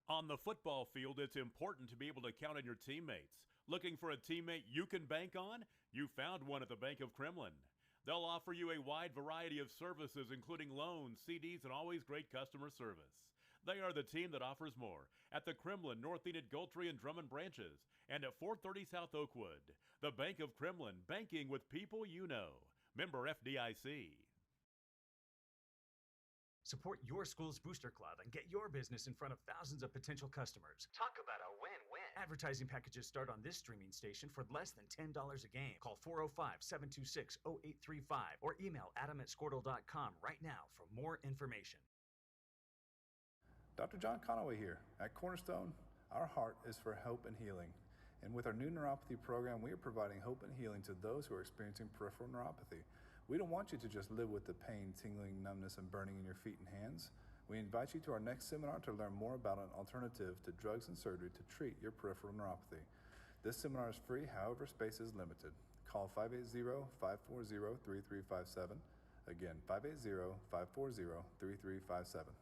On the football field, it's important to be able to count on your teammates. Looking for a teammate you can bank on? You found one at the Bank of Kremlin. They'll offer you a wide variety of services, including loans, CDs, and always great customer service. They are the team that offers more at the Kremlin, North Enid, Gultree, and Drummond branches, and at 430 South Oakwood. The Bank of Kremlin, banking with people you know. Member FDIC. Support your school's booster club and get your business in front of thousands of potential customers. Talk about a win-win. Advertising packages start on this streaming station for less than $10 a game. Call 405-726-0835 or email adam@squirtle.com right now for more information. Dr. John Conaway here. At Cornerstone, our heart is for hope and healing. And with our new neuropathy program, we are providing hope and healing to those who are experiencing peripheral neuropathy. We don't want you to just live with the pain, tingling, numbness, and burning in your feet and hands. We invite you to our next seminar to learn more about an alternative to drugs and surgery to treat your peripheral neuropathy. This seminar is free, however, space is limited. Call 580-540-3357. Again, 580-540-3357.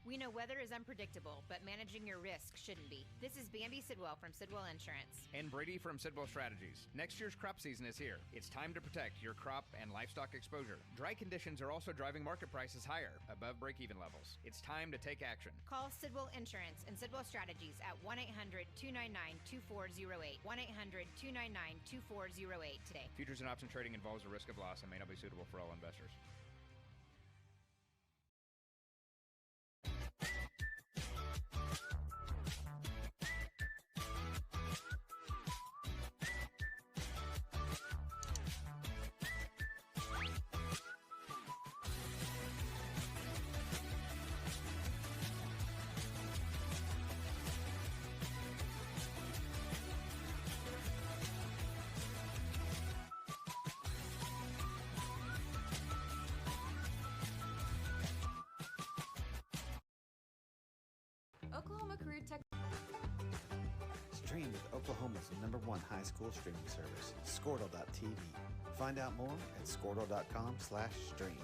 We know weather is unpredictable, but managing your risk shouldn't be. This is Bambi Sidwell from Sidwell Insurance. And Brady from Sidwell Strategies. Next year's crop season is here. It's time to protect your crop and livestock exposure. Dry conditions are also driving market prices higher, above break-even levels. It's time to take action. Call Sidwell Insurance and Sidwell Strategies at 1-800-299-2408. 1-800-299-2408 today. Futures and option trading involves a risk of loss and may not be suitable for all investors. Oklahoma Career Tech. Stream with Oklahoma's #1 high school streaming service, Squirtle.tv. Find out more at Squirtle.com/stream.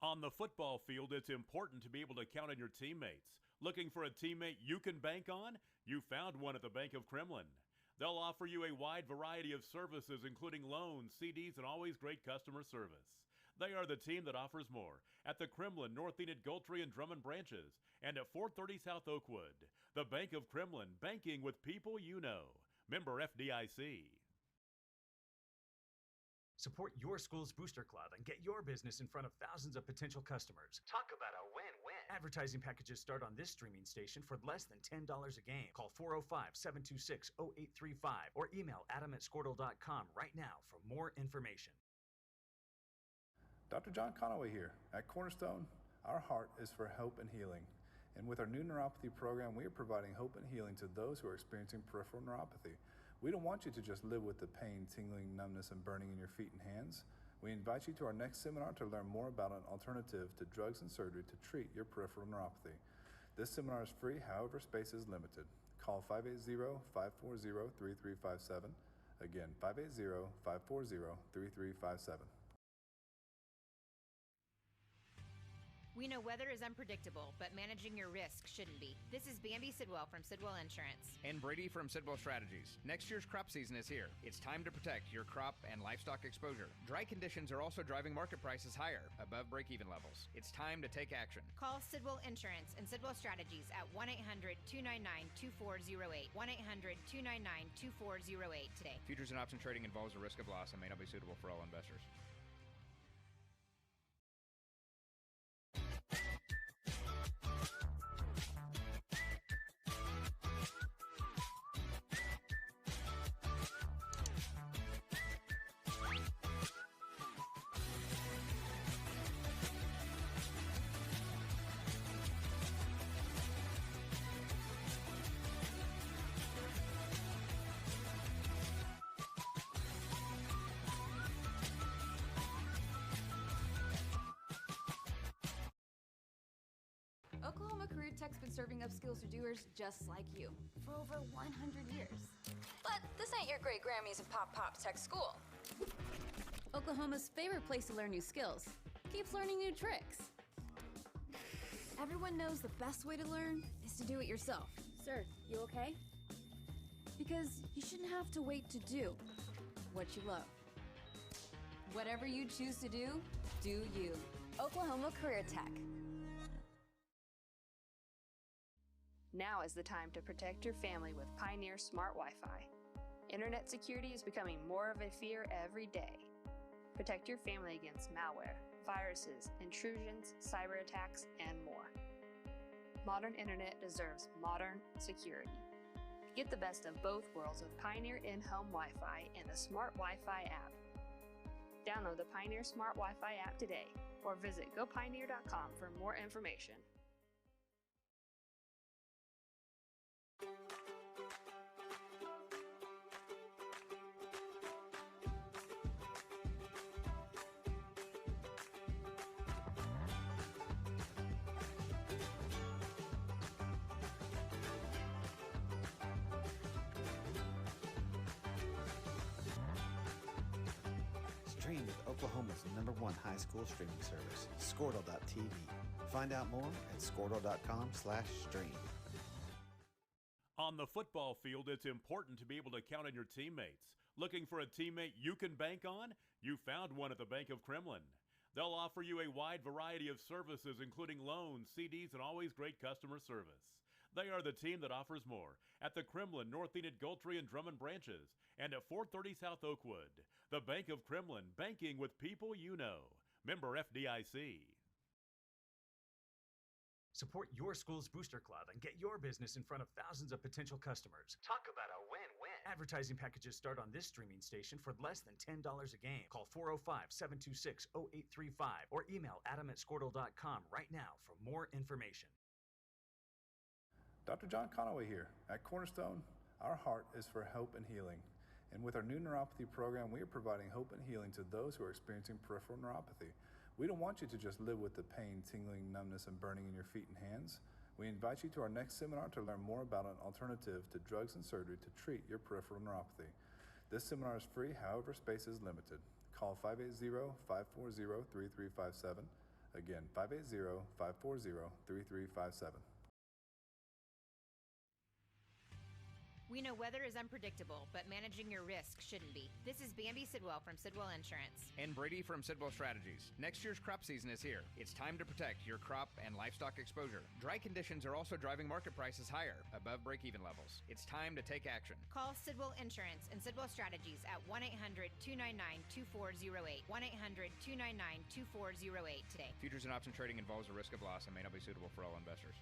On the football field, it's important to be able to count on your teammates. Looking for a teammate you can bank on? You found one at the Bank of Kremlin. They'll offer you a wide variety of services, including loans, CDs, and always great customer service. They are the team that offers more at the Kremlin, North Enid, Gultree, and Drummond branches, and at 430 South Oakwood. The Bank of Kremlin, banking with people you know. Member FDIC. Support your school's booster club and get your business in front of thousands of potential customers. Talk about a win-win. Advertising packages start on this streaming station for less than $10 a game. Call 405-726-0835 or email adam@squirtle.com right now for more information. Dr. John Conaway here. At Cornerstone, our heart is for hope and healing. And with our new neuropathy program, we are providing hope and healing to those who are experiencing peripheral neuropathy. We don't want you to just live with the pain, tingling, numbness, and burning in your feet and hands. We invite you to our next seminar to learn more about an alternative to drugs and surgery to treat your peripheral neuropathy. This seminar is free, however, space is limited. Call 580-540-3357. Again, 580-540-3357. We know weather is unpredictable, but managing your risk shouldn't be. This is Bambi Sidwell from Sidwell Insurance. And Brady from Sidwell Strategies. Next year's crop season is here. It's time to protect your crop and livestock exposure. Dry conditions are also driving market prices higher, above break-even levels. It's time to take action. Call Sidwell Insurance and Sidwell Strategies at 1-800-299-2408. 1-800-299-2408 today. Futures and option trading involves a risk of loss and may not be suitable for all investors. Oklahoma Career Tech's been serving upskills to doers just like you for over 100 years. But this ain't your great Grammys and Pop Tech school. Oklahoma's favorite place to learn new skills keeps learning new tricks. Everyone knows the best way to learn is to do it yourself. Sir, you okay? Because you shouldn't have to wait to do what you love. Whatever you choose to do you. Oklahoma Career Tech. Now is the time to protect your family with Pioneer Smart Wi-Fi. Internet security is becoming more of a fear every day. Protect your family against malware, viruses, intrusions, cyber attacks, and more. Modern internet deserves modern security. Get the best of both worlds with Pioneer in-home Wi-Fi and the Smart Wi-Fi app. Download the Pioneer Smart Wi-Fi app today or visit gopioneer.com for more information. Stream with Oklahoma's #1 high school streaming service, Squirtle.tv. Find out more at Squirtle.com/stream. On the football field, it's important to be able to count on your teammates. Looking for a teammate you can bank on? You found one at the Bank of Kremlin. They'll offer you a wide variety of services, including loans, CDs, and always great customer service. They are the team that offers more at the Kremlin, North Enid, Goltry, and Drummond branches, and at 430 South Oakwood. The Bank of Kremlin, banking with people you know. Member FDIC. Support your school's booster club and get your business in front of thousands of potential customers. Talk about a win-win. Advertising packages start on this streaming station for less than $10 a game. Call 405-726-0835 or email adam@squirtle.com right now for more information. Dr. John Conaway here. At Cornerstone, our heart is for hope and healing. And with our new neuropathy program, we are providing hope and healing to those who are experiencing peripheral neuropathy. We don't want you to just live with the pain, tingling, numbness, and burning in your feet and hands. We invite you to our next seminar to learn more about an alternative to drugs and surgery to treat your peripheral neuropathy. This seminar is free, however, space is limited. Call 580-540-3357. Again, 580-540-3357. We know weather is unpredictable, but managing your risk shouldn't be. This is Bambi Sidwell from Sidwell Insurance. And Brady from Sidwell Strategies. Next year's crop season is here. It's time to protect your crop and livestock exposure. Dry conditions are also driving market prices higher, above break-even levels. It's time to take action. Call Sidwell Insurance and Sidwell Strategies at 1-800-299-2408. 1-800-299-2408 today. Futures and option trading involves a risk of loss and may not be suitable for all investors.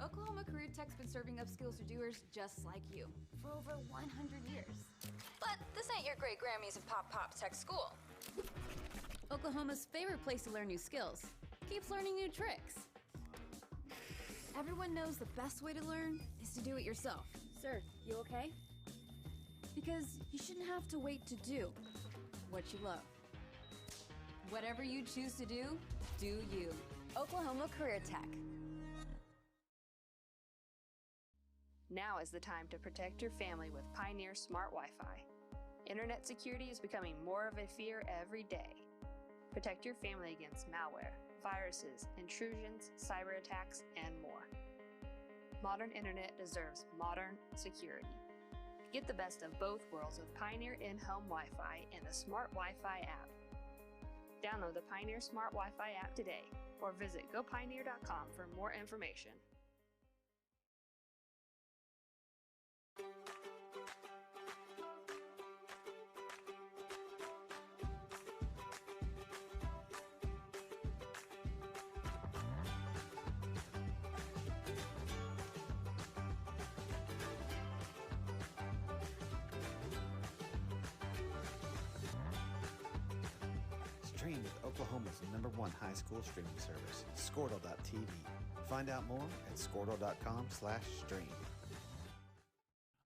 Oklahoma Career Tech's been serving upskills to doers just like you for over 100 years. But this ain't your great Grammys and Pop Tech school. Oklahoma's favorite place to learn new skills keeps learning new tricks. Everyone knows the best way to learn is to do it yourself. Sir, you okay? Because you shouldn't have to wait to do what you love. Whatever you choose to do you. Oklahoma Career Tech. Now is the time to protect your family with Pioneer Smart Wi-Fi. Internet security is becoming more of a fear every day. Protect your family against malware, viruses, intrusions, cyber attacks, and more. Modern internet deserves modern security. Get the best of both worlds with Pioneer in-home Wi-Fi and the Smart Wi-Fi app. Download the Pioneer Smart Wi-Fi app today or visit gopioneer.com for more information. Oklahoma's #1 high school streaming service, Squirtle.tv. Find out more at Squirtle.com/stream.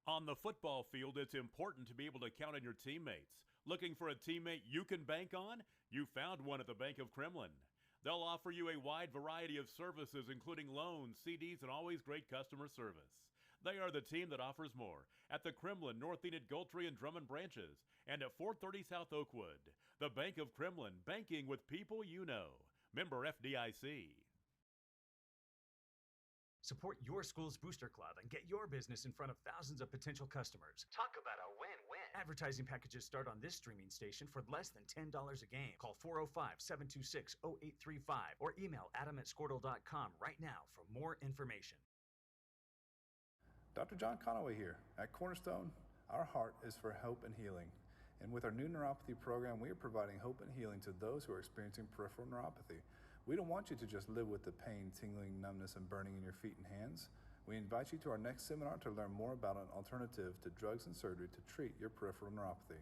On the football field, it's important to be able to count on your teammates. Looking for a teammate you can bank on? You found one at the Bank of Kremlin. They'll offer you a wide variety of services, including loans, CDs, and always great customer service. They are the team that offers more at the Kremlin, North Enid, Gultree, and Drummond branches, and at 430 South Oakwood. The Bank of Kremlin, banking with people you know. Member FDIC. Support your school's booster club and get your business in front of thousands of potential customers. Talk about a win-win. Advertising packages start on this streaming station for less than $10 a game. Call 405-726-0835 or email adam@squirtle.com right now for more information. Dr. John Conaway here. At Cornerstone, our heart is for hope and healing. And with our new neuropathy program, we are providing hope and healing to those who are experiencing peripheral neuropathy. We don't want you to just live with the pain, tingling, numbness, and burning in your feet and hands. We invite you to our next seminar to learn more about an alternative to drugs and surgery to treat your peripheral neuropathy.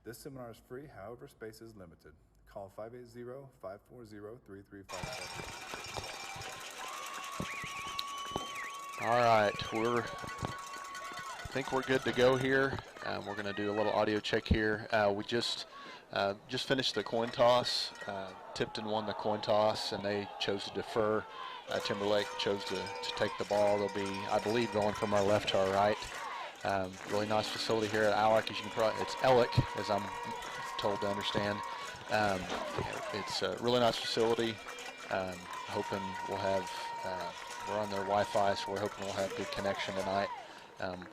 This seminar is free, however, space is limited. Call 580-540-3357. All right, I think we're good to go here. We're going to do a little audio check here. We just finished the coin toss. Tipton won the coin toss, and they chose to defer. Timberlake chose to take the ball. They'll be, I believe, going from our left to our right. Really nice facility here at Alec. As you can probably, it's Alec, as I'm told to understand. It's a really nice facility. Hoping we'll have. We're on their Wi-Fi, so we're hoping we'll have good connection tonight.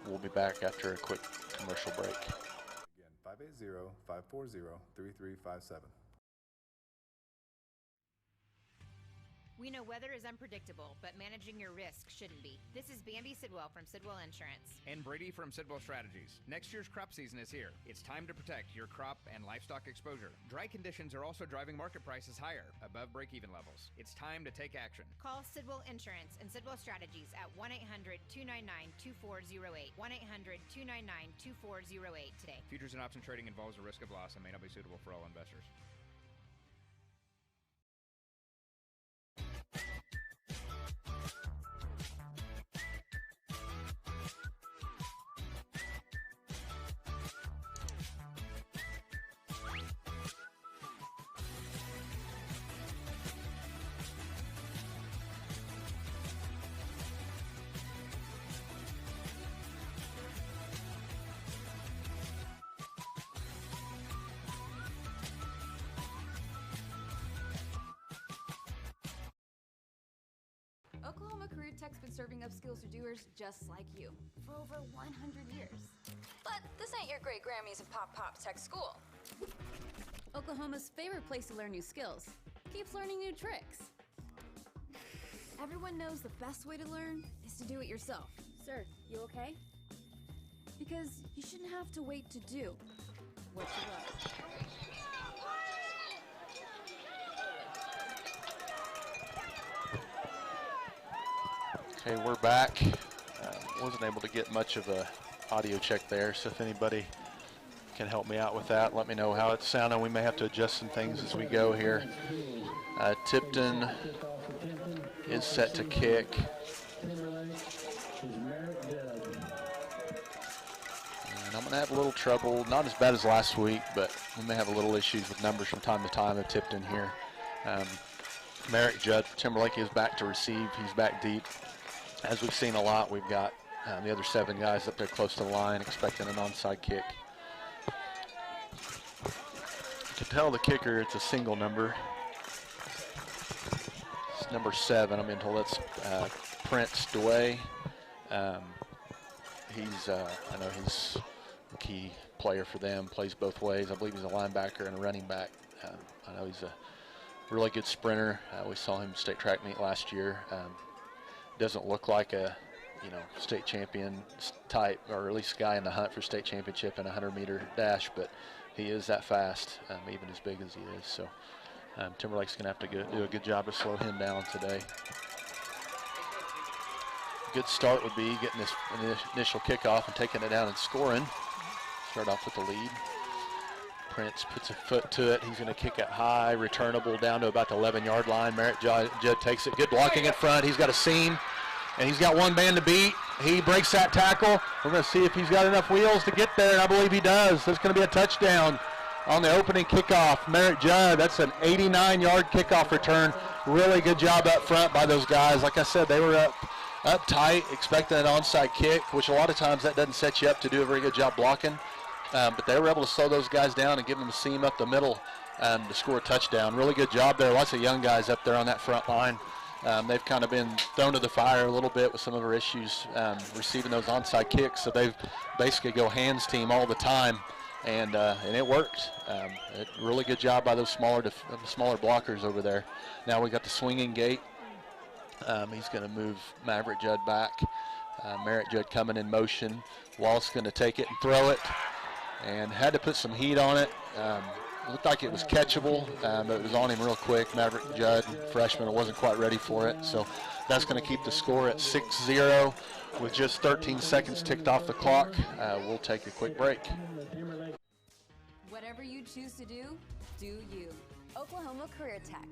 We'll be back after a quick commercial break. Again, 580-540-3357. We know weather is unpredictable, but managing your risk shouldn't be. This is Bambi Sidwell from Sidwell Insurance. And Brady from Sidwell Strategies. Next year's crop season is here. It's time to protect your crop and livestock exposure. Dry conditions are also driving market prices higher, above break-even levels. It's time to take action. Call Sidwell Insurance and Sidwell Strategies at 1-800-299-2408. 1-800-299-2408 today. Futures and option trading involves a risk of loss and may not be suitable for all investors. Oklahoma Career Tech's been serving upskills to doers just like you for over 100 years. But this ain't your great Grammys and Pop Tech school. Oklahoma's favorite place to learn new skills keeps learning new tricks. Everyone knows the best way to learn is to do it yourself. Sir, you okay? Because you shouldn't have to wait to do what you love. Okay, we're back. Wasn't able to get much of a audio check there, so if anybody can help me out with that, let me know how it's sounding. We may have to adjust some things as we go here. Tipton is set to kick. And I'm going to have a little trouble, not as bad as last week, but we may have a little issues with numbers from time to time at Tipton here. Merrick Judd for Timberlake is back to receive. He's back deep. As we've seen a lot, we've got the other 7 guys up there close to the line expecting an onside kick. You can tell the kicker, it's a single number. It's number 7. I'm being told that's Prince DeWay. He's, I know he's a key player for them, plays both ways. I believe he's a linebacker and a running back. I know he's a really good sprinter. We saw him state track meet last year. Doesn't look like a, state champion type, or at least guy in the hunt for state championship in a 100-meter dash, but he is that fast, even as big as he is. So Timberlake's going to have to do a good job to slow him down today. Good start would be getting this initial kickoff and taking it down and scoring. Start off with the lead. Prince puts a foot to it. He's going to kick it high, returnable down to about the 11-yard line. Merritt Judd takes it. Good blocking in front. He's got a seam, and he's got one man to beat. He breaks that tackle. We're going to see if he's got enough wheels to get there, and I believe he does. There's going to be a touchdown on the opening kickoff. Merritt Judd, that's an 89-yard kickoff return. Really good job up front by those guys. Like I said, they were up tight, expecting an onside kick, which a lot of times that doesn't set you up to do a very good job blocking. But they were able to slow those guys down and give them a seam up the middle to score a touchdown. Really good job there. Lots of young guys up there on that front line. They've kind of been thrown to the fire a little bit with some of our issues receiving those onside kicks. So they've basically go hands team all the time, and it worked. Really good job by those smaller blockers over there. Now we got the swinging gate. He's going to move Maverick Judd back. Merritt Judd coming in motion. Wallace going to take it and throw it, and had to put some heat on it. Looked like it was catchable, but it was on him real quick. Maverick Judd, freshman, wasn't quite ready for it. So that's going to keep the score at 6-0 with just 13 seconds ticked off the clock. We'll take a quick break. Whatever you choose to do, do you. Oklahoma Career Tech.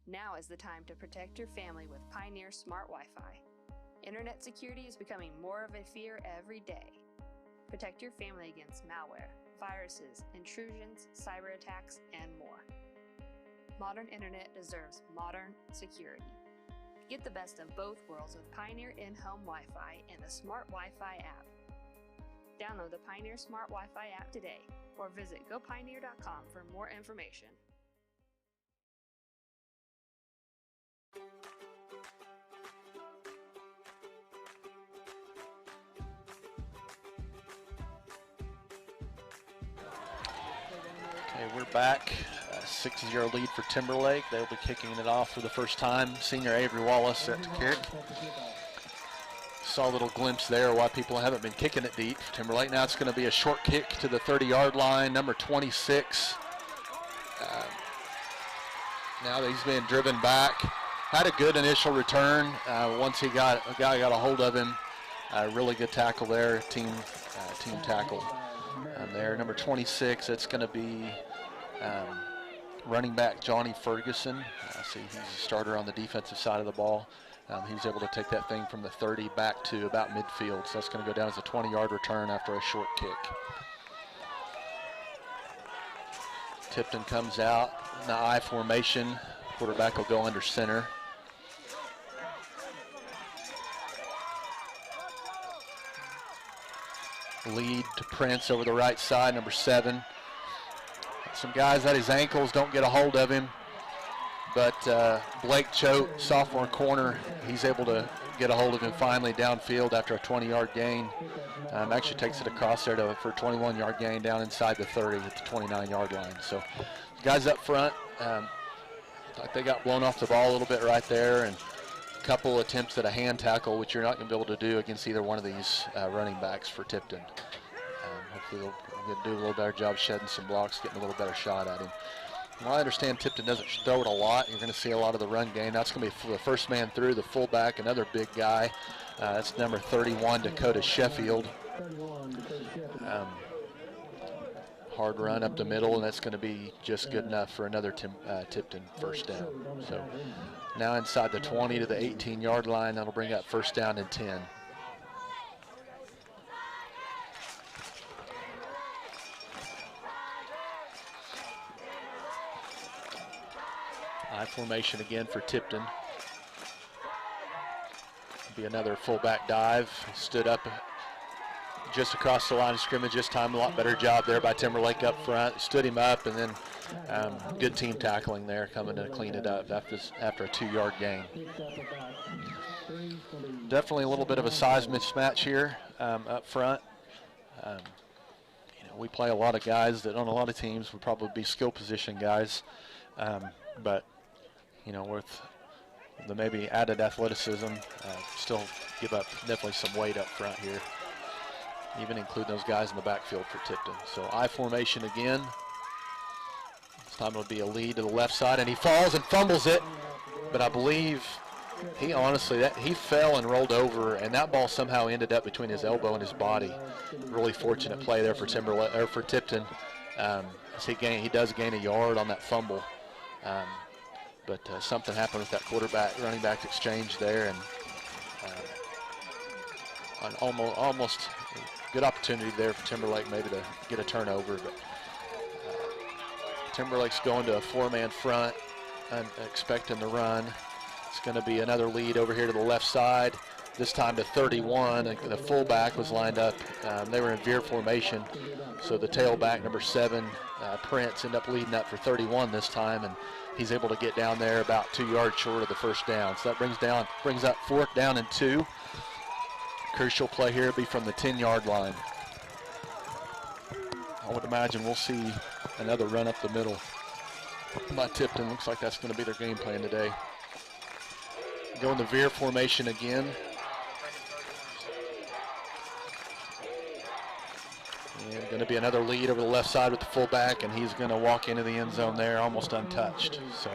Now is the time to protect your family with Pioneer Smart Wi-Fi. Internet security is becoming more of a fear every day. Protect your family against malware, viruses, intrusions, cyber attacks, and more. Modern internet deserves modern security. Get the best of both worlds with Pioneer in-home Wi-Fi and the Smart Wi-Fi app. Download the Pioneer Smart Wi-Fi app today or visit gopioneer.com for more information. Okay, we're back. 6-0 lead for Timberlake. They'll be kicking it off for the first time. Senior Avery Wallace set to kick. Saw a little glimpse there why people haven't been kicking it deep for Timberlake. Now it's going to be a short kick to the 30-yard line, number 26. Now that he's being driven back. Had a good initial return. Once a guy got a hold of him. Really good tackle there, team tackle. There, number 26, it's going to be running back Johnny Ferguson. See, he's a starter on the defensive side of the ball. He was able to take that thing from the 30 back to about midfield, so that's going to go down as a 20-yard return after a short kick. Tipton comes out in the I formation. Quarterback will go under center. Lead to Prince over the right side, number 7. Some guys at his ankles don't get a hold of him, but Blake Choate, sophomore corner, he's able to get a hold of him finally downfield after a 20-yard gain. Actually takes it across there for a 21-yard gain down inside the 30 at the 29-yard line. So guys up front, like they got blown off the ball a little bit right there, and couple attempts at a hand tackle, which you're not going to be able to do against either one of these running backs for Tipton. Hopefully they'll do a little better job shedding some blocks, getting a little better shot at him. Well, I understand Tipton doesn't throw it a lot. You're going to see a lot of the run game. That's going to be the first man through, the fullback, another big guy. That's number 31, Dakota Sheffield. Hard run up the middle, and that's going to be just good enough for another Tipton first down. So now inside the 20 to the 18-yard line, that'll bring up first down and 10. I formation again for Tipton. Be another fullback dive. Stood up just across the line of scrimmage this time. A lot better job there by Timberlake up front. Stood him up, and then good team tackling there, coming to clean it up after a 2-yard gain. Definitely a little bit of a size mismatch here up front. We play a lot of guys that on a lot of teams would probably be skill position guys, but with the maybe added athleticism, still give up definitely some weight up front here, even include those guys in the backfield for Tipton. So I formation again. This time it'll be a lead to the left side, and he falls and fumbles it, but I believe He honestly, he fell and rolled over, and that ball somehow ended up between his elbow and his body. Really fortunate play there for Tipton. He does gain a yard on that fumble, but something happened with that running back exchange there, and an almost good opportunity there for Timberlake maybe to get a turnover, but Timberlake's going to a 4-man front and expecting the run. It's going to be another lead over here to the left side, this time to 31. And the fullback was lined up. They were in veer formation, so the tailback, number 7, Prince, ended up leading up for 31 this time, and he's able to get down there about 2 yards short of the first down. So that brings up 4th down and 2. Crucial play here will be from the 10-yard line. I would imagine we'll see another run up the middle by Tipton. Looks like that's going to be their game plan today. Going to veer formation again. And going to be another lead over the left side with the fullback, and he's going to walk into the end zone there almost untouched. So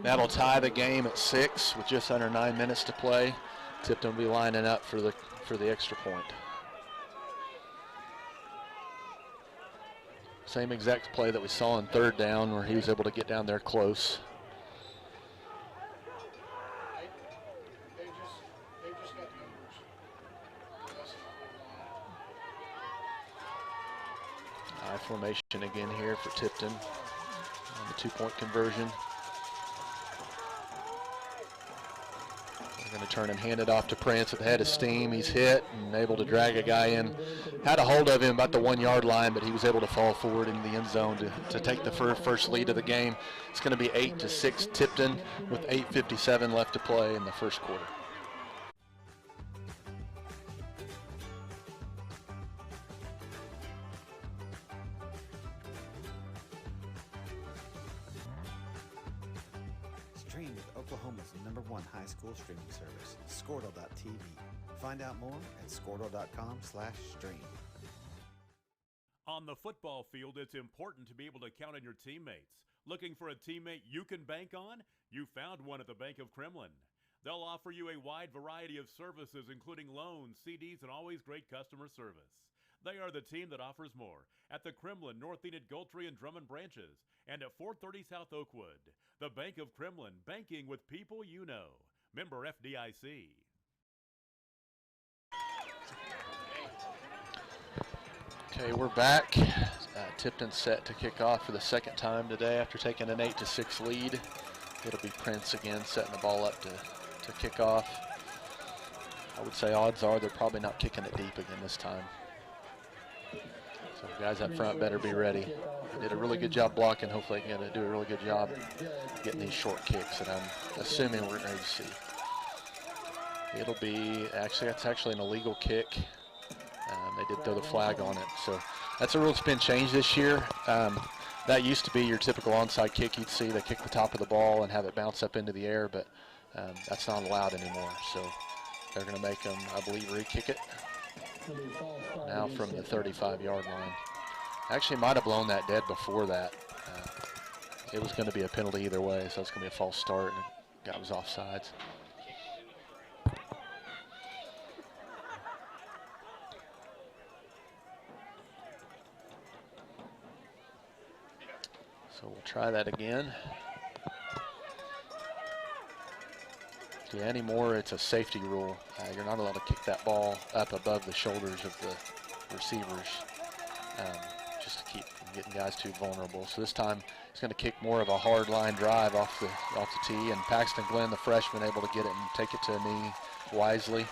that'll tie the game at 6 with just under 9 minutes to play. Tipton will be lining up for the extra point. Same exact play that we saw on 3rd down where he was able to get down there close. I formation again here for Tipton on the 2-point conversion. We're going to turn and hand it off to Prince at the head of steam. He's hit and able to drag a guy in. Had a hold of him about the 1-yard line, but he was able to fall forward into the end zone to take the first lead of the game. It's going to be 8-6 Tipton with 8:57 left to play in the first quarter. Stream with Oklahoma's #1 high school streaming service, Squirtle.tv. Find out more at squirtle.com/stream. On the football field, it's important to be able to count on your teammates. Looking for a teammate you can bank on? You found one at the Bank of Kremlin. They'll offer you a wide variety of services, including loans, CDs, and always great customer service. They are the team that offers more at the Kremlin, North Enid, Goltry, and Drummond branches, and at 430 South Oakwood. The Bank of Kremlin, banking with people you know. Member FDIC. Okay, we're back. Tipton set to kick off for the second time today after taking an 8-6 lead. It'll be Prince again setting the ball up to kick off. I would say odds are they're probably not kicking it deep again this time. So guys up front better be ready. They did a really good job blocking. Hopefully they're going to do a really good job getting these short kicks that I'm assuming we're going to see. It'll be, that's actually an illegal kick. They did throw the flag on it. So that's a rule's been changed this year. That used to be your typical onside kick. You'd see they kick the top of the ball and have it bounce up into the air, but that's not allowed anymore. So they're going to make them, I believe, re-kick it now from the 35-yard line. Actually might have blown that dead before that. It was going to be a penalty either way, so it's going to be a false start, and the guy was offsides. So we'll try that again. Yeah, anymore it's a safety rule. You're not allowed to kick that ball up above the shoulders of the receivers, just to keep from getting guys too vulnerable. So this time he's going to kick more of a hard line drive off the tee, and Paxton Glenn, the freshman, able to get it and take it to a knee wisely.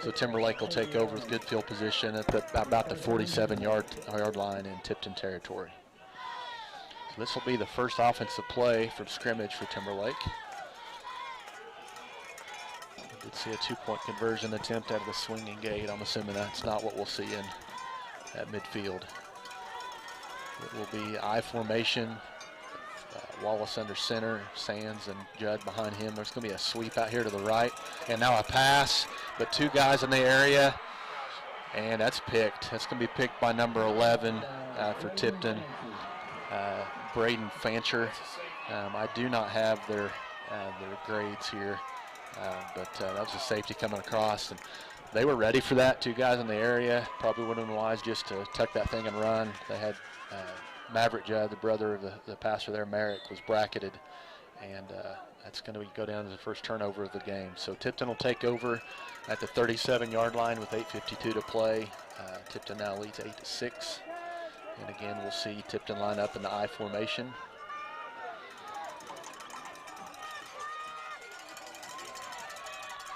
So Timberlake will take over with good field position at about the 47-yard line in Tipton territory. So this will be the first offensive play from scrimmage for Timberlake. Did see a 2-point conversion attempt out of the swinging gate. I'm assuming that's not what we'll see at midfield. It will be I formation. Wallace under center, Sands and Judd behind him. There's going to be a sweep out here to the right, and now a pass, but 2 guys in the area, and that's picked. That's going to be picked by number 11 for Tipton, Braden Fancher. I do not have their grades here. but that was a safety coming across, and they were ready for that. 2 guys in the area. Probably would have been wise just to tuck that thing and run. They had Maverick Judd, the brother of the passer there, Merrick, was bracketed, and that's going to go down as the first turnover of the game. So Tipton will take over at the 37-yard line with 8:52 to play. Tipton now leads 8-6. And again, we'll see Tipton line up in the I formation.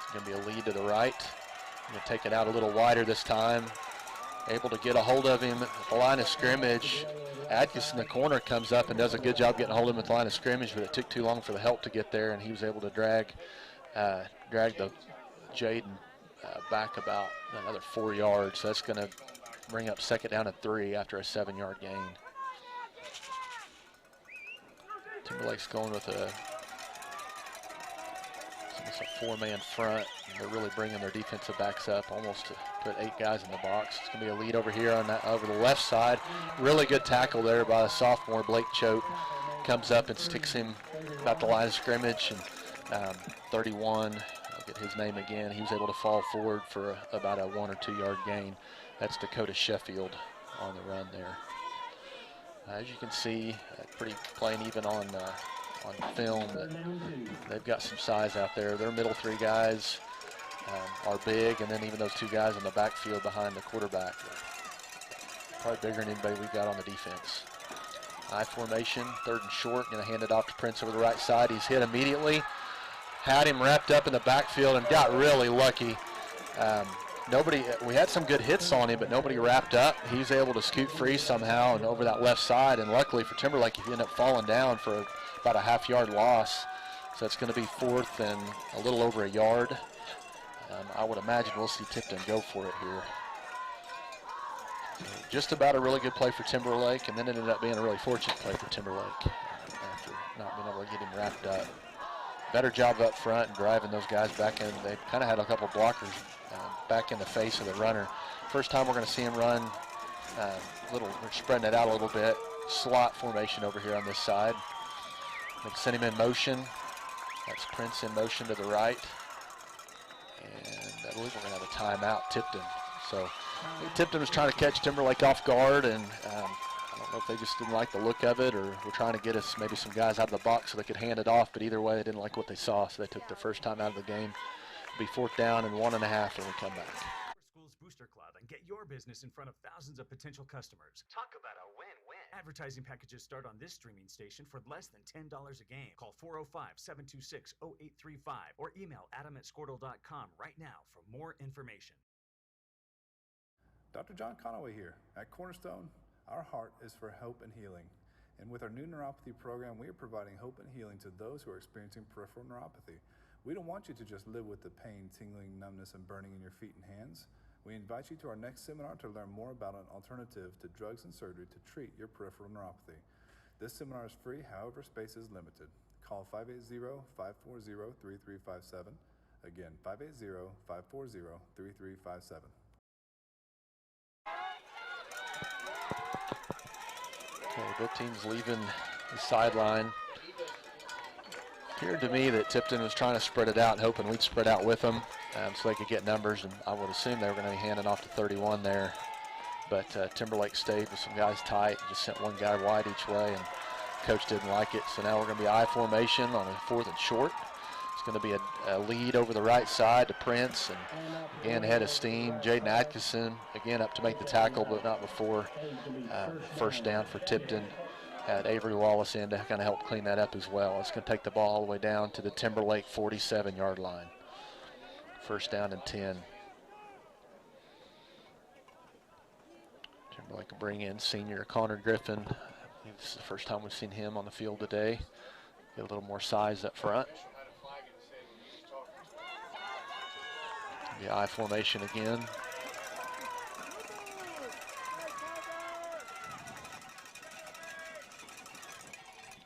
It's going to be a lead to the right. Going to take it out a little wider this time. Able to get a hold of him at the line of scrimmage. Atkinson, the corner, comes up and does a good job getting a hold of him at the line of scrimmage, but it took too long for the help to get there, and he was able to drag the Jaden back about another 4 yards. So that's going to bring up second down at 3 after a 7-yard gain. Timberlake's going with a 4-man front. And they're really bringing their defensive backs up almost to put 8 guys in the box. It's going to be a lead over here on that over the left side. Really good tackle there by the sophomore Blake Choate. Comes up and sticks him about the line of scrimmage. And 31, I'll get his name again. He was able to fall forward for about a 1 or 2 yard gain. That's Dakota Sheffield on the run there. As you can see, pretty plain even on film that they've got some size out there. Their middle 3 guys are big, and then even those 2 guys in the backfield behind the quarterback are probably bigger than anybody we've got on the defense. I formation, 3rd and short, going to hand it off to Prince over the right side. He's hit immediately, had him wrapped up in the backfield and got really lucky. We had some good hits on him, but nobody wrapped up. He was able to scoot free somehow and over that left side, and luckily for Timberlake, he ended up falling down for about a half-yard loss. So it's going to be 4th and a little over a yard. I would imagine we'll see Tipton go for it here. So just about a really good play for Timberlake, and then it ended up being a really fortunate play for Timberlake after not being able to get him wrapped up. Better job up front and driving those guys back in. They kind of had a couple blockers back in the face of the runner. First time we're going to see him run we're spreading it out a little bit. Slot formation over here on this side. They send him in motion. That's Prince in motion to the right. And I believe we're going to have a timeout, Tipton. So Tipton was trying to catch Timberlake off guard, and I don't know if they just didn't like the look of it, or were trying to get us maybe some guys out of the box so they could hand it off, but either way they didn't like what they saw, so they took their first time out of the game. It'll be 4th down and 1.5 when we come back. Schools Booster Club and get your business in front of thousands of potential customers. Talk about a win-win. Advertising packages start on this streaming station for less than $10 a game. Call 405-726-0835 or email adam@squirtle.com right now for more information. Dr. John Conaway here. At Cornerstone, our heart is for hope and healing. And with our new neuropathy program, we are providing hope and healing to those who are experiencing peripheral neuropathy. We don't want you to just live with the pain, tingling, numbness, and burning in your feet and hands. We invite you to our next seminar to learn more about an alternative to drugs and surgery to treat your peripheral neuropathy. This seminar is free, however, space is limited. Call 580-540-3357. Again, 580-540-3357. Okay, both teams leaving the sideline. Appeared to me that Tipton was trying to spread it out and hoping we'd spread out with them so they could get numbers, and I would assume they were going to be handing off to 31 there. But Timberlake stayed with some guys tight and just sent one guy wide each way, and coach didn't like it. So now we're going to be I formation on a 4th and short. It's going to be a lead over the right side to Prince, and again head of steam. Jaden Atkinson again up to make the tackle, but not before. First down for Tipton. Had Avery Wallace in to kind of help clean that up as well. It's going to take the ball all the way down to the Timberlake 47-yard line. First down and 10. Timberlake will bring in senior Connor Griffin. I think this is the first time we've seen him on the field today. Get a little more size up front. The I formation again.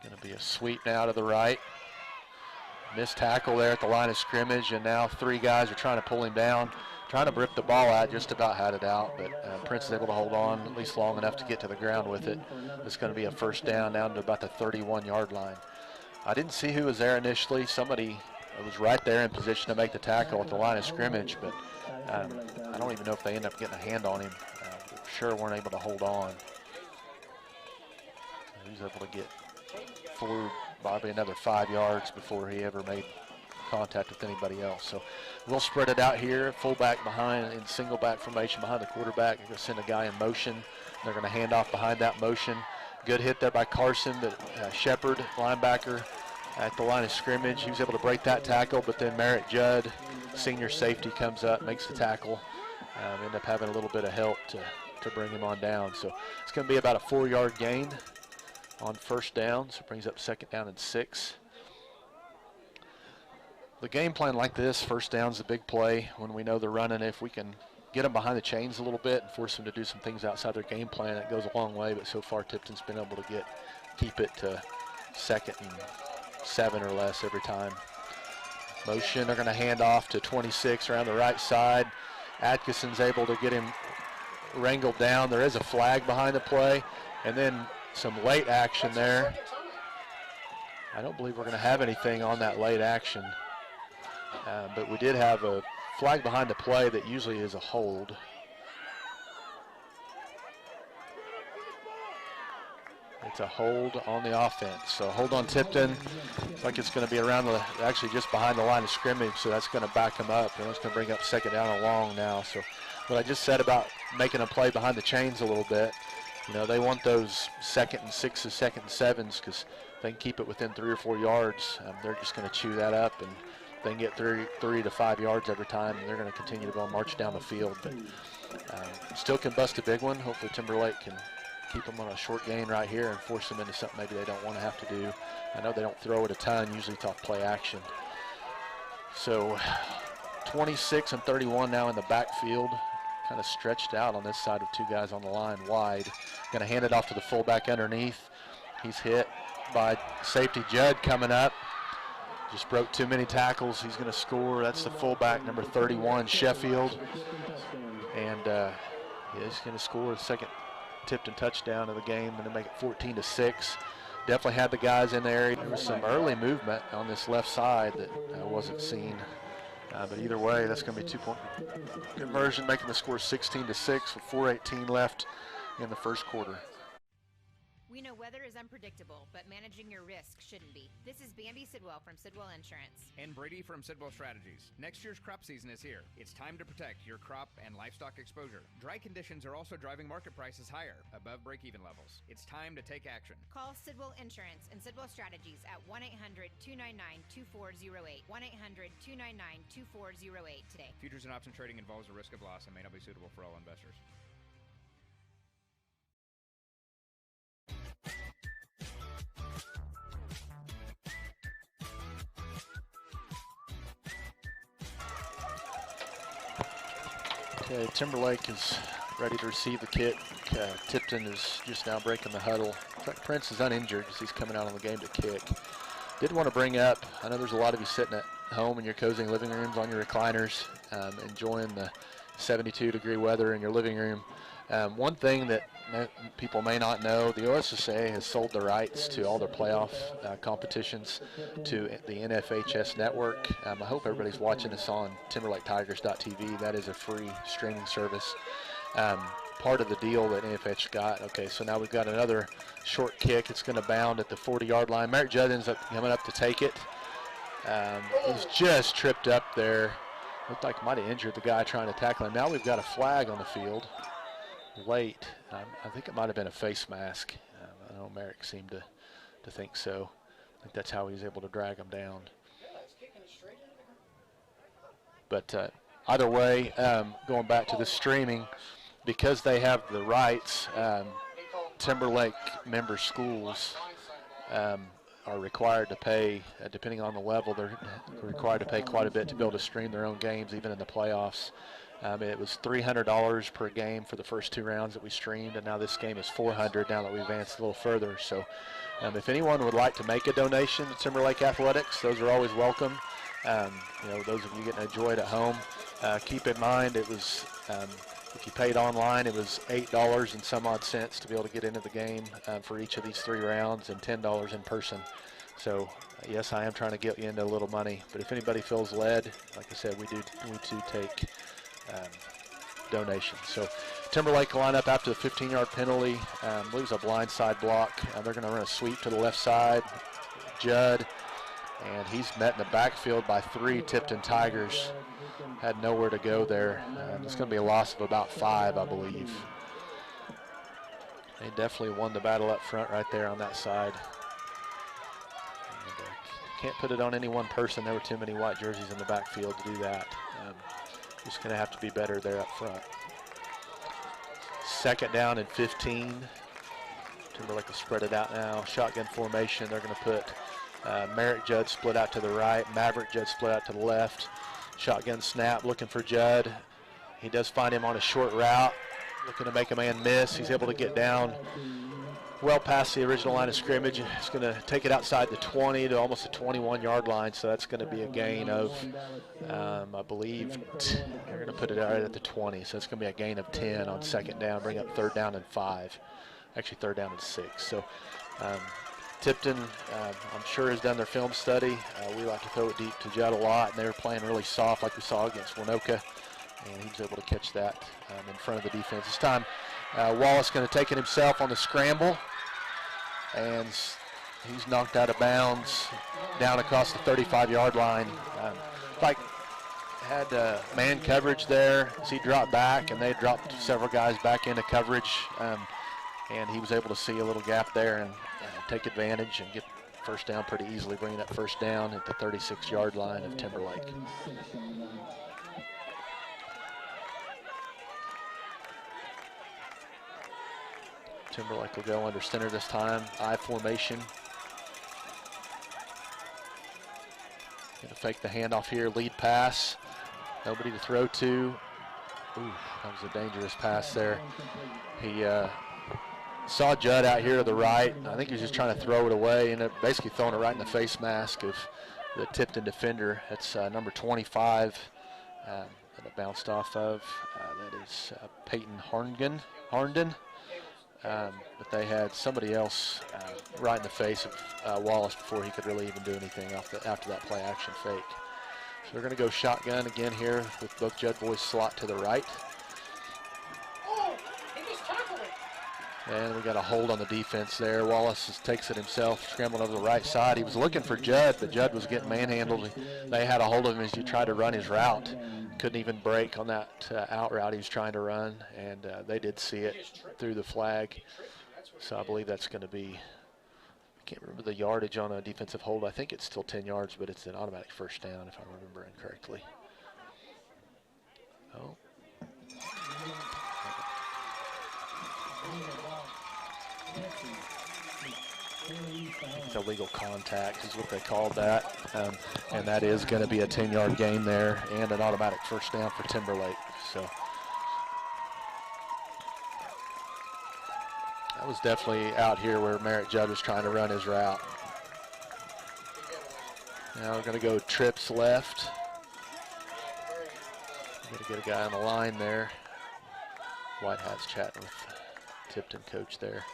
Going to be a sweep now to the right. Missed tackle there at the line of scrimmage, and now 3 guys are trying to pull him down, trying to rip the ball out, just about had it out, but Prince is able to hold on at least long enough to get to the ground with it. It's going to be a first down to about the 31-yard line. I didn't see who was there initially. Somebody was right there in position to make the tackle at the line of scrimmage, but I don't even know if they end up getting a hand on him. Sure weren't able to hold on. He was able to get forward probably another 5 yards before he ever made contact with anybody else. So we'll spread it out here. Fullback behind in single back formation behind the quarterback. They're going to send a guy in motion. They're going to hand off behind that motion. Good hit there by Carson, but Shepard, linebacker, at the line of scrimmage. He was able to break that tackle, but then Merritt Judd, senior safety, comes up, makes the tackle. End up having a little bit of help to bring him on down. So it's going to be about a 4-yard gain on first down. So it brings up second down and 6. The game plan like this, first down's a big play when we know they're running. If we can get them behind the chains a little bit and force them to do some things outside their game plan, it goes a long way. But so far, Tipton's been able to keep it to 2nd and 7 or less every time. Motion, they're going to hand off to 26 around the right side. Atkinson's able to get him wrangled down. There is a flag behind the play, and then some late action there. I don't believe we're going to have anything on that late action, but we did have a flag behind the play that usually is a hold. It's a hold on the offense. So hold on Tipton. Looks like it's going to be around actually just behind the line of scrimmage, so that's going to back them up. And it's going to bring up second down and long now. So what I just said about making a play behind the chains a little bit, they want those 2nd and 6s, 2nd and 7s, because they can keep it within 3 or 4 yards. They're just going to chew that up, and they can get 3 to 5 yards every time, and they're going to continue to go march down the field. But still can bust a big one. Hopefully Timberlake can keep them on a short gain right here and force them into something maybe they don't want to have to do. I know they don't throw it a ton, usually it's off play action. So 26 and 31 now in the backfield, kind of stretched out on this side with 2 guys on the line wide. Going to hand it off to the fullback underneath. He's hit by safety Judd coming up. Just broke too many tackles. He's going to score. That's the fullback, number 31, Sheffield. And he's going to score the second Tipton touchdown of the game and to make it 14-6. Definitely had the guys in the area. There was some early movement on this left side that wasn't seen. But either way, that's going to be 2-point conversion, making the score 16-6 with 4:18 left in the first quarter. We know weather is unpredictable, but managing your risk shouldn't be. This is Bambi Sidwell from Sidwell Insurance. And Brady from Sidwell Strategies. Next year's crop season is here. It's time to protect your crop and livestock exposure. Dry conditions are also driving market prices higher, above break-even levels. It's time to take action. Call Sidwell Insurance and Sidwell Strategies at 1-800-299-2408. 1-800-299-2408 today. Futures and option trading involves a risk of loss and may not be suitable for all investors. Okay, Timberlake is ready to receive the kick. Tipton is just now breaking the huddle. In fact, Prince is uninjured as he's coming out on the game to kick. Did want to bring up, I know there's a lot of you sitting at home in your cozy living rooms on your recliners, enjoying the 72-degree weather in your living room. One thing that people may not know, the OSSA has sold the rights to all their playoff competitions to the NFHS network. I hope everybody's watching this on TimberlakeTigers.tv. That is a free streaming service. Part of the deal that NFH got. Okay, so now we've got another short kick. It's going to bound at the 40-yard line. Merritt Judd ends up coming up to take it. He's just tripped up there. Looked like he might have injured the guy trying to tackle him. Now we've got a flag on the field. Late. I think it might have been a face mask. I know Merrick seemed to think so. I think that's how he was able to drag him down. But either way, going back to the streaming, because they have the rights, Timberlake member schools are required to pay, depending on the level, they're required to pay quite a bit to be able to stream their own games, even in the playoffs. It was $300 per game for the first 2 rounds that we streamed, and now this game is $400 now that we advanced a little further. So if anyone would like to make a donation to Timberlake Athletics, those are always welcome. Those of you getting enjoyed at home, keep in mind it was, if you paid online, it was $8 and some odd cents to be able to get into the game for each of these 3 rounds, and $10 in person So yes, I am trying to get you into a little money, but if anybody feels led, like I said, we do take donations. So Timberlake will line up after the 15-yard penalty. I believe it's a blindside block. They're going to run a sweep to the left side. Judd, and he's met in the backfield by 3 Tipton Tigers. Had nowhere to go there. It's going to be a loss of about 5, I believe. They definitely won the battle up front right there on that side. And, can't put it on any one person. There were too many white jerseys in the backfield to do that. Just going to have to be better there up front. 2nd down and 15. Timberlake will spread it out now. Shotgun formation. They're going to put Merrick Judd split out to the right. Maverick Judd split out to the left. Shotgun snap, looking for Judd. He does find him on a short route. Looking to make a man miss. He's able to get down well past the original line of scrimmage. He's going to take it outside the 20 to almost the 21-yard line. So that's going to be a gain of, I believe, they're going to put it right at the 20. So it's going to be a gain of 10 on 2nd down, bring up 3rd down and 5. Actually 3rd down and 6. So Tipton, I'm sure, has done their film study. We like to throw it deep to Judd a lot, and they were playing really soft like we saw against Winoka. And he was able to catch that in front of the defense. This time, Wallace going to take it himself on the scramble. And he's knocked out of bounds down across the 35-yard line. Like had man coverage there as he dropped back, and they dropped several guys back into coverage. And he was able to see a little gap there and take advantage and get 1st down pretty easily, bringing up 1st down at the 36-yard line of Timberlake. Timberlake will go under center this time. I formation. Going to fake the handoff here. Lead pass. Nobody to throw to. Ooh, that was a dangerous pass there. He saw Judd out here to the right. I think he was just trying to throw it away and basically throwing it right in the face mask of the Tipton defender. That's number 25 that it bounced off of. That is Peyton Harnden. But they had somebody else right in the face of Wallace before he could really even do anything after that play action fake. So we're going to go shotgun again here with both Judd boys slot to the right. And we got a hold on the defense there. Wallace takes it himself, scrambling over the right side. He was looking for Judd, but Judd was getting manhandled. They had a hold of him as he tried to run his route. Couldn't even break on that out route he was trying to run, and they did see it through the flag. So I believe that's going to be, I can't remember the yardage on a defensive hold. I think it's still 10 yards, but it's an automatic 1st down if I'm remembering correctly. Oh. It's illegal contact is what they called that, and that is going to be a 10-yard gain there and an automatic 1st down for Timberlake. So that was definitely out here where Merrick Judd was trying to run his route. Now we're going to go trips left. We're going to get a guy on the line there. White Hat's chatting with Tipton coach there.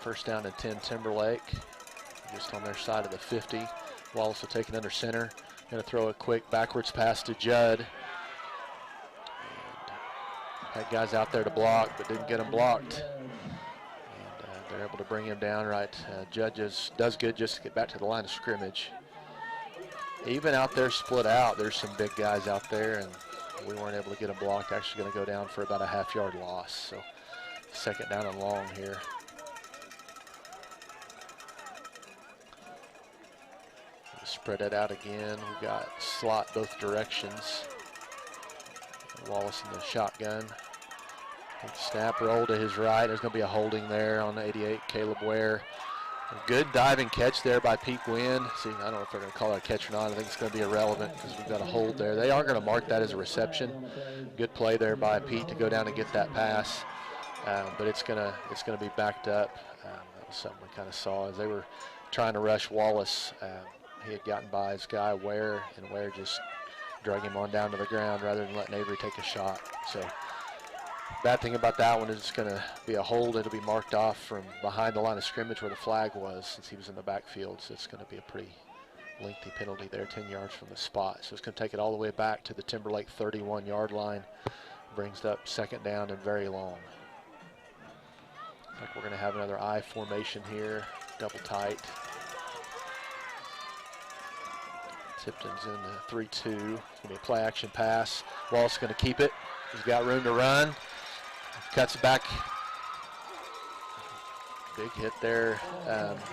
First down and 10 Timberlake, just on their side of the 50. Wallace will take it under center. Going to throw a quick backwards pass to Judd. And had guys out there to block, but didn't get him blocked. And they're able to bring him down right. Judd just does good just to get back to the line of scrimmage. Even out there split out, there's some big guys out there, and we weren't able to get him blocked. Actually going to go down for about a half-yard loss. So 2nd down and long here. Spread it out again. We've got slot both directions. Wallace in the shotgun. Snap roll to his right. There's going to be a holding there on 88, Caleb Ware. A good diving catch there by Pete Wynn. See, I don't know if they're going to call that a catch or not. I think it's going to be irrelevant because we've got a hold there. They are going to mark that as a reception. Good play there by Pete to go down and get that pass. But it's going to be backed up. That was something we kind of saw as they were trying to rush Wallace. He had gotten by his guy Ware, and Ware just drug him on down to the ground rather than letting Avery take a shot. So bad thing about that one is it's going to be a hold. It'll be marked off from behind the line of scrimmage where the flag was, since he was in the backfield. So it's going to be a pretty lengthy penalty there, 10 yards from the spot. So it's going to take it all the way back to the Timberlake 31-yard line. Brings up second down and very long. Looks like we're going to have another I formation here, double tight. Tipton's in the 3-2. It's going to be a play action pass. Wallace is going to keep it. He's got room to run. Cuts it back. Big hit there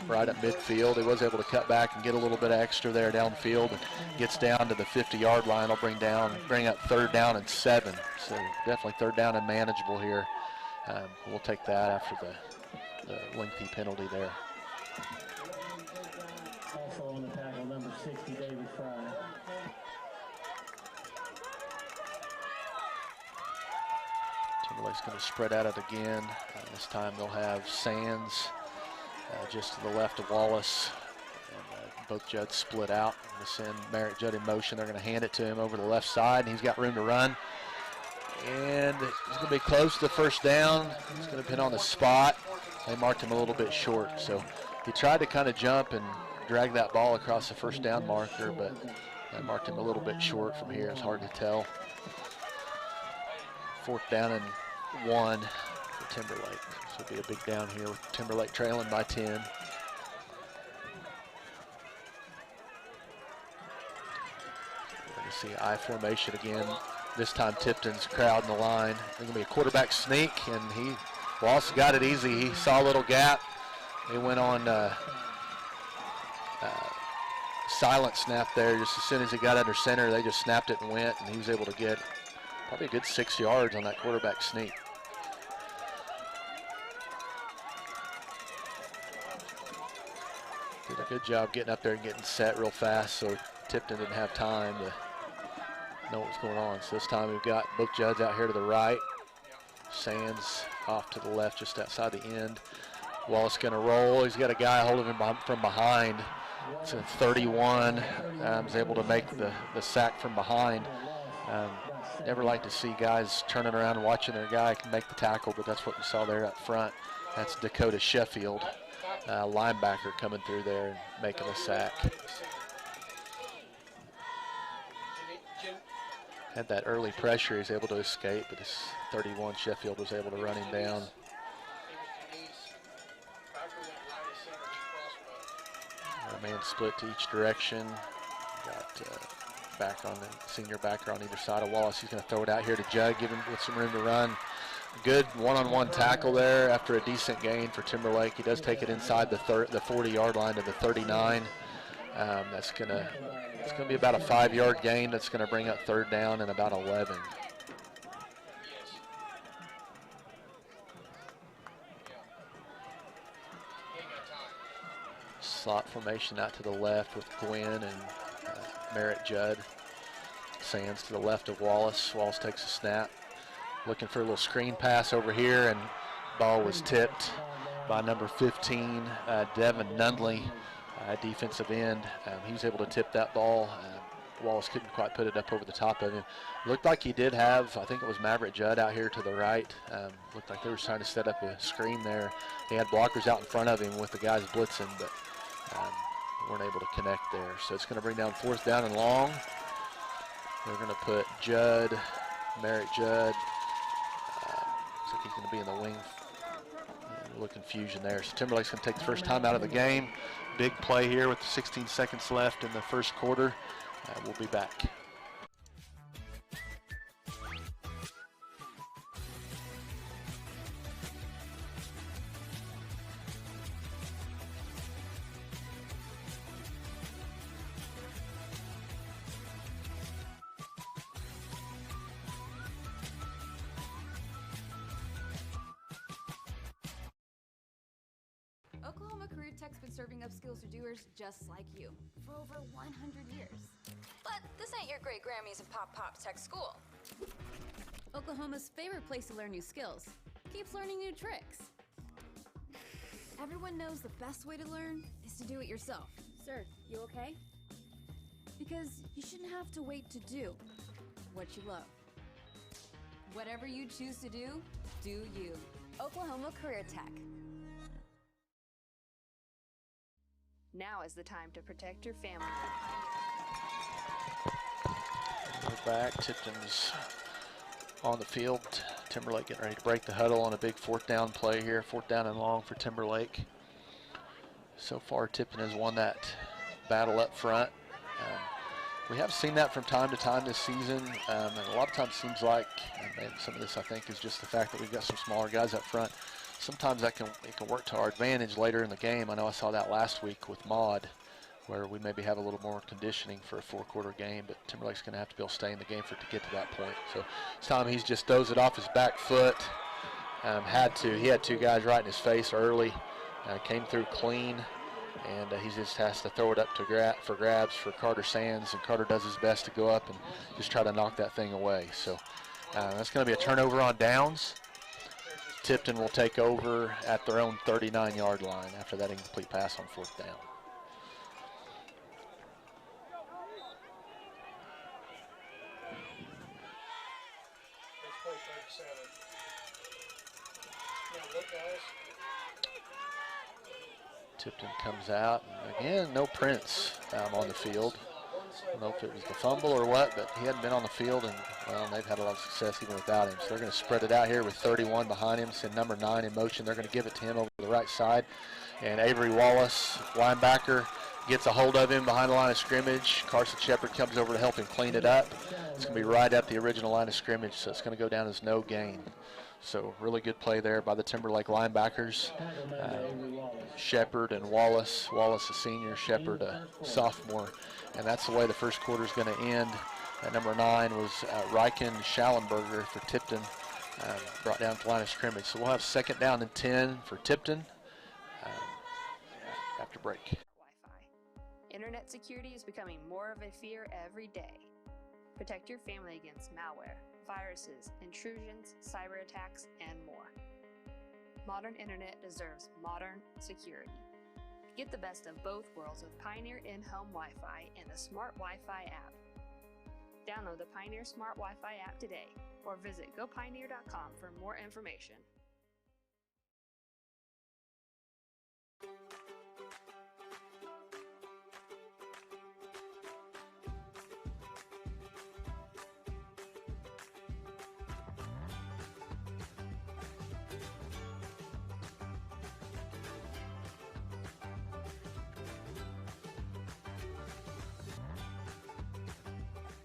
right at midfield. He was able to cut back and get a little bit extra there downfield, and gets down to the 50-yard line. Will bring up third down and 7. So definitely third down and manageable here. We'll take that after the lengthy penalty there. Also on the tackle, number 60, David Fry. Timberlake's going to spread out it again. This time they'll have Sands just to the left of Wallace. And, both Judds split out. They send Merritt Judd in motion. They're going to hand it to him over the left side, and he's got room to run. And he's going to be close to the first down. He's going to pin on the spot. They marked him a little bit short. So he tried to kind of jump and drag that ball across the first down marker, but they marked him a little bit short from here. It's hard to tell. Fourth down and 1 for Timberlake. This will be a big down here with Timberlake trailing by 10. We're going to see I formation again. This time Tipton's crowding the line. There's going to be a quarterback sneak, and Wallace got it easy. He saw a little gap. They went on silent snap there. Just as soon as he got under center, they just snapped it and went, and he was able to get probably a good 6 yards on that quarterback sneak. Did a good job getting up there and getting set real fast, so Tipton didn't have time to know what was going on. So this time we've got both Judds out here to the right. Sands off to the left just outside the end. Wallace going to roll. He's got a guy holding him from behind. It's a 31. He's able to make the sack from behind. Never like to see guys turning around and watching their guy make the tackle, but that's what we saw there up front. That's Dakota Sheffield, linebacker, coming through there and making a sack. Had that early pressure. He's able to escape, but this 31 Sheffield was able to run him down. A man split to each direction. Got back on the senior backer on either side of Wallace. He's going to throw it out here to Judd, give him with some room to run. Good one-on-one tackle there after a decent gain for Timberlake. He does take it inside the 40-yard line to the 39. It's going to be about a 5-yard gain. That's going to bring up third down and about 11. Slot formation out to the left with Gwynn and Merritt Judd. Sands to the left of Wallace. Wallace takes a snap. Looking for a little screen pass over here, and ball was tipped by number 15, Devin Nundley, defensive end. He was able to tip that ball. Wallace couldn't quite put it up over the top of him. Looked like he did have, I think it was Maverick Judd out here to the right. Looked like they were trying to set up a screen there. He had blockers out in front of him with the guys blitzing, but weren't able to connect there. So it's going to bring down fourth down and long. They're going to put Judd, Merritt Judd. Looks like he's going to be in the wing. A little confusion there. So Timberlake's going to take the first time out of the game. Big play here with 16 seconds left in the first quarter. We'll be back. Oklahoma Career Tech's been serving upskills to doers just like you for over 100 years. But this ain't your great Grammys and Pop Tech school. Oklahoma's favorite place to learn new skills keeps learning new tricks. Everyone knows the best way to learn is to do it yourself. Sir, you okay? Because you shouldn't have to wait to do what you love. Whatever you choose to do you. Oklahoma Career Tech. Now is the time to protect your family. We're back. Tipton's on the field. Timberlake getting ready to break the huddle on a big 4th down play here. 4th down and long for Timberlake. So far, Tipton has won that battle up front. We have seen that from time to time this season, and a lot of times it seems like, and some of this I think is just the fact that we've got some smaller guys up front. Sometimes it can work to our advantage later in the game. I know I saw that last week with Maud, where we maybe have a little more conditioning for a 4-quarter game, but Timberlake's going to have to be able to stay in the game for it to get to that point. So this time he's just throws it off his back foot. He had 2 guys right in his face early, came through clean. And he just has to throw it up to for grabs for Carter Sands, and Carter does his best to go up and just try to knock that thing away. So that's going to be a turnover on downs. Tipton will take over at their own 39-yard line after that incomplete pass on 4th down. Tipton comes out, and again, no Prince on the field. I don't know if it was the fumble or what, but he hadn't been on the field, and, well, they've had a lot of success even without him. So they're going to spread it out here with 31 behind him, send number 9 in motion. They're going to give it to him over the right side. And Avery Wallace, linebacker, gets a hold of him behind the line of scrimmage. Carson Shepard comes over to help him clean it up. It's going to be right at the original line of scrimmage, so it's going to go down as no gain. So really good play there by the Timberlake linebackers. Shepard and Wallace. Wallace a senior, Shepard a sophomore. And that's the way the first quarter is going to end. At number 9 was Ryken Schallenberger for Tipton, brought down to the line of scrimmage. So we'll have 2nd down and 10 for Tipton after break. Wi-Fi. Internet security is becoming more of a fear every day. Protect your family against malware, viruses, intrusions, cyber attacks, and more. Modern internet deserves modern security. Get the best of both worlds with Pioneer in-home Wi-Fi and the Smart Wi-Fi app. Download the Pioneer Smart Wi-Fi app today or visit gopioneer.com for more information.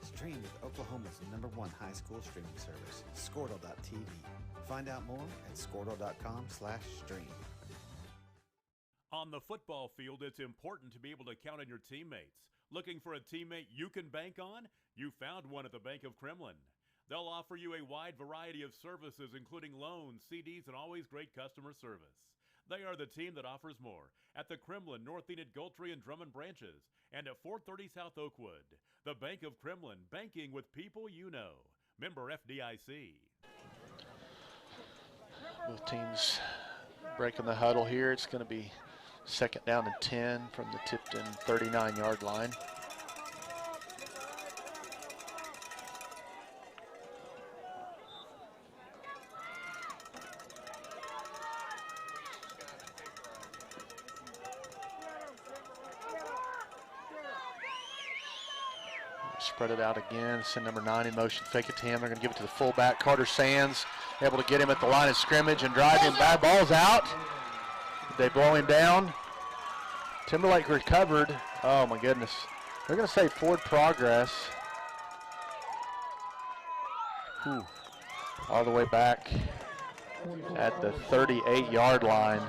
Stream with Oklahoma's #1 high school streaming service, Squirtle.tv. Find out more at squirtle.com/stream. On the football field, it's important to be able to count on your teammates. Looking for a teammate you can bank on? You found one at the Bank of Kremlin. They'll offer you a wide variety of services, including loans, CDs, and always great customer service. They are the team that offers more at the Kremlin, North Enid, Goltry, and Drummond branches, and at 430 South Oakwood. The Bank of Kremlin, banking with people you know. Member FDIC. Both teams breaking the huddle here. It's going to be 2nd down and 10 from the Tipton 39-yard line. Spread it out again. Send number 9 in motion. Fake it to him. They're going to give it to the fullback, Carter Sands. Able to get him at the line of scrimmage and drive him. Bad ball's out. They blow him down. Timberlake recovered. Oh my goodness. They're going to say forward progress. Whew. All the way back at the 38-yard line.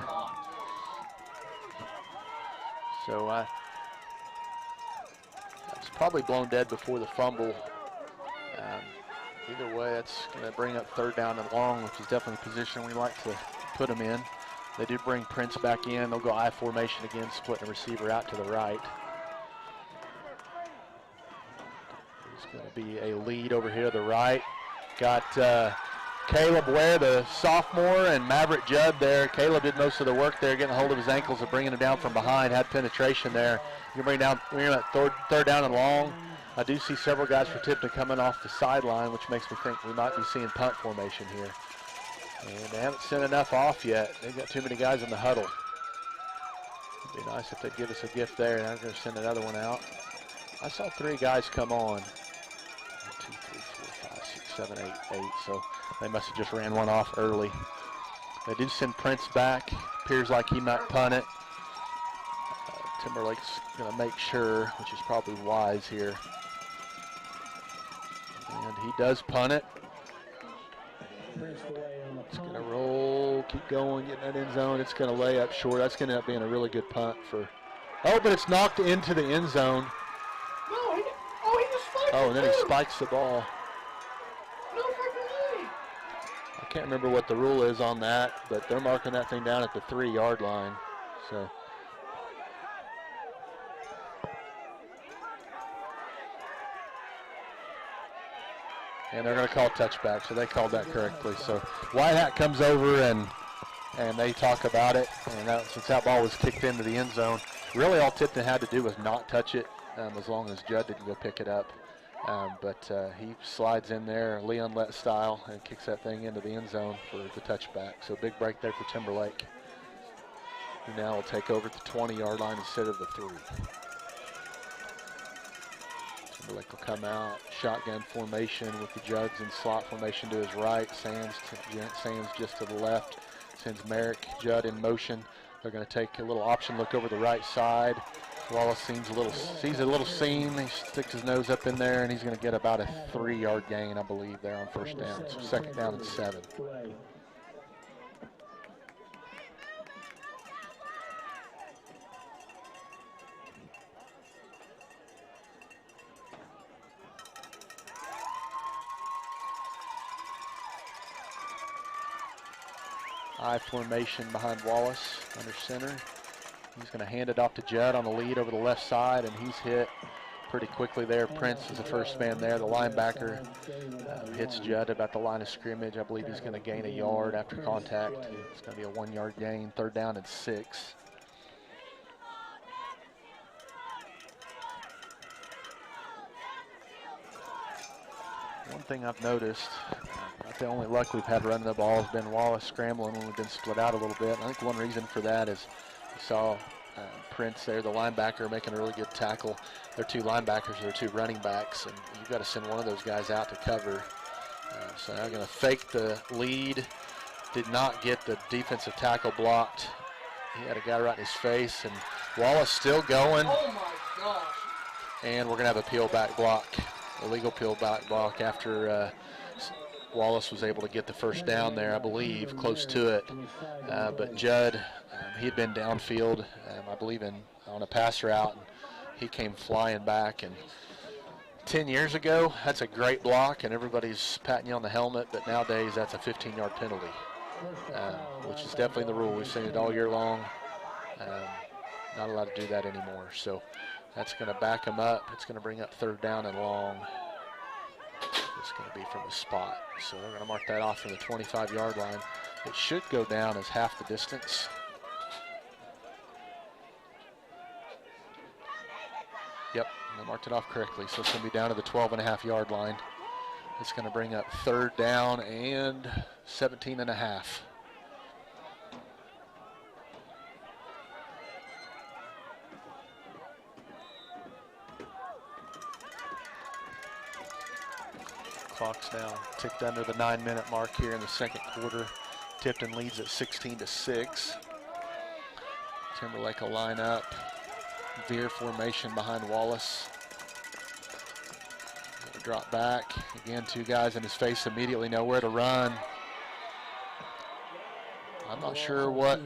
So it's probably blown dead before the fumble. Either way, that's going to bring up 3rd down and long, which is definitely a position we like to put them in. They do bring Prince back in. They'll go I formation again, splitting the receiver out to the right. There's going to be a lead over here to the right. Got Caleb Ware, the sophomore, and Maverick Judd there. Caleb did most of the work there, getting a hold of his ankles and bringing him down from behind, had penetration there. You bring down, we're at third down and long. I do see several guys for Tipton coming off the sideline, which makes me think we might be seeing punt formation here. And they haven't sent enough off yet. They've got too many guys in the huddle. It'd be nice if they'd give us a gift there, and I'm going to send another one out. I saw 3 guys come on. 1, 2, 3, 4, 5, 6, 7, 8, 8. So they must have just ran one off early. They do send Prince back. Appears like he might punt it. Timberlake's going to make sure, which is probably wise here. And he does punt it. It's going to roll, keep going, get in that end zone. It's going to lay up short. That's going to end up being a really good punt for. Oh, but it's knocked into the end zone. No, he just spiked it. Oh, and then he spikes the ball. No freaking way. I can't remember what the rule is on that, but they're marking that thing down at the 3-yard line. So. And they're going to call touchback, so they called that correctly. So White Hat comes over and they talk about it. And since that ball was kicked into the end zone, really all Tipton had to do was not touch it, as long as Judd didn't go pick it up. But he slides in there, Leon Lett style, and kicks that thing into the end zone for the touchback. So big break there for Timberlake, who now will take over at the 20-yard line instead of the 3. Timberlake will come out, shotgun formation with the Judds in slot formation to his right. Sands just to the left. Sends Merrick, Judd in motion. They're going to take a little option look over the right side. Wallace sees a little seam. He sticks his nose up in there, and he's going to get about a 3-yard gain, I believe, there on first down. So 2nd down and 7. I formation behind Wallace under center. He's going to hand it off to Judd on the lead over the left side, and he's hit pretty quickly there. Prince is the first man there. The linebacker hits Judd about the line of scrimmage. I believe he's going to gain a yard after contact. It's going to be a 1-yard gain, 3rd down and 6. One thing I've noticed, the only luck we've had running the ball has been Wallace scrambling when we've been split out a little bit. And I think one reason for that is you saw Prince there, the linebacker, making a really good tackle. They're 2 linebackers, they're 2 running backs, and you've got to send one of those guys out to cover. So now going to fake the lead. Did not get the defensive tackle blocked. He had a guy right in his face, and Wallace still going. Oh my gosh. And we're going to have a peel back block, illegal peel back block after Wallace was able to get the first down there, I believe, close to it. But Judd, he had been downfield, I believe, on a pass route. And he came flying back. And 10 years ago, that's a great block, and everybody's patting you on the helmet. But nowadays, that's a 15-yard penalty, which is definitely the rule. We've seen it all year long. Not allowed to do that anymore. So that's going to back him up. It's going to bring up 3rd down and long. It's going to be from a spot. So they're going to mark that off from the 25-yard line. It should go down as half the distance. Yep, they marked it off correctly. So it's going to be down to the 12.5-yard line. It's going to bring up 3rd down and 17.5. Clock's now ticked under the 9-minute mark here in the 2nd quarter. Tipton leads at 16-6. Timberlake will line up. Veer formation behind Wallace. Drop back. Again, 2 guys in his face, immediately know where to run. I'm not sure what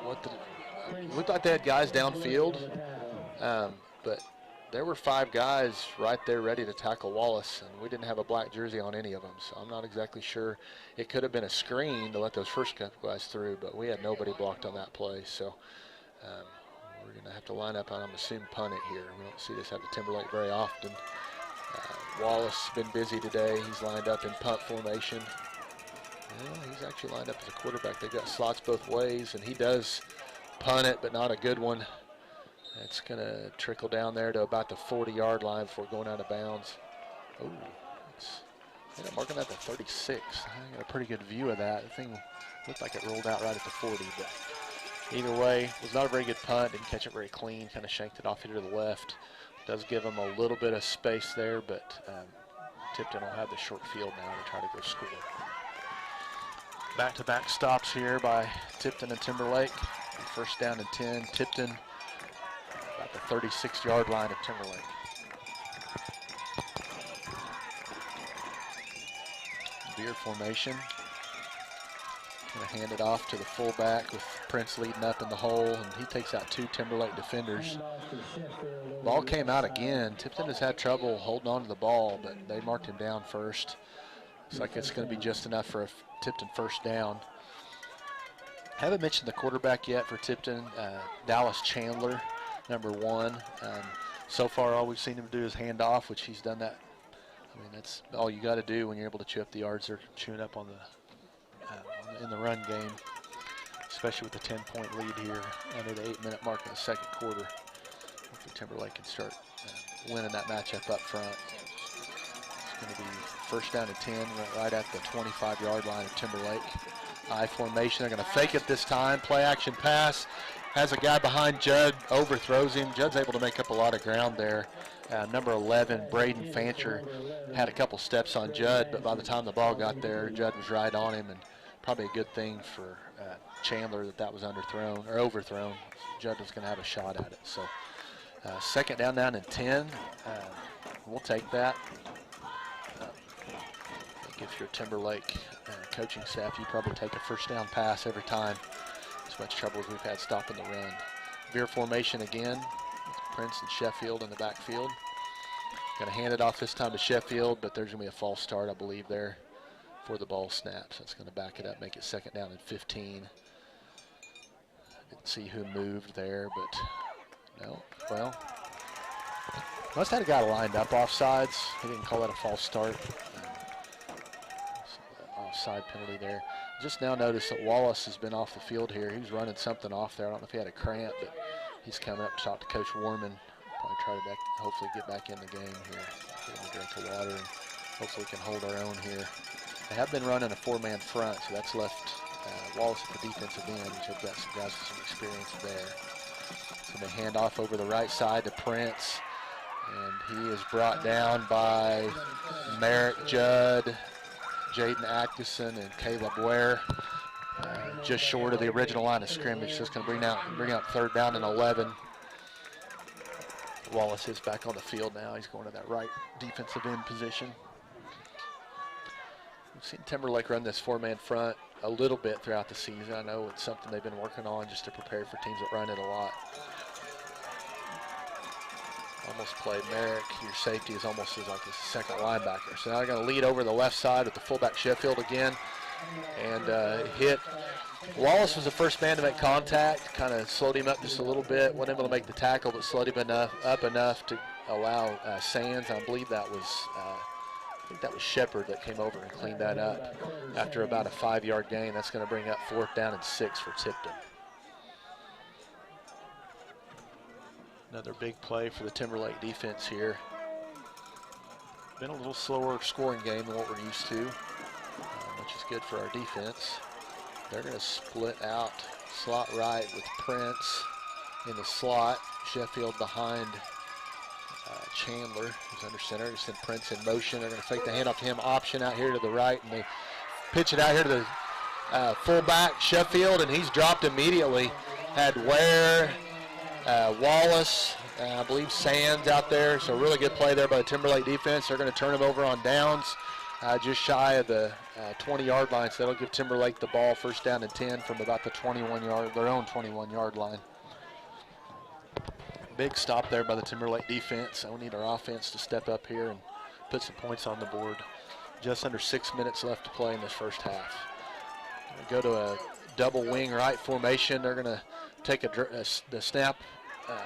looked like they had guys downfield, but there were 5 guys right there ready to tackle Wallace, and we didn't have a black jersey on any of them, so I'm not exactly sure. It could have been a screen to let those first couple guys through, but we had nobody blocked on that play, so we're going to have to line up, and I'm assuming punt it here. We don't see this at the Timberlake very often. Wallace has been busy today. He's lined up in punt formation. Yeah, he's actually lined up as a quarterback. They've got slots both ways, and he does punt it, but not a good one. It's going to trickle down there to about the 40-yard line before going out of bounds. Oh, I think I'm marking that to 36. I got a pretty good view of that. The thing looked like it rolled out right at the 40, but either way, it was not a very good punt. Didn't catch it very clean. Kind of shanked it off here to the left. Does give them a little bit of space there, but Tipton will have the short field now to try to go score. Back-to-back stops here by Tipton and Timberlake. First down and 10. Tipton about the 36-yard line of Timberlake. Veer formation. Going to hand it off to the fullback with Prince leading up in the hole, and he takes out 2 Timberlake defenders. Ball came out again. Tipton has had trouble holding on to the ball, but they marked him down first. Looks like it's going to be just enough for a Tipton first down. Haven't mentioned the quarterback yet for Tipton, Dallas Chandler, number 1. So far, all we've seen him do is hand off, which he's done that. I mean, that's all you got to do when you're able to chew up the yards they're chewing up on the in the run game, especially with the 10-point lead here under the 8-minute mark in the second quarter. Hopefully Timberlake can start winning that matchup up front. It's going to be first down and 10 right at the 25-yard line of Timberlake. I formation. They're going to fake it this time. Play action pass. Has a guy behind Judd. Overthrows him. Judd's able to make up a lot of ground there. Number 11, Braden Fancher, had a couple steps on Judd, but by the time the ball got there, Judd was right on him, and probably a good thing for Chandler that was underthrown or overthrown. Judd was going to have a shot at it. So second down and 10. We'll take that. I think if you're Timberlake coaching staff, you probably take a first down pass every time. As much trouble as we've had stopping the run. Veer formation again. Prince and Sheffield in the backfield. Going to hand it off this time to Sheffield, but there's going to be a false start, I believe, there for the ball snap. So it's going to back it up, make it second down and 15. Didn't see who moved there, but no. Well, must have had a guy lined up offsides. He didn't call that a false start. Offside penalty there. Just now noticed that Wallace has been off the field here. He was running something off there. I don't know if he had a cramp, but he's coming up to talk to Coach Warman. Probably try to hopefully get back in the game here. Get him a drink of water, and hopefully we can hold our own here. They have been running a 4-man front, so that's left Wallace at the defensive end, which have got some guys with some experience there. So they hand off over the right side to Prince, and he is brought down by Merrick Judd, Jaden Atkinson, and Caleb Ware. Just short of the original line of scrimmage. So it's going to bring out third down and 11. Wallace is back on the field now. He's going to that right defensive end position. We've seen Timberlake run this 4-man front a little bit throughout the season. I know it's something they've been working on just to prepare for teams that run it a lot. Almost play Merrick. Your safety is almost as like a second linebacker. So now they're going to lead over the left side with the fullback Sheffield again. And hit. Wallace was the first man to make contact, kind of slowed him up just a little bit, wasn't able to make the tackle, but slowed him up enough to allow Sands. I believe that was, I think that was Shepard that came over and cleaned that up after about a 5-yard gain. That's going to bring up fourth down and 6 for Tipton. Another big play for the Timberlake defense here. Been a little slower scoring game than what we're used to, which is good for our defense. They're going to split out slot right with Prince in the slot. Sheffield behind Chandler, who's under center. Just send Prince in motion. They're going to fake the handoff to him. Option out here to the right, and they pitch it out here to the fullback, Sheffield, and he's dropped immediately. Had Ware, Wallace, I believe Sands out there. So really good play there by the Timberlake defense. They're going to turn him over on downs. Just shy of the 20-yard line, so that'll give Timberlake the ball first down and 10 from about the their own 21-yard line. Big stop there by the Timberlake defense. So we need our offense to step up here and put some points on the board. Just under 6 minutes left to play in this first half. Go to a double wing right formation. They're going to take the snap.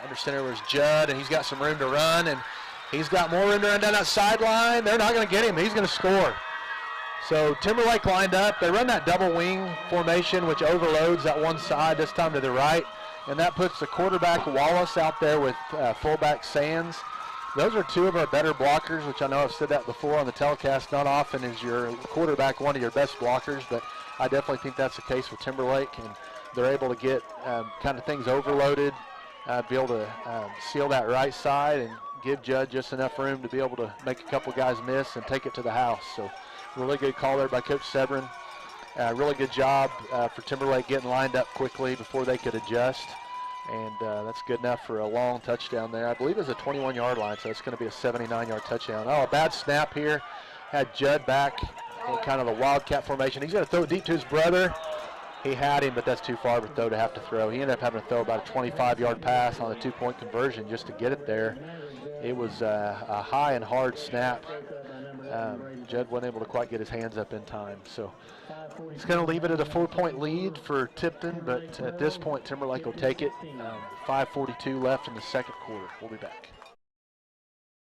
Under center was Judd, and he's got some room to run, and he's got more room to run down that sideline. They're not going to get him. He's going to score. So Timberlake lined up. They run that double wing formation, which overloads that one side, this time to the right. And that puts the quarterback Wallace out there with fullback Sands. Those are two of our better blockers, which I know I've said that before on the telecast. Not often is your quarterback one of your best blockers, but I definitely think that's the case with Timberlake. And they're able to get kind of things overloaded, be able to seal that right side and give Judd just enough room to be able to make a couple guys miss and take it to the house. So really good call there by Coach Severin. Really good job for Timberlake getting lined up quickly before they could adjust. And that's good enough for a long touchdown there. I believe it's a 21-yard line, so it's going to be a 79-yard touchdown. Oh, a bad snap here. Had Judd back in kind of the wildcat formation. He's going to throw it deep to his brother. He had him, but that's too far of a throw to have to throw. He ended up having to throw about a 25-yard pass on a two-point conversion just to get it there. It was a high and hard snap. Judd wasn't able to quite get his hands up in time. So he's going to leave it at a 4-point lead for Tipton, but at this point, Timberlake will take it. 5:42 left in the second quarter. We'll be back.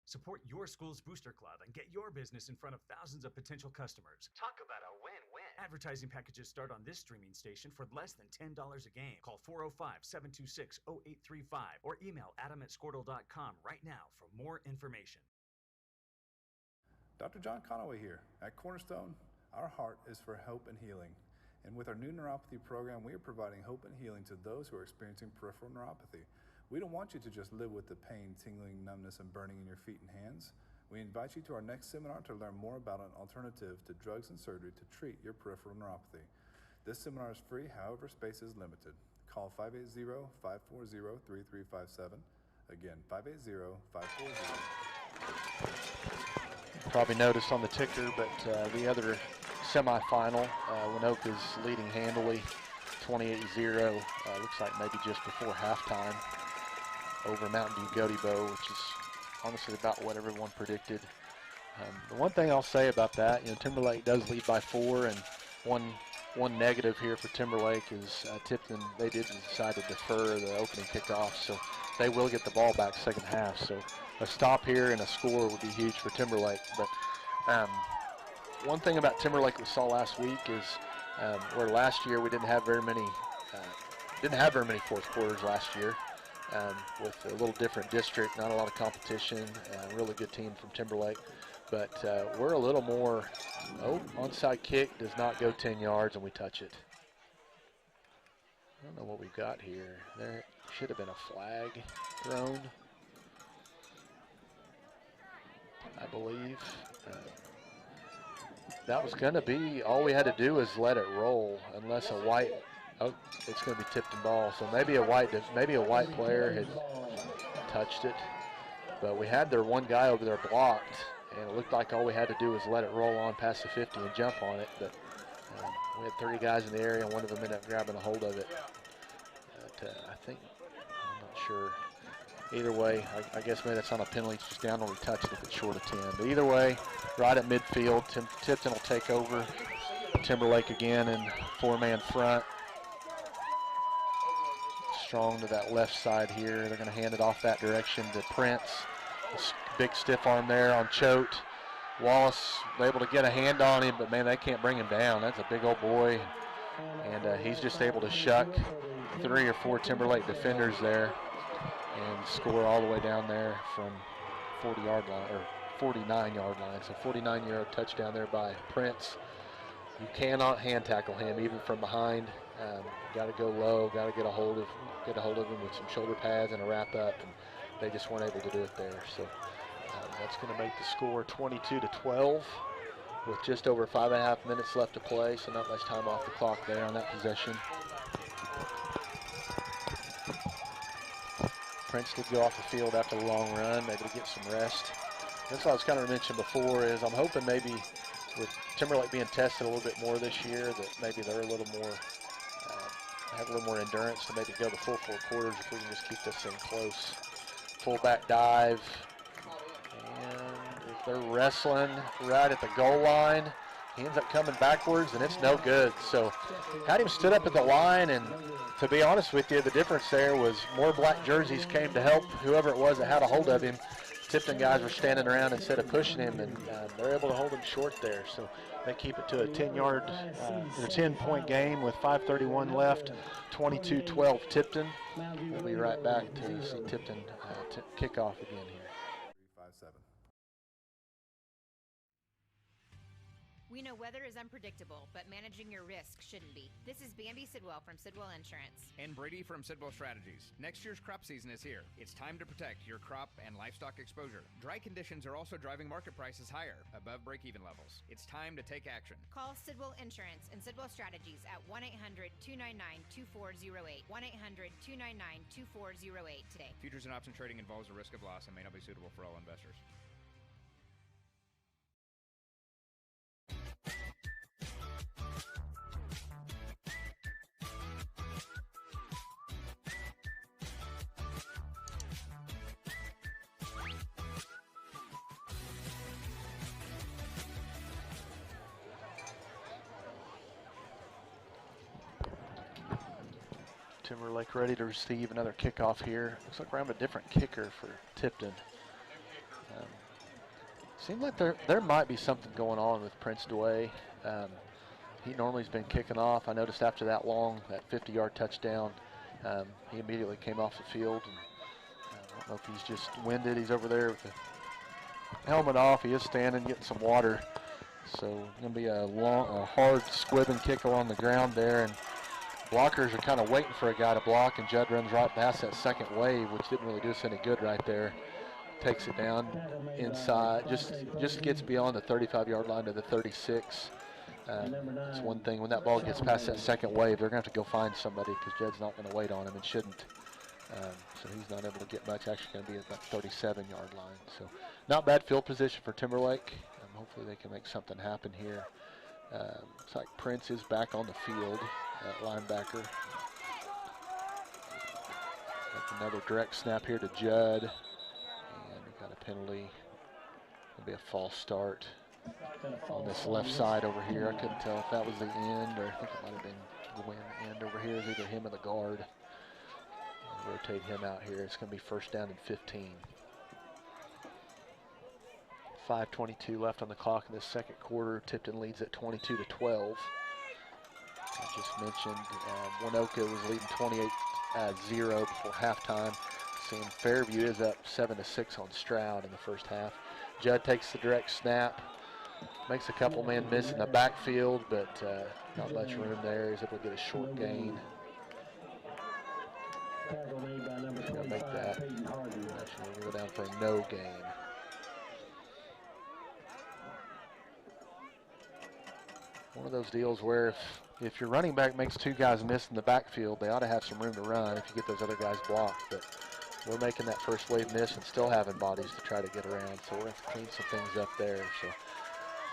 Support your school's booster club and get your business in front of thousands of potential customers. Talk about a win-win. Advertising packages start on this streaming station for less than $10 a game. Call 405-726-0835 or email adam@squirtle.com right now for more information. Dr. John Conaway here. At Cornerstone, our heart is for hope and healing. And with our new neuropathy program, we are providing hope and healing to those who are experiencing peripheral neuropathy. We don't want you to just live with the pain, tingling, numbness, and burning in your feet and hands. We invite you to our next seminar to learn more about an alternative to drugs and surgery to treat your peripheral neuropathy. This seminar is free, however, space is limited. Call 580-540-3357. Again, 580-540. Probably noticed on the ticker, but the other semifinal, Winoka is leading handily, 28-0. Looks like maybe just before halftime over Mountain View Godibo, which is honestly about what everyone predicted. The one thing I'll say about that, Timberlake does lead by 4, and one negative here for Timberlake is Tipton. They did decide to defer the opening kickoff, so they will get the ball back second half. So a stop here and a score would be huge for Timberlake. But one thing about Timberlake we saw last week is where last year we didn't have very many fourth quarters last year. With a little different district, not a lot of competition, really good team from Timberlake. But we're a little more, onside kick does not go 10 yards and we touch it. I don't know what we've got here. There should have been a flag thrown, I believe. That was going to be, all we had to do is let it roll unless a white, it's going to be Tipton ball. So maybe a white player had touched it. But we had their one guy over there blocked, and it looked like all we had to do was let it roll on past the 50 and jump on it. But we had 30 guys in the area, and one of them ended up grabbing a hold of it. But I'm not sure. Either way, I guess maybe that's on a penalty. It's just down when we touch it if it's short of 10. But either way, right at midfield, Tipton will take over. Timberlake again in 4-man front. Strong to that left side here. They're going to hand it off that direction to Prince. Big stiff arm there on Choate. Wallace able to get a hand on him, but man, they can't bring him down. That's a big old boy. And he's just able to shuck 3 or 4 Timberlake defenders there and score all the way down there from 40-yard line, or 49-yard line. So 49-yard touchdown there by Prince. You cannot hand tackle him even from behind. Got to go low, got to get a hold of him with some shoulder pads and a wrap up, and they just weren't able to do it there. So that's going to make the score 22-12 with just over 5.5 minutes left to play, so not much time off the clock there on that possession. Prince did go off the field after a long run, able to get some rest. That's what I was kind of mentioning before, is I'm hoping maybe with Timberlake being tested a little bit more this year, that maybe they're a little more, have a little more endurance to maybe go the full 4 quarters if we can just keep this thing close. Fullback dive, and if they're wrestling right at the goal line, he ends up coming backwards, and it's no good. So had him stood up at the line, and to be honest with you, the difference there was more black jerseys came to help whoever it was that had a hold of him. Tipton guys were standing around instead of pushing him, and they're able to hold him short there. So they keep it to a 10-point game with 5:31 left, 22-12 Tipton. We'll be right back to see Tipton kick off again here. 3-5-7. We know weather is unpredictable, but managing your risk shouldn't be. This is Bambi Sidwell from Sidwell Insurance. And Brady from Sidwell Strategies. Next year's crop season is here. It's time to protect your crop and livestock exposure. Dry conditions are also driving market prices higher, above break-even levels. It's time to take action. Call Sidwell Insurance and Sidwell Strategies at 1-800-299-2408. 1-800-299-2408 today. Futures and option trading involves a risk of loss and may not be suitable for all investors. Timberlake ready to receive another kickoff here. Looks like we're having a different kicker for Tipton. Seems like there might be something going on with Prince Dway. He normally has been kicking off. I noticed after that 50-yard touchdown, he immediately came off the field. And, I don't know if he's just winded. He's over there with the helmet off. He is standing, getting some water. So going to be a hard squibbing kick along the ground there. And blockers are kind of waiting for a guy to block, and Judd runs right past that second wave, which didn't really do us any good right there. Takes it down inside, just gets beyond the 35-yard line to the 36. It's one thing, when that ball gets past that second wave, they're going to have to go find somebody because Judd's not going to wait on him and shouldn't. So he's not able to get much, actually going to be at that 37-yard line. So not bad field position for Timberlake. Hopefully they can make something happen here. Looks like Prince is back on the field at linebacker. Another direct snap here to Judd. And we got a penalty. It'll be a false start on this left side over here. I couldn't tell if that was the end, or I think it might have been the end over here. It's either him or the guard. We'll rotate him out here. It's going to be first down and 15. 5:22 left on the clock in this second quarter. Tipton leads at 22-12. I just mentioned Winoka was leading 28-0 before halftime. Seeing Fairview is up 7-6 on Stroud in the first half. Judd takes the direct snap, makes a couple men miss in the backfield, but not much room there. He's able to get a short gain. Gonna make that. Actually, we'll go down for a no gain. One of those deals where if your running back makes two guys miss in the backfield, they ought to have some room to run if you get those other guys blocked. But we're making that first wave miss and still having bodies to try to get around. So we're going to have to clean some things up there. So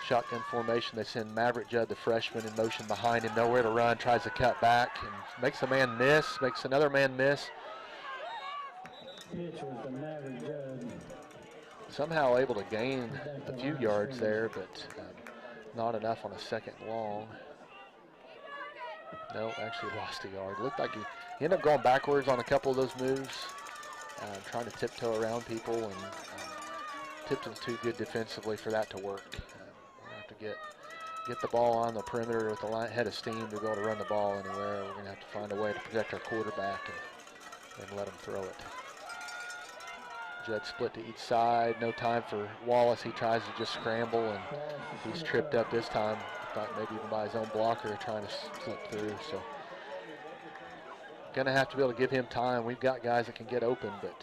shotgun formation, they send Maverick Judd, the freshman, in motion behind him. Nowhere to run, tries to cut back and makes a man miss, makes another man miss. Somehow able to gain a few yards there, but not enough on a second long. No, actually lost a yard. Looked like he ended up going backwards on a couple of those moves, trying to tiptoe around people, and Tipton's too good defensively for that to work. We're going to have to get the ball on the perimeter with the head of steam to be able to run the ball anywhere. We're going to have to find a way to protect our quarterback and let him throw it. Judd split to each side. No time for Wallace. He tries to just scramble, and he's tripped up this time. Thought maybe even by his own blocker trying to slip through. So going to have to be able to give him time. We've got guys that can get open, but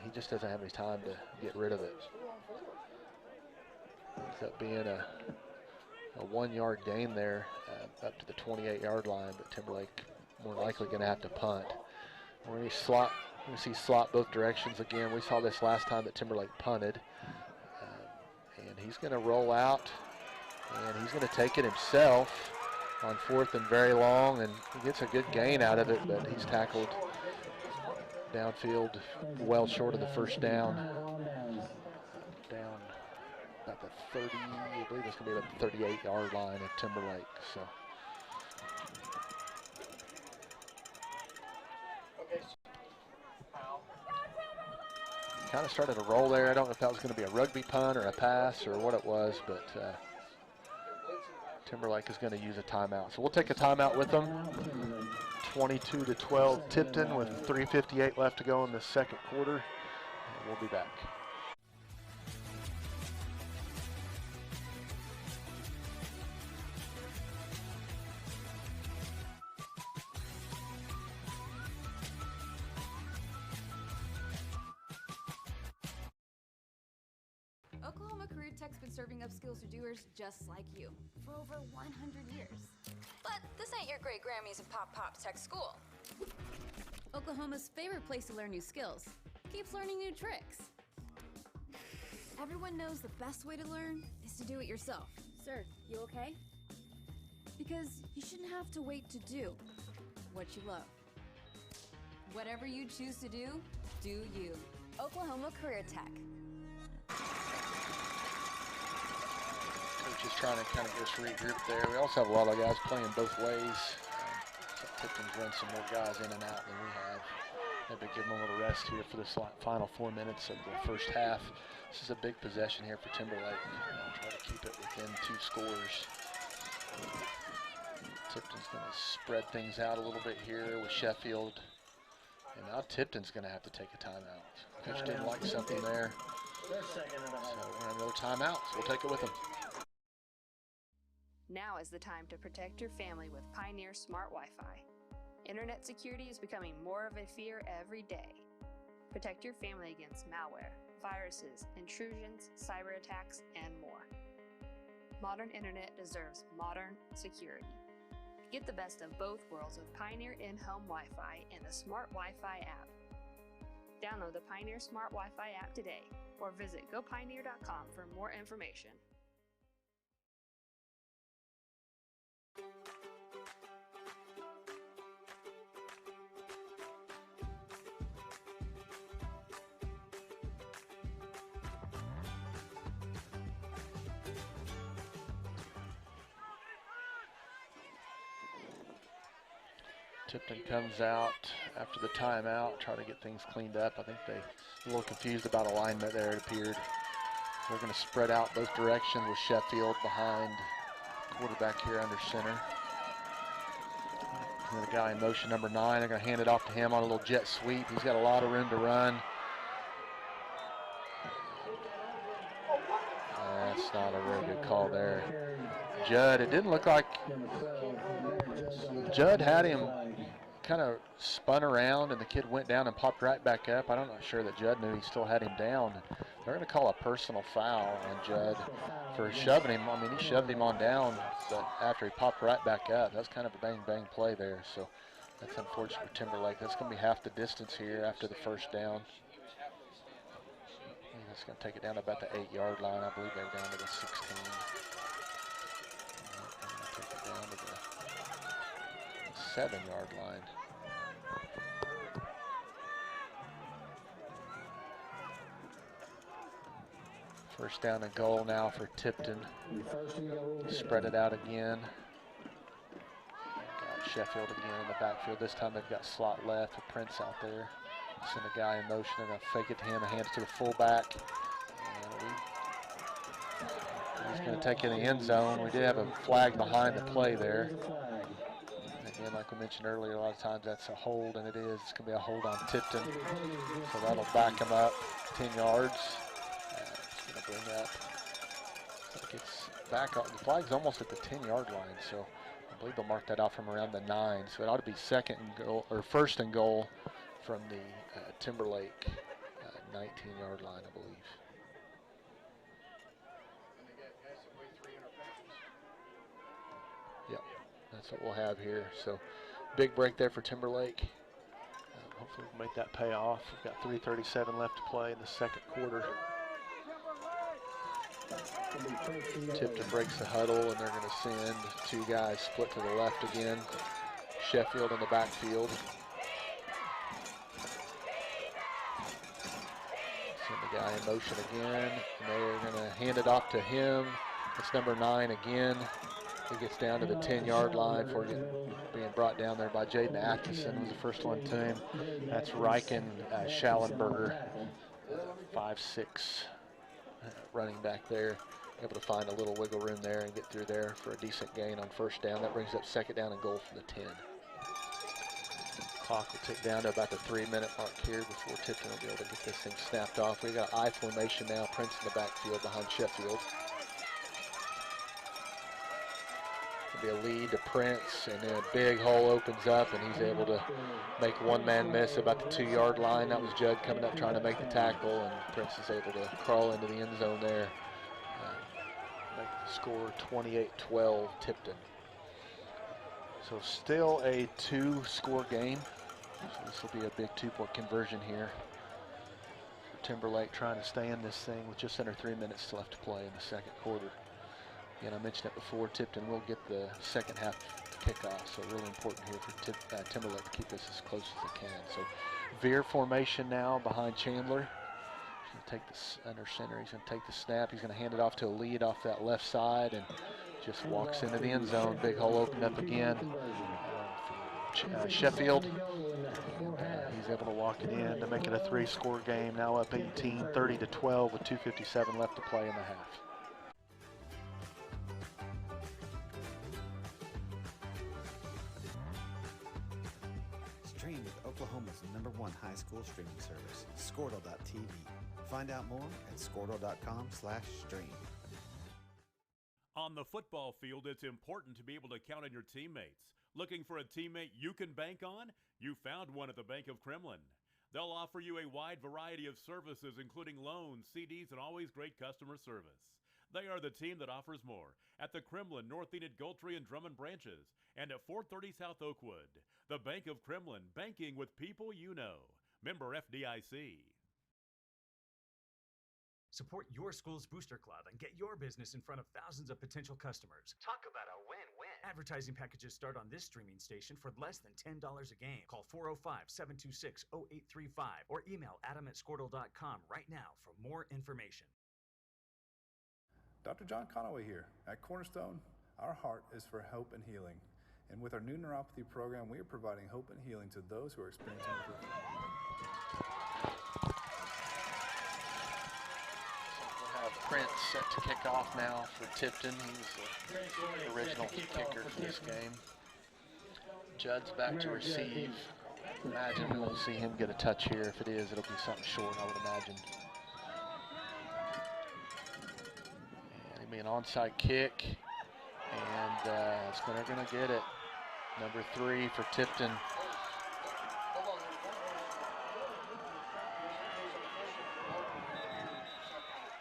he just doesn't have any time to get rid of it. Ends up being a 1-yard gain there up to the 28-yard line, but Timberlake more likely going to have to punt. We're going to see slot both directions again. We saw this last time that Timberlake punted. And he's going to roll out, and he's going to take it himself on 4th and very long, and he gets a good gain out of it, but he's tackled downfield well short of the first down. Down about the 30, I believe it's going to be about the 38-yard line of Timberlake. So. kind of started to roll there. I don't know if that was going to be a rugby punt or a pass or what it was, but Timberlake is going to use a timeout. So we'll take a timeout with them. 22-12 Tipton with 3:58 left to go in the second quarter. And we'll be back. Oklahoma Career Tech's been serving upskills to doers just like you for over 100 years. But this ain't your great Grammys and Pop Pop Tech school. Oklahoma's favorite place to learn new skills keeps learning new tricks. Everyone knows the best way to learn is to do it yourself. Sir, you okay? Because you shouldn't have to wait to do what you love. Whatever you choose to do you. Oklahoma Career Tech. Coach is trying to kind of get us regrouped there. We also have a lot of guys playing both ways. Tipton's run some more guys in and out than we have. Maybe give them a little rest here for the final 4 minutes of the first half. This is a big possession here for Timberlake. Try to keep it within 2 scores. Tipton's going to spread things out a little bit here with Sheffield. And now Tipton's going to have to take a timeout. Coach didn't like something there. So we're going to have another timeout, so we'll take it with them. Now is the time to protect your family with Pioneer Smart Wi-Fi. Internet security is becoming more of a fear every day. Protect your family against malware, viruses, intrusions, cyber attacks, and more. Modern internet deserves modern security. Get the best of both worlds with Pioneer in-home Wi-Fi and the Smart Wi-Fi app. Download the Pioneer Smart Wi-Fi app today or visit gopioneer.com for more information. Tipton comes out after the timeout, try to get things cleaned up. I think they a little confused about alignment there, it appeared. They're going to spread out both directions with Sheffield behind quarterback here under center. The guy in motion, number 9, they're going to hand it off to him on a little jet sweep. He's got a lot of room to run. That's not a very good call there. Judd, it didn't look like Judd had him kind of spun around and the kid went down and popped right back up. I'm not sure that Judd knew he still had him down. They're going to call a personal foul on Judd for shoving him. I mean, he shoved him on down, but after he popped right back up, that's kind of a bang-bang play there. So that's unfortunate for Timberlake. That's going to be half the distance here after the first down. That's going to take it down to about the 8-yard line. I believe they're down to the 16. Take it down to the 7-yard line. First down and goal now for Tipton. Spread it out again. Got Sheffield again in the backfield. This time they've got slot left with Prince out there. Send a guy in motion. They're going to fake it to him and hand it to the fullback. And he's going to take it in the end zone. We did have a flag behind the play there. Again, like we mentioned earlier, a lot of times that's a hold, and it is. It's going to be a hold on Tipton. So that'll back him up 10 yards. It's going to bring up. It gets back up. The flag's almost at the 10-yard line, so I believe they'll mark that out from around the 9. So it ought to be second and goal, or first and goal from the Timberlake 19-yard line, I believe. Yep, that's what we'll have here. So big break there for Timberlake. Hopefully we'll make that pay off. We've got 3:37 left to play in the second quarter. Tipton breaks the huddle, and they're going to send 2 guys split to the left again. Sheffield in the backfield. Send the guy in motion again, and they're going to hand it off to him. It's number 9 again. He gets down to the 10-yard line before being brought down there by Jaden Atkinson, was the first one to him. That's Riken Schallenberger 5'6" running back there, able to find a little wiggle room there and get through there for a decent gain on first down. That brings up second down and goal from the 10. Clock will tick down to about the 3-minute mark here before Tipton will be able to get this thing snapped off. We've got I formation now, Prince in the backfield behind Sheffield. It'll be a lead to Prince, and then a big hole opens up, and he's able to make one-man miss about the 2-yard line. That was Judd coming up trying to make the tackle, and Prince is able to crawl into the end zone there. Make the score 28-12 Tipton. So still a 2-score game. So this will be a big 2-point conversion here for Timberlake, trying to stay in this thing with just under 3 minutes left to play in the second quarter. Again, I mentioned it before, Tipton will get the second half kickoff, so really important here for Timberlake to keep this as close as they can. So veer formation now behind Chandler. He's going to take this under center. He's going to take the snap. He's going to hand it off to a lead off that left side and just walks into the end zone. Big hole opened up again. Sheffield. He's able to walk it in to make it a 3-score game. Now up 18, 30-12 with 2:57 left to play in the half. Stream with Oklahoma's #1 high school streaming service, Squirtle.tv. Find out more at Squirtle.com/stream. On the football field, it's important to be able to count on your teammates. Looking for a teammate you can bank on? You found one at the Bank of Kremlin. They'll offer you a wide variety of services, including loans, CDs, and always great customer service. They are the team that offers more at the Kremlin, North Enid, Goultry, and Drummond branches, and at 430 South Oakwood. The Bank of Kremlin, banking with people you know. Member FDIC. Support your school's booster club and get your business in front of thousands of potential customers. Talk about a win-win. Advertising packages start on this streaming station for less than $10 a game. Call 405-726-0835 or email adam@squirtle.com right now for more information. Dr. John Conaway here. At Cornerstone, our heart is for hope and healing. And with our new neuropathy program, we are providing hope and healing to those who are experiencing improvement. We'll have Prince set to kick off now for Tipton. He was the original kicker for this game. Judd's back to receive. Imagine we won't see him get a touch here. If it is, it'll be something short, I would imagine. And it'll be an onside kick. And they're going to get it. Number 3 for Tipton.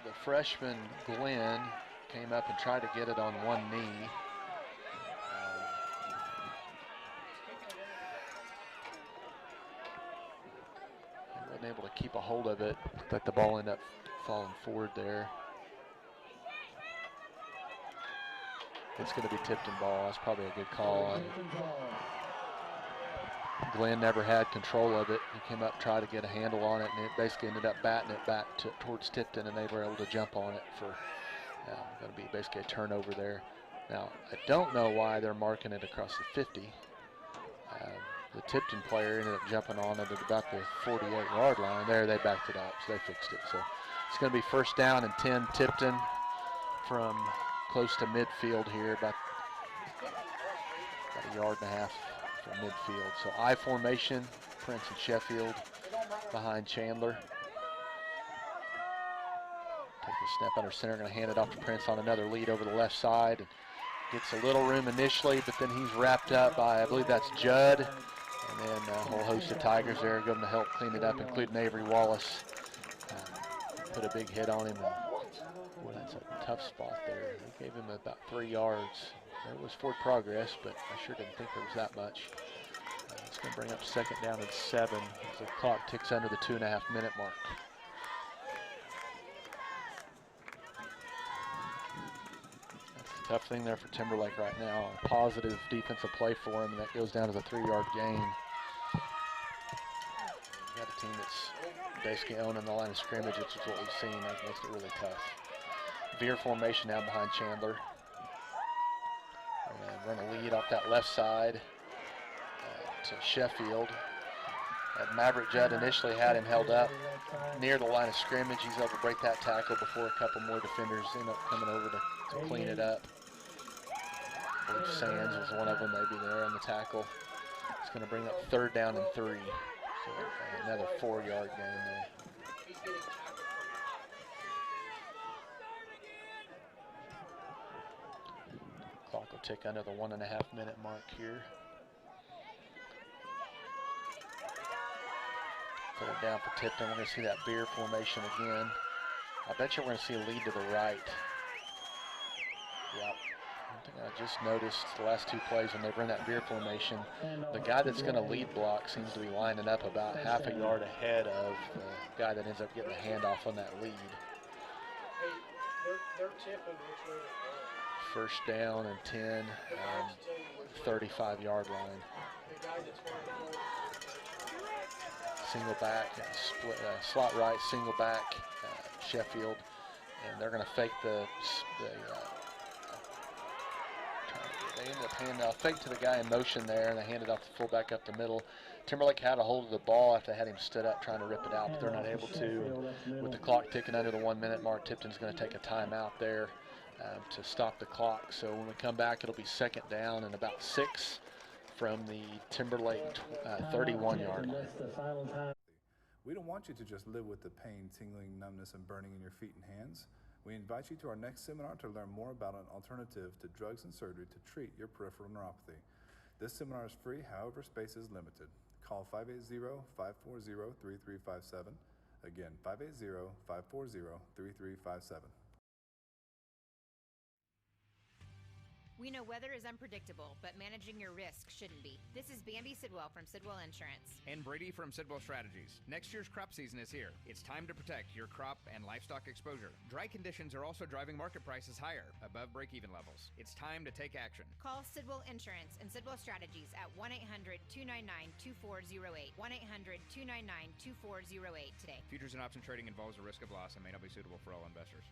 The freshman, Glenn, came up and tried to get it on one knee. He wasn't able to keep a hold of it. Looked like the ball ended up falling forward there. It's going to be Tipton ball. That's probably a good call. Glenn never had control of it. He came up, tried to get a handle on it, and it basically ended up batting it back towards Tipton, and they were able to jump on it for going to be basically a turnover there. Now, I don't know why they're marking it across the 50. The Tipton player ended up jumping on it at about the 48-yard line. There, they backed it up, so they fixed it. So it's going to be first down and 10 Tipton from close to midfield here, about a yard and a half from midfield. So I formation, Prince and Sheffield behind Chandler. Take the snap under center, going to hand it off to Prince on another lead over the left side. And gets a little room initially, but then he's wrapped up by, I believe that's Judd. And then a whole host of Tigers there going to help clean it up, including Avery Wallace. Put a big hit on him. Boy, that's a tough spot there. They gave him about 3 yards. There was forward progress, but I sure didn't think there was that much. It's going to bring up second down and 7 as the clock ticks under the 2.5-minute mark. That's the tough thing there for Timberlake right now. A positive defensive play for him, and that goes down to the 3-yard gain. You got a team that's basically owning the line of scrimmage, which is what we've seen. That makes it really tough. Veer formation now behind Chandler. And run a lead off that left side to Sheffield. Maverick Judd initially had him held up near the line of scrimmage. He's able to break that tackle before a couple more defenders end up coming over to clean it up. I believe Sands was one of them maybe there on the tackle. It's going to bring up 3rd down and 3. So another 4-yard gain there. Clock will tick under the 1.5-minute mark here. 3rd down for Tipton. We're going to see that beer formation again. I bet you we're going to see a lead to the right. Yep. One thing I just noticed the last 2 plays when they run that beer formation, the guy that's going to lead block seems to be lining up about half a yard ahead of the guy that ends up getting the handoff on that lead. They're tipping which way to go. 1st down and 10 and 35-yard line. The guy that's going to Single back, split, slot right, single back, Sheffield, and they're going to fake they end up handing fake to the guy in motion there, and they hand it off the fullback up the middle. Timberlake had a hold of the ball after they had him stood up trying to rip it out, but they're not able to. With the clock ticking under the 1-minute mark, Tipton's going to take a timeout there to stop the clock. So when we come back, it'll be 2nd down and about 6 from the Timberlake 31-yard line. We don't want you to just live with the pain, tingling, numbness, and burning in your feet and hands. We invite you to our next seminar to learn more about an alternative to drugs and surgery to treat your peripheral neuropathy. This seminar is free, however, space is limited. Call 580-540-3357. Again, 580-540-3357. We know weather is unpredictable, but managing your risk shouldn't be. This is Bambi Sidwell from Sidwell Insurance. And Brady from Sidwell Strategies. Next year's crop season is here. It's time to protect your crop and livestock exposure. Dry conditions are also driving market prices higher, above break-even levels. It's time to take action. Call Sidwell Insurance and Sidwell Strategies at 1-800-299-2408. 1-800-299-2408 today. Futures and option trading involves a risk of loss and may not be suitable for all investors.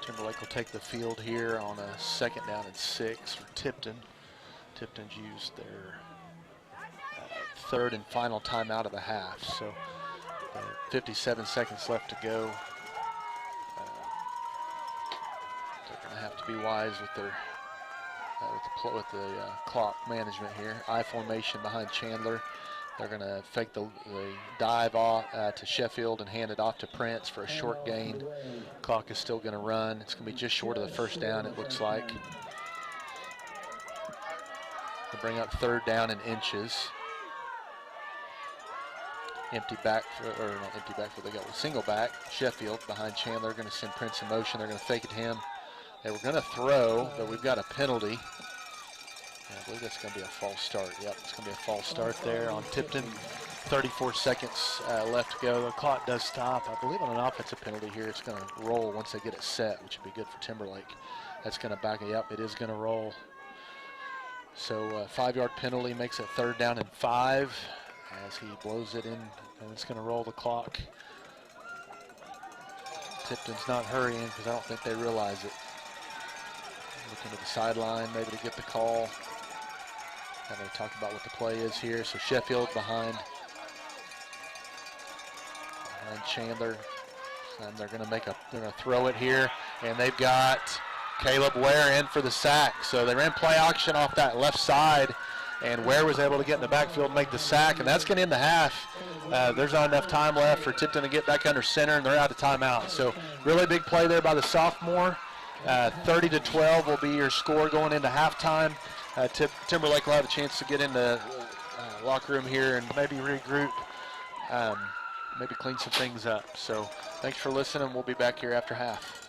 Timberlake will take the field here on a 2nd down and 6 for Tipton. Tipton's used their 3rd and final timeout of the half. So 57 seconds left to go. They're going to have to be wise with their with the clock management here. I formation behind Chandler. They're going to fake the dive off to Sheffield and hand it off to Prince for a short gain. Clock is still going to run. It's going to be just short of the 1st down, it looks like. They'll bring up 3rd down in inches. Empty back, or not empty back, but they got a single back. Sheffield behind Chandler, going to send Prince in motion. They're going to fake it to him. They were going to throw, but we've got a penalty. I believe that's going to be a false start. Yep, it's going to be a false start there on Tipton. 34 seconds left to go. The clock does stop. I believe on an offensive penalty here, it's going to roll once they get it set, which would be good for Timberlake. That's going to back it up. It is going to roll. So 5-yard penalty makes it 3rd down and 5 as he blows it in, and it's going to roll the clock. Tipton's not hurrying because I don't think they realize it. Looking to the sideline, maybe to get the call. And they talk about what the play is here. So Sheffield behind Chandler, and they're going to throw it here, and they've got Caleb Ware in for the sack. So they ran play action off that left side, and Ware was able to get in the backfield and make the sack, and that's going to end the half. There's not enough time left for Tipton to get back under center, and they're out of timeout. So really big play there by the sophomore. 30-12 will be your score going into halftime. Timberlake will have a chance to get in the locker room here and maybe regroup, maybe clean some things up. So thanks for listening. We'll be back here after half.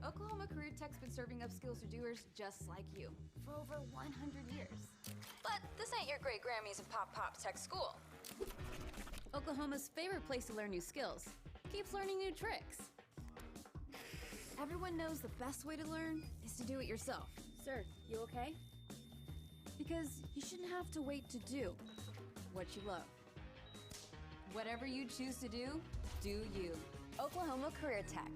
Oklahoma Career Tech's been serving upskills to doers just like you for over 100 years. But this ain't your great Grammys and Pop Pop Tech school. Oklahoma's favorite place to learn new skills keeps learning new tricks. Everyone knows the best way to learn is to do it yourself. Sir, you okay? Because you shouldn't have to wait to do what you love. Whatever you choose to do you. Oklahoma Career Tech.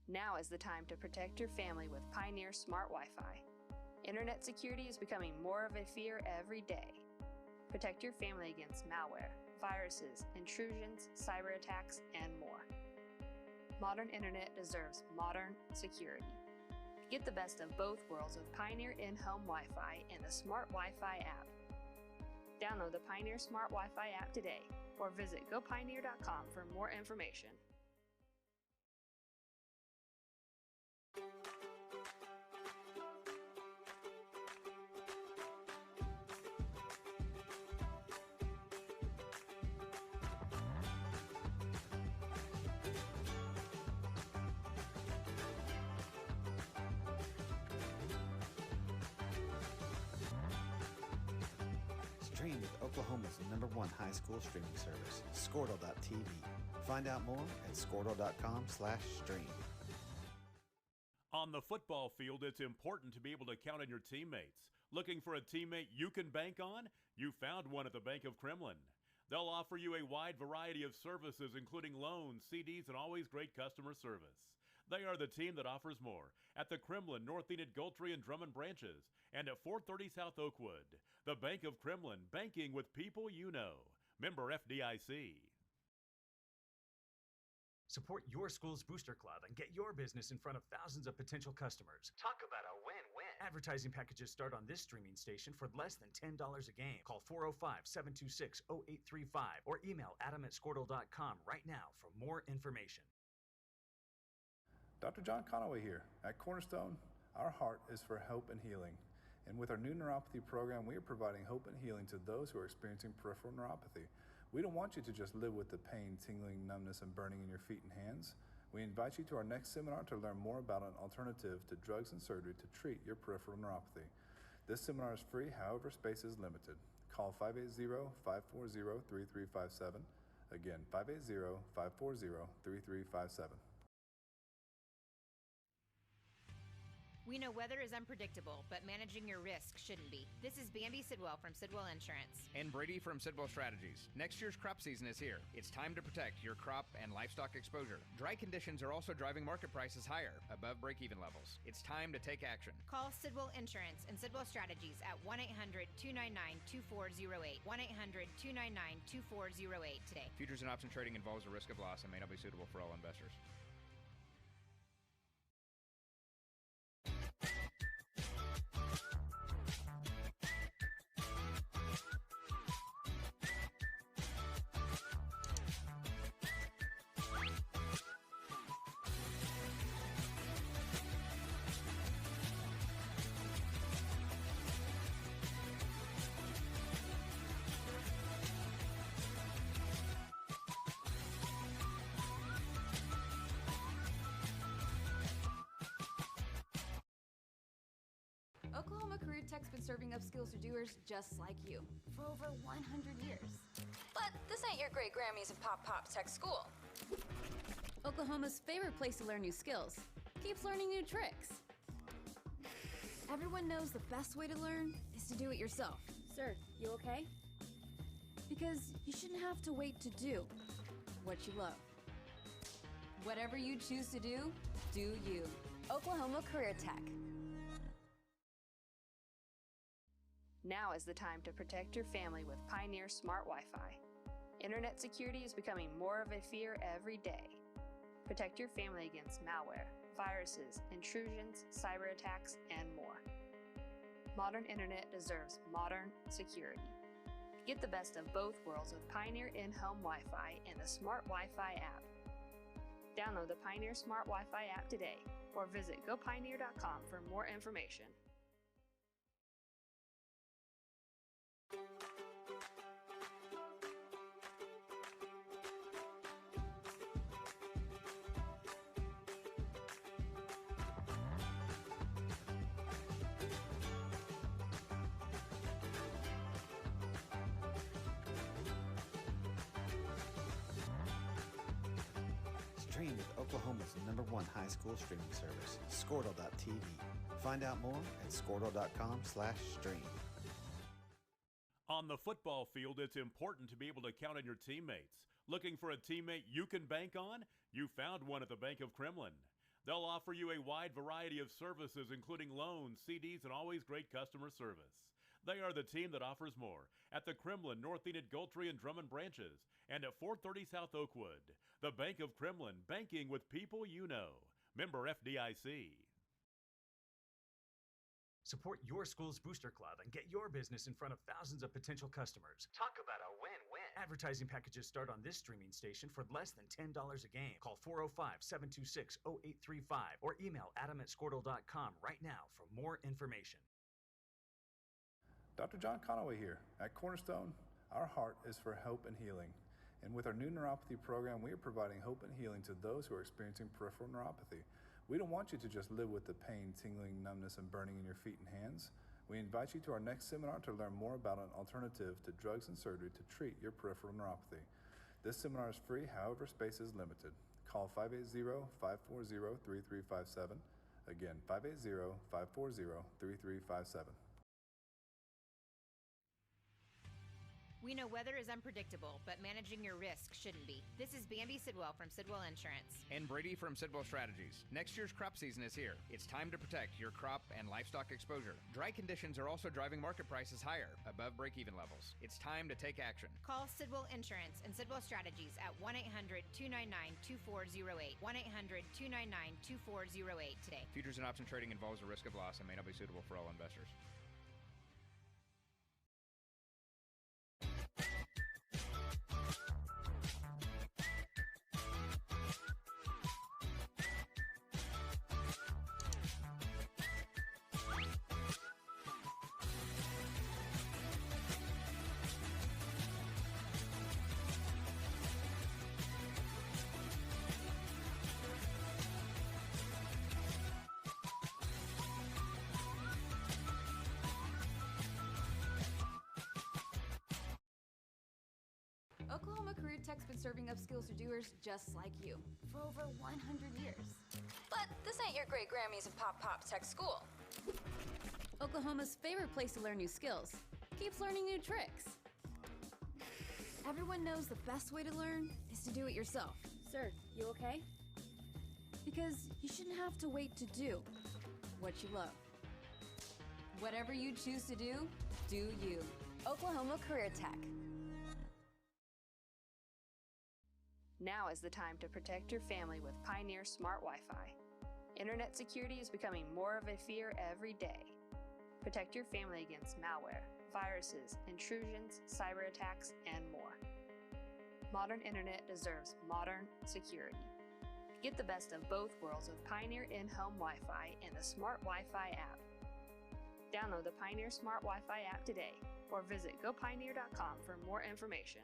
Now is the time to protect your family with Pioneer Smart Wi-Fi. Internet security is becoming more of a fear every day. Protect your family against malware, viruses, intrusions, cyber attacks, and more. Modern internet deserves modern security. Get the best of both worlds with Pioneer in-home Wi-Fi and the Smart Wi-Fi app. Download the Pioneer Smart Wi-Fi app today or visit gopioneer.com for more information. Stream with Oklahoma's #1 high school streaming service, Squirtle.tv. Find out more at squirtle.com/stream. On the football field, it's important to be able to count on your teammates. Looking for a teammate you can bank on? You found one at the Bank of Kremlin. They'll offer you a wide variety of services, including loans, CDs, and always great customer service. They are the team that offers more at the Kremlin, North Enid, Gultry, and Drummond branches, and at 430 South Oakwood. The Bank of Kremlin, banking with people you know. Member FDIC. Support your school's booster club and get your business in front of thousands of potential customers. Talk about a win-win. Advertising packages start on this streaming station for less than $10 a game. Call 405-726-0835 or email adam@squirtle.com right now for more information. Dr. John Conaway here. At Cornerstone, our heart is for hope and healing. And with our new neuropathy program, we are providing hope and healing to those who are experiencing peripheral neuropathy. We don't want you to just live with the pain, tingling, numbness, and burning in your feet and hands. We invite you to our next seminar to learn more about an alternative to drugs and surgery to treat your peripheral neuropathy. This seminar is free, however, space is limited. Call 580-540-3357. Again, 580-540-3357. We know weather is unpredictable, but managing your risk shouldn't be. This is Bambi Sidwell from Sidwell Insurance. And Brady from Sidwell Strategies. Next year's crop season is here. It's time to protect your crop and livestock exposure. Dry conditions are also driving market prices higher, above break-even levels. It's time to take action. Call Sidwell Insurance and Sidwell Strategies at 1-800-299-2408. 1-800-299-2408 today. Futures and option trading involves a risk of loss and may not be suitable for all investors. Oklahoma Career Tech's been serving upskills to doers just like you for over 100 years. But this ain't your great Grammys and Pop Pop Tech school. Oklahoma's favorite place to learn new skills keeps learning new tricks. Everyone knows the best way to learn is to do it yourself. Sir, you okay? Because you shouldn't have to wait to do what you love. Whatever you choose to do you. Oklahoma Career Tech. Now is the time to protect your family with Pioneer Smart Wi-Fi. Internet security is becoming more of a fear every day. Protect your family against malware, viruses, intrusions, cyber attacks, and more. Modern internet deserves modern security. Get the best of both worlds with Pioneer in-home Wi-Fi and the Smart Wi-Fi app. Download the Pioneer Smart Wi-Fi app today or visit gopioneer.com for more information. Oklahoma's #1 high school streaming service, Squirtle.tv. Find out more at Squirtle.com/stream. On the football field, it's important to be able to count on your teammates. Looking for a teammate you can bank on? You found one at the Bank of Kremlin. They'll offer you a wide variety of services, including loans, CDs, and always great customer service. They are the team that offers more at the Kremlin, North Enid, Gultry, and Drummond branches, and at 430 South Oakwood. The Bank of Kremlin, banking with people you know. Member FDIC. Support your school's booster club and get your business in front of thousands of potential customers. Talk about a win-win. Advertising packages start on this streaming station for less than $10 a game. Call 405-726-0835 or email adam@squirtle.com right now for more information. Dr. John Conaway here. At Cornerstone, our heart is for hope and healing. And with our new neuropathy program, we are providing hope and healing to those who are experiencing peripheral neuropathy. We don't want you to just live with the pain, tingling, numbness, and burning in your feet and hands. We invite you to our next seminar to learn more about an alternative to drugs and surgery to treat your peripheral neuropathy. This seminar is free, however, space is limited. Call 580-540-3357. Again, 580-540-3357. We know weather is unpredictable, but managing your risk shouldn't be. This is Bambi Sidwell from Sidwell Insurance. And Brady from Sidwell Strategies. Next year's crop season is here. It's time to protect your crop and livestock exposure. Dry conditions are also driving market prices higher, above break-even levels. It's time to take action. Call Sidwell Insurance and Sidwell Strategies at 1-800-299-2408. 1-800-299-2408 today. Futures and option trading involves a risk of loss and may not be suitable for all investors. Oklahoma Career Tech's been serving upskills to doers just like you for over 100 years. But this ain't your great Grammys and Pop Tech school. Oklahoma's favorite place to learn new skills keeps learning new tricks. Everyone knows the best way to learn is to do it yourself. Sir, you okay? Because you shouldn't have to wait to do what you love. Whatever you choose to do you. Oklahoma Career Tech. Now is the time to protect your family with Pioneer Smart Wi-Fi. Internet security is becoming more of a fear every day. Protect your family against malware, viruses, intrusions, cyber attacks, and more. Modern internet deserves modern security. Get the best of both worlds with Pioneer in-home Wi-Fi and the Smart Wi-Fi app. Download the Pioneer Smart Wi-Fi app today or visit gopioneer.com for more information.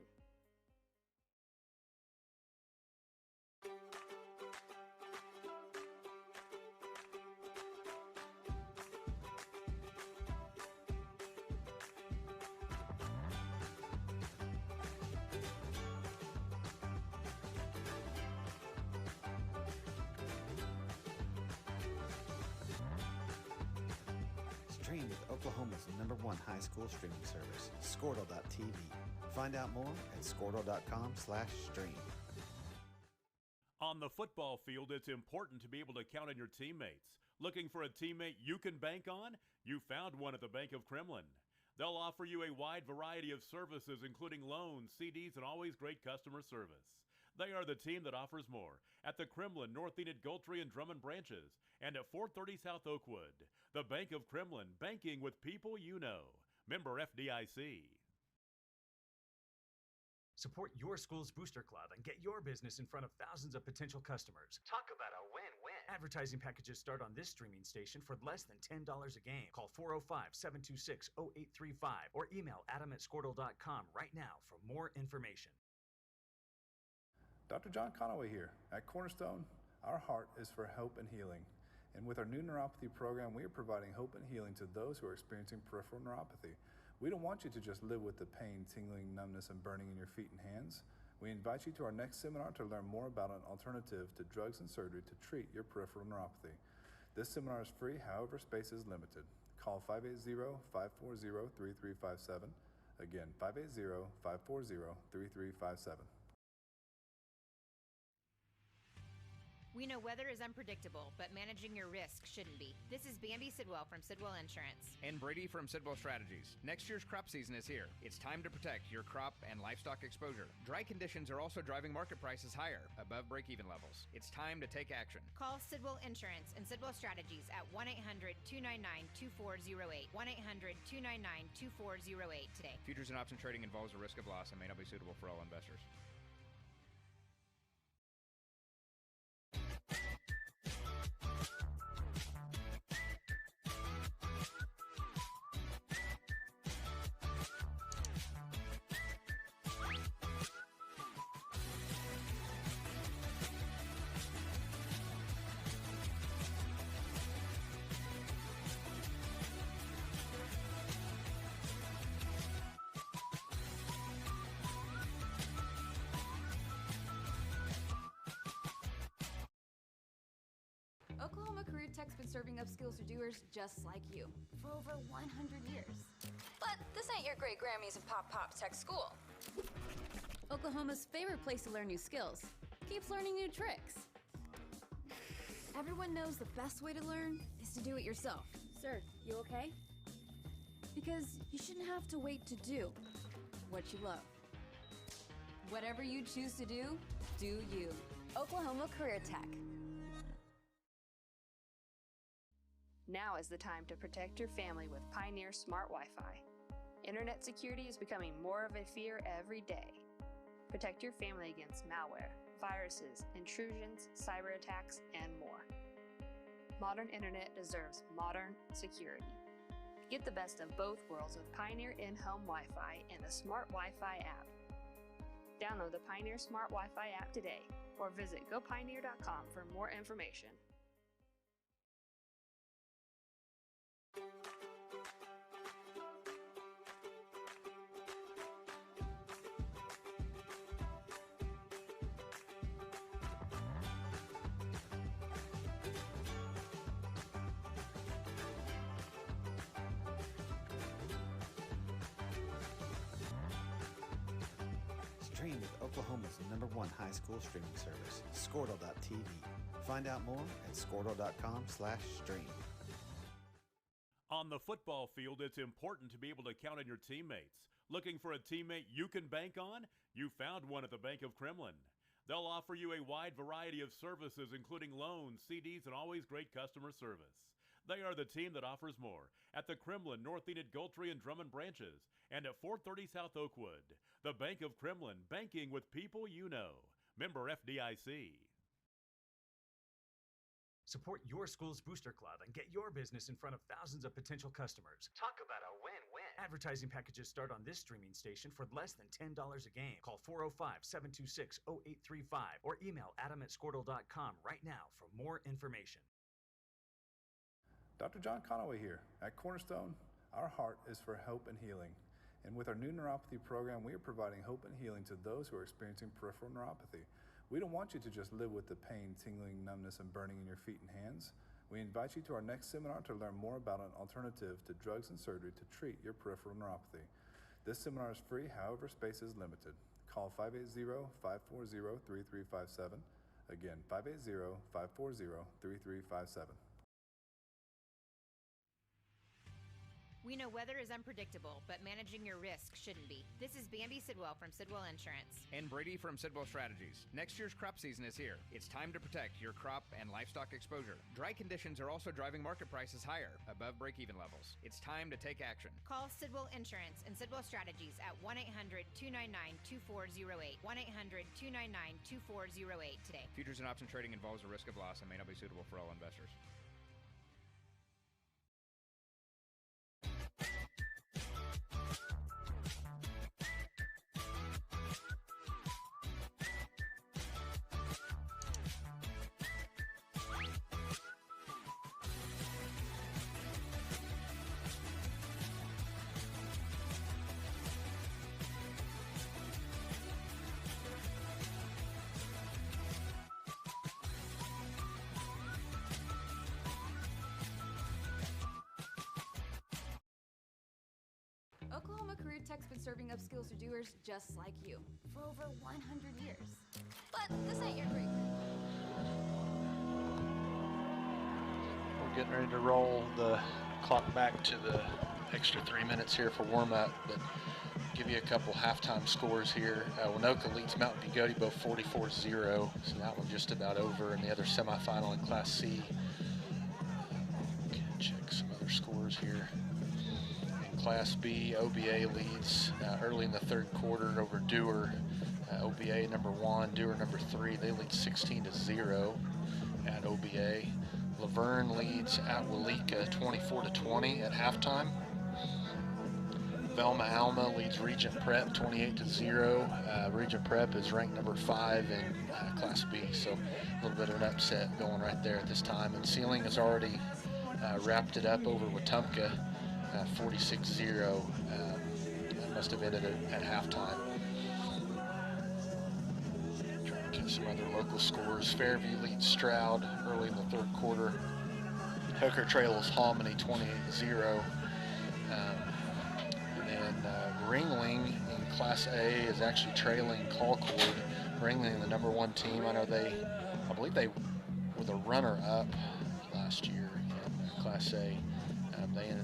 Stream with Oklahoma's #1 high school streaming service, Squirtle.tv. Find out more at Squirtle.com/stream. On the football field, it's important to be able to count on your teammates. Looking for a teammate you can bank on? You found one at the Bank of Kremlin. They'll offer you a wide variety of services, including loans, CDs, and always great customer service. They are the team that offers more at the Kremlin, North Enid, Gultry, and Drummond branches, and at 430 South Oakwood. The Bank of Kremlin, banking with people you know. Member FDIC. Support your school's booster club and get your business in front of thousands of potential customers. Talk about a win-win. Advertising packages start on this streaming station for less than $10 a game. Call 405-726-0835 or email adam@squirtle.com right now for more information. Dr. John Conaway here. At Cornerstone, our heart is for hope and healing. And with our new neuropathy program, we are providing hope and healing to those who are experiencing peripheral neuropathy. We don't want you to just live with the pain, tingling, numbness, and burning in your feet and hands. We invite you to our next seminar to learn more about an alternative to drugs and surgery to treat your peripheral neuropathy. This seminar is free, however, space is limited. Call 580-540-3357. Again, 580-540-3357. We know weather is unpredictable, but managing your risk shouldn't be. This is Bambi Sidwell from Sidwell Insurance. And Brady from Sidwell Strategies. Next year's crop season is here. It's time to protect your crop and livestock exposure. Dry conditions are also driving market prices higher, above break-even levels. It's time to take action. Call Sidwell Insurance and Sidwell Strategies at 1-800-299-2408. 1-800-299-2408 today. Futures and option trading involves a risk of loss and may not be suitable for all investors. Oklahoma Career Tech's been serving upskills to doers just like you for over 100 years. But this ain't your great Grammys and Pop Tech school. Oklahoma's favorite place to learn new skills keeps learning new tricks. Everyone knows the best way to learn is to do it yourself. Sir, you okay? Because you shouldn't have to wait to do what you love. Whatever you choose to do you. Oklahoma Career Tech. Now is the time to protect your family with Pioneer Smart Wi-Fi. Internet security is becoming more of a fear every day. Protect your family against malware, viruses, intrusions, cyber attacks, and more. Modern internet deserves modern security. Get the best of both worlds with Pioneer in-home Wi-Fi and the Smart Wi-Fi app. Download the Pioneer Smart Wi-Fi app today or visit gopioneer.com for more information. Stream with Oklahoma's #1 high school streaming service, Squirtle.tv. Find out more at squirtle.com/stream. On the football field, it's important to be able to count on your teammates. Looking for a teammate you can bank on? You found one at the Bank of Kremlin. They'll offer you a wide variety of services, including loans, CDs, and always great customer service. They are the team that offers more at the Kremlin, North Enid, Gultree, and Drummond branches, and at 430 South Oakwood. The Bank of Kremlin, banking with people you know. Member FDIC. Support your school's booster club and get your business in front of thousands of potential customers. Talk about a win-win. Advertising packages start on this streaming station for less than $10 a game. Call 405-726-0835 or email adam@squirtle.com right now for more information. Dr. John Conaway here. At Cornerstone, our heart is for hope and healing. And with our new neuropathy program, we are providing hope and healing to those who are experiencing peripheral neuropathy. We don't want you to just live with the pain, tingling, numbness, and burning in your feet and hands. We invite you to our next seminar to learn more about an alternative to drugs and surgery to treat your peripheral neuropathy. This seminar is free, however, space is limited. Call 580-540-3357. Again, 580-540-3357. We know weather is unpredictable, but managing your risk shouldn't be. This is Bambi Sidwell from Sidwell Insurance. And Brady from Sidwell Strategies. Next year's crop season is here. It's time to protect your crop and livestock exposure. Dry conditions are also driving market prices higher, above break-even levels. It's time to take action. Call Sidwell Insurance and Sidwell Strategies at 1-800-299-2408. 1-800-299-2408 today. Futures and option trading involves a risk of loss and may not be suitable for all investors. Oklahoma Career Tech's been serving upskills to doers just like you for over 100 years. But this ain't your great. We're getting ready to roll the clock back to the extra 3 minutes here for warm-up, but give you a couple halftime scores here. Winoka leads Mountain View Goody both 44-0, so that one just about over. And the other semifinal in Class C. Check some other scores here. In Class B, OBA leads early in the third quarter over Dewar. OBA number 1, Dewar number 3. They lead 16-0 at OBA. Laverne leads at Walika 24-20 at halftime. Velma Alma leads Regent Prep 28-0. Regent Prep is ranked number 5 in Class B, so a little bit of an upset going right there at this time. And Sealing has already wrapped it up over Wetumpka 46-0. That must have ended at halftime. Trying to catch some other local scores. Fairview leads Stroud early in the third quarter. Hooker trails Hominy 28-0. Ringling in Class A is actually trailing Colcord. Ringling, the number 1 team. I believe they were the runner-up last year in Class A.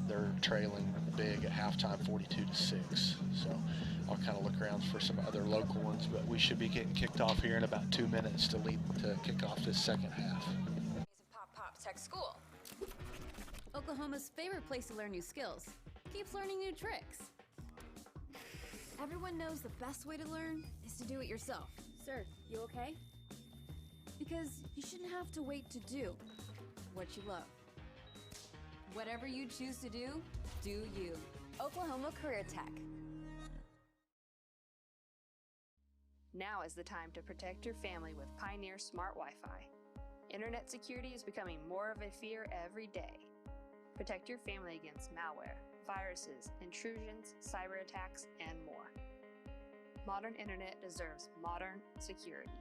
They're trailing big at halftime, 42-6. So I'll kind of look around for some other local ones, but we should be getting kicked off here in about 2 minutes to kick off this second half. Pop Tech School. Oklahoma's favorite place to learn new skills keeps learning new tricks. Everyone knows the best way to learn is to do it yourself. Sir, you okay? Because you shouldn't have to wait to do what you love. Whatever you choose to do, do you. Oklahoma Career Tech. Now is the time to protect your family with Pioneer Smart Wi-Fi. Internet security is becoming more of a fear every day. Protect your family against malware, viruses, intrusions, cyber attacks, and more. Modern internet deserves modern security.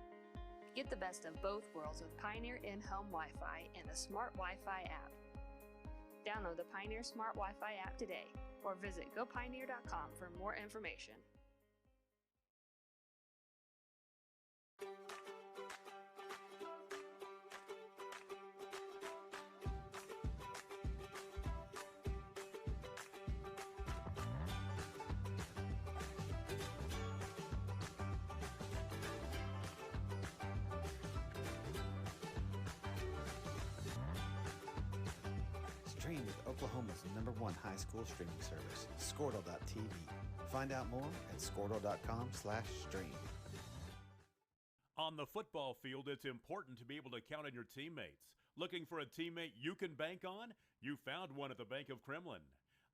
Get the best of both worlds with Pioneer in-home Wi-Fi and the Smart Wi-Fi app. Download the Pioneer Smart Wi-Fi app today or visit gopioneer.com for more information. Stream with Oklahoma's #1 high school streaming service, Squirtle.tv. Find out more at squirtle.com/stream. On the football field, it's important to be able to count on your teammates. Looking for a teammate you can bank on? You found one at the Bank of Kremlin.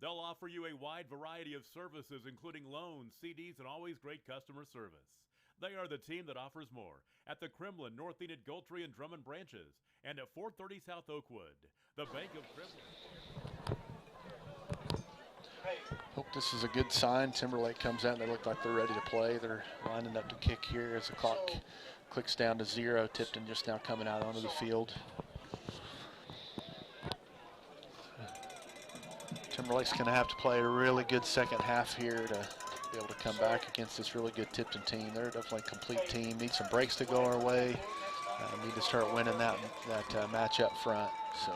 They'll offer you a wide variety of services, including loans, CDs, and always great customer service. They are the team that offers more at the Kremlin, North Enid, Goldtree, and Drummond branches, and at 430 South Oakwood. The Bank of Kremlin. Hope this is a good sign. Timberlake comes out and they look like they're ready to play. They're lining up to kick here as the clock clicks down to 0. Tipton just now coming out onto the field. Timberlake's going to have to play a really good second half here to be able to come back against this really good Tipton team. They're definitely a complete team. Need some breaks to go our way. Need to start winning that match up front. So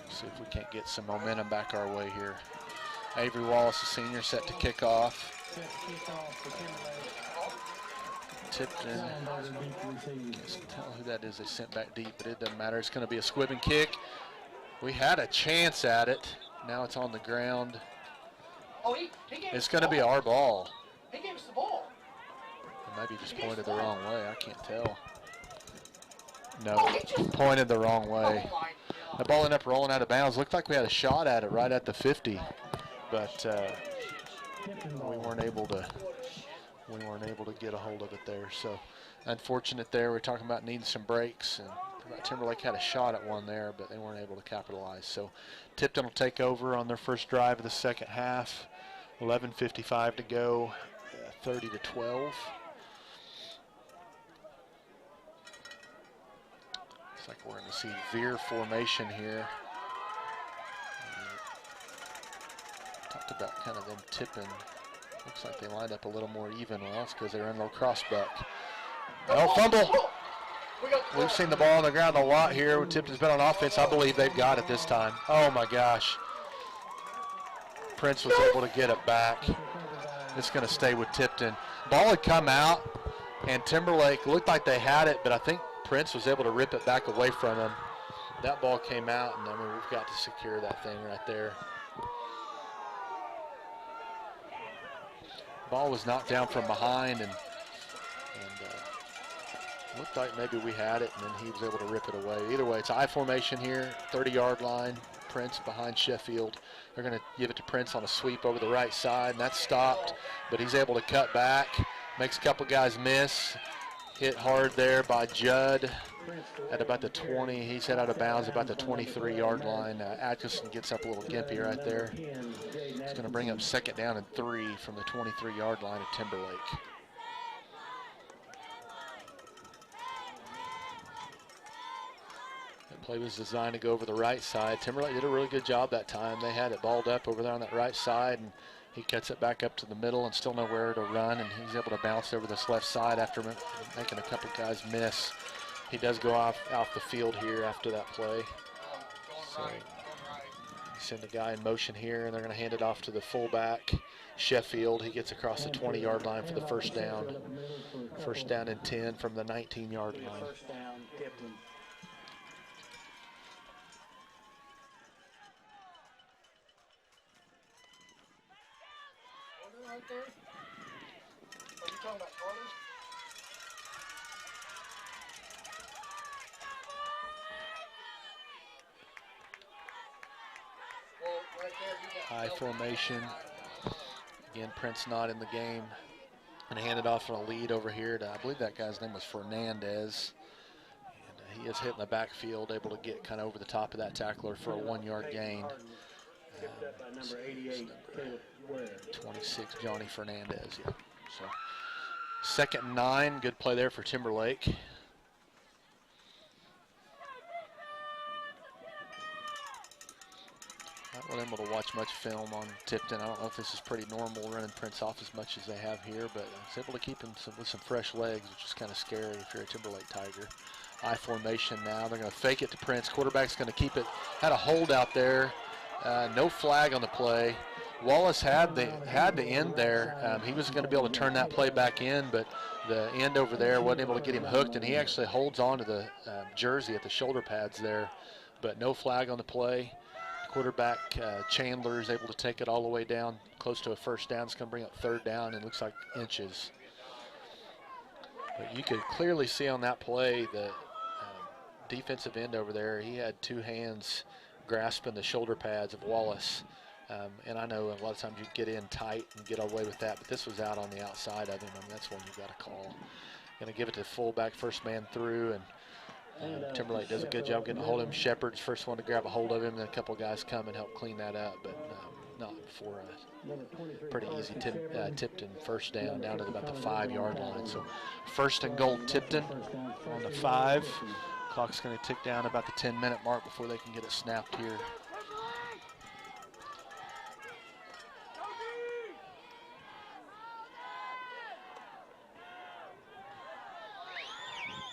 see if we can't get some momentum back our way here. Avery Wallace, the senior, set to kick off. Tipton, can't tell who that is they sent back deep, but it doesn't matter. It's going to be a squibbing kick. We had a chance at it. Now it's on the ground. It's going to be our ball. He gave us the ball. Maybe just pointed the wrong way. I can't tell. No, pointed the wrong way. The ball ended up rolling out of bounds. Looked like we had a shot at it right at the 50, but we weren't able to get a hold of it there. So unfortunate there. We're talking about needing some breaks, and Timberlake had a shot at one there, but they weren't able to capitalize. So Tipton will take over on their first drive of the second half. 11:55 to go, 30-12. Looks like we're going to see veer formation here. talked about kind of them tipping. Looks like they lined up a little more even. Well, it's because they're in a little crossbuck. Oh, fumble. We've seen the ball on the ground a lot here when Tipton's been on offense. I believe they've got it this time. Oh, my gosh. Prince was able to get it back. It's going to stay with Tipton. Ball had come out, and Timberlake looked like they had it, but I think Prince was able to rip it back away from him. That ball came out, and I mean, we've got to secure that thing right there. Ball was knocked down from behind, and looked like maybe we had it, and then he was able to rip it away. Either way, it's I formation here, 30-yard line. Prince behind Sheffield. They're going to give it to Prince on a sweep over the right side, and that's stopped, but he's able to cut back, makes a couple guys miss. Hit hard there by Judd at about the 20. He's head out of bounds about the 23-yard line. Atkinson gets up a little gimpy right there. It's going to bring up 2nd down and 3 from the 23-yard line of Timberlake. That play was designed to go over the right side. Timberlake did a really good job that time. They had it balled up over there on that right side, and he cuts it back up to the middle and still nowhere to run, and he's able to bounce over this left side after making a couple guys miss. He does go off the field here after that play. So you send a guy in motion here, and they're going to hand it off to the fullback, Sheffield. He gets across the 20-yard line for the first down. First down and 10 from the 19-yard line. First down, Tipton. Right there? Are you talking about corners? Well, right there, High formation. Again, Prince not in the game. And handed off on a lead over here to, I believe that guy's name was Fernandez. And he is hitting the backfield, able to get kind of over the top of that tackler for a 1-yard gain. Number 88, 26, Johnny Fernandez, yeah. So 2nd and 9, good play there for Timberlake. Not really able to watch much film on Tipton. I don't know if this is pretty normal, running Prince off as much as they have here, but it's able to keep him with some fresh legs, which is kind of scary if you're a Timberlake Tiger. I formation now. They're going to fake it to Prince. Quarterback's going to keep it. Had a hold out there. No flag on the play. Wallace had the end there. He was going to be able to turn that play back in, but the end over there wasn't able to get him hooked, and he actually holds on to the jersey at the shoulder pads there, but no flag on the play. Quarterback Chandler is able to take it all the way down close to a first down. It's going to bring up 3rd down, and looks like inches. But you could clearly see on that play the defensive end over there, he had 2 hands grasping the shoulder pads of Wallace. And I know a lot of times you get in tight and get away with that, but this was out on the outside of him, and that's one you got to call. Going to give it to the fullback, first man through, and Timberlake does a good job getting a hold of him. Shepard's first one to grab a hold of him, and then a couple guys come and help clean that up, but not for a pretty easy Tipton first down to about the 5-yard line. So 1st and goal Tipton on the 5. Clock's going to tick down about the 10-minute mark before they can get it snapped here.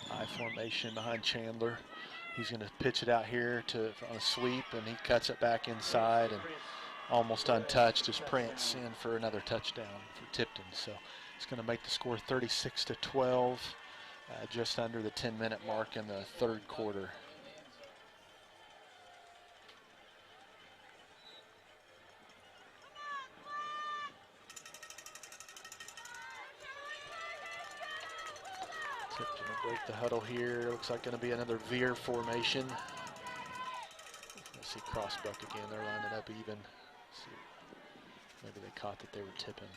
High formation behind Chandler. He's going to pitch it out here on a sweep, and he cuts it back inside, and almost untouched is Prince in for another touchdown for Tipton. So it's going to make the score 36-12. Just under the 10-minute mark in the 3rd quarter. Tipton will break the huddle here. Looks like going to be another veer formation. Let's see crossbuck again. They're lining up even. Maybe they caught that they were tipping.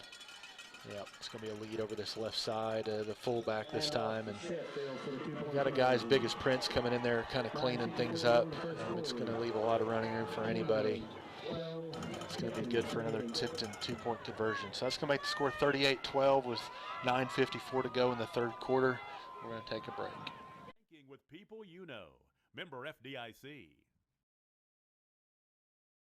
Yep, it's going to be a lead over this left side, the fullback this time. And we've got a guy as big as Prince coming in there kind of cleaning things up. It's going to leave a lot of running room for anybody. It's going to be good for another Tipton 2-point conversion. So that's going to make the score 38-12 with 9:54 to go in the 3rd quarter. We're going to take a break. Banking with people you know. Member FDIC.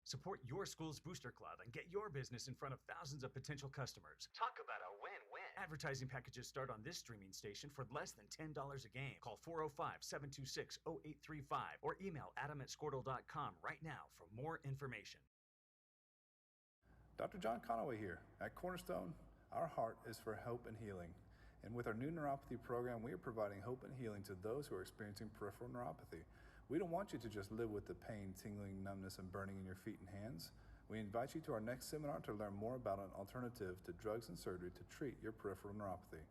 Support your school's booster club and get your business in front of thousands of potential customers. Talk about a win-win. Advertising packages start on this streaming station for less than $10 a game. Call 405-726-0835 or email adam@squirtle.com right now for more information. Dr. John Conaway here. At Cornerstone, our heart is for hope and healing. And with our new neuropathy program, we are providing hope and healing to those who are experiencing peripheral neuropathy. We don't want you to just live with the pain, tingling, numbness, and burning in your feet and hands. We invite you to our next seminar to learn more about an alternative to drugs and surgery to treat your peripheral neuropathy.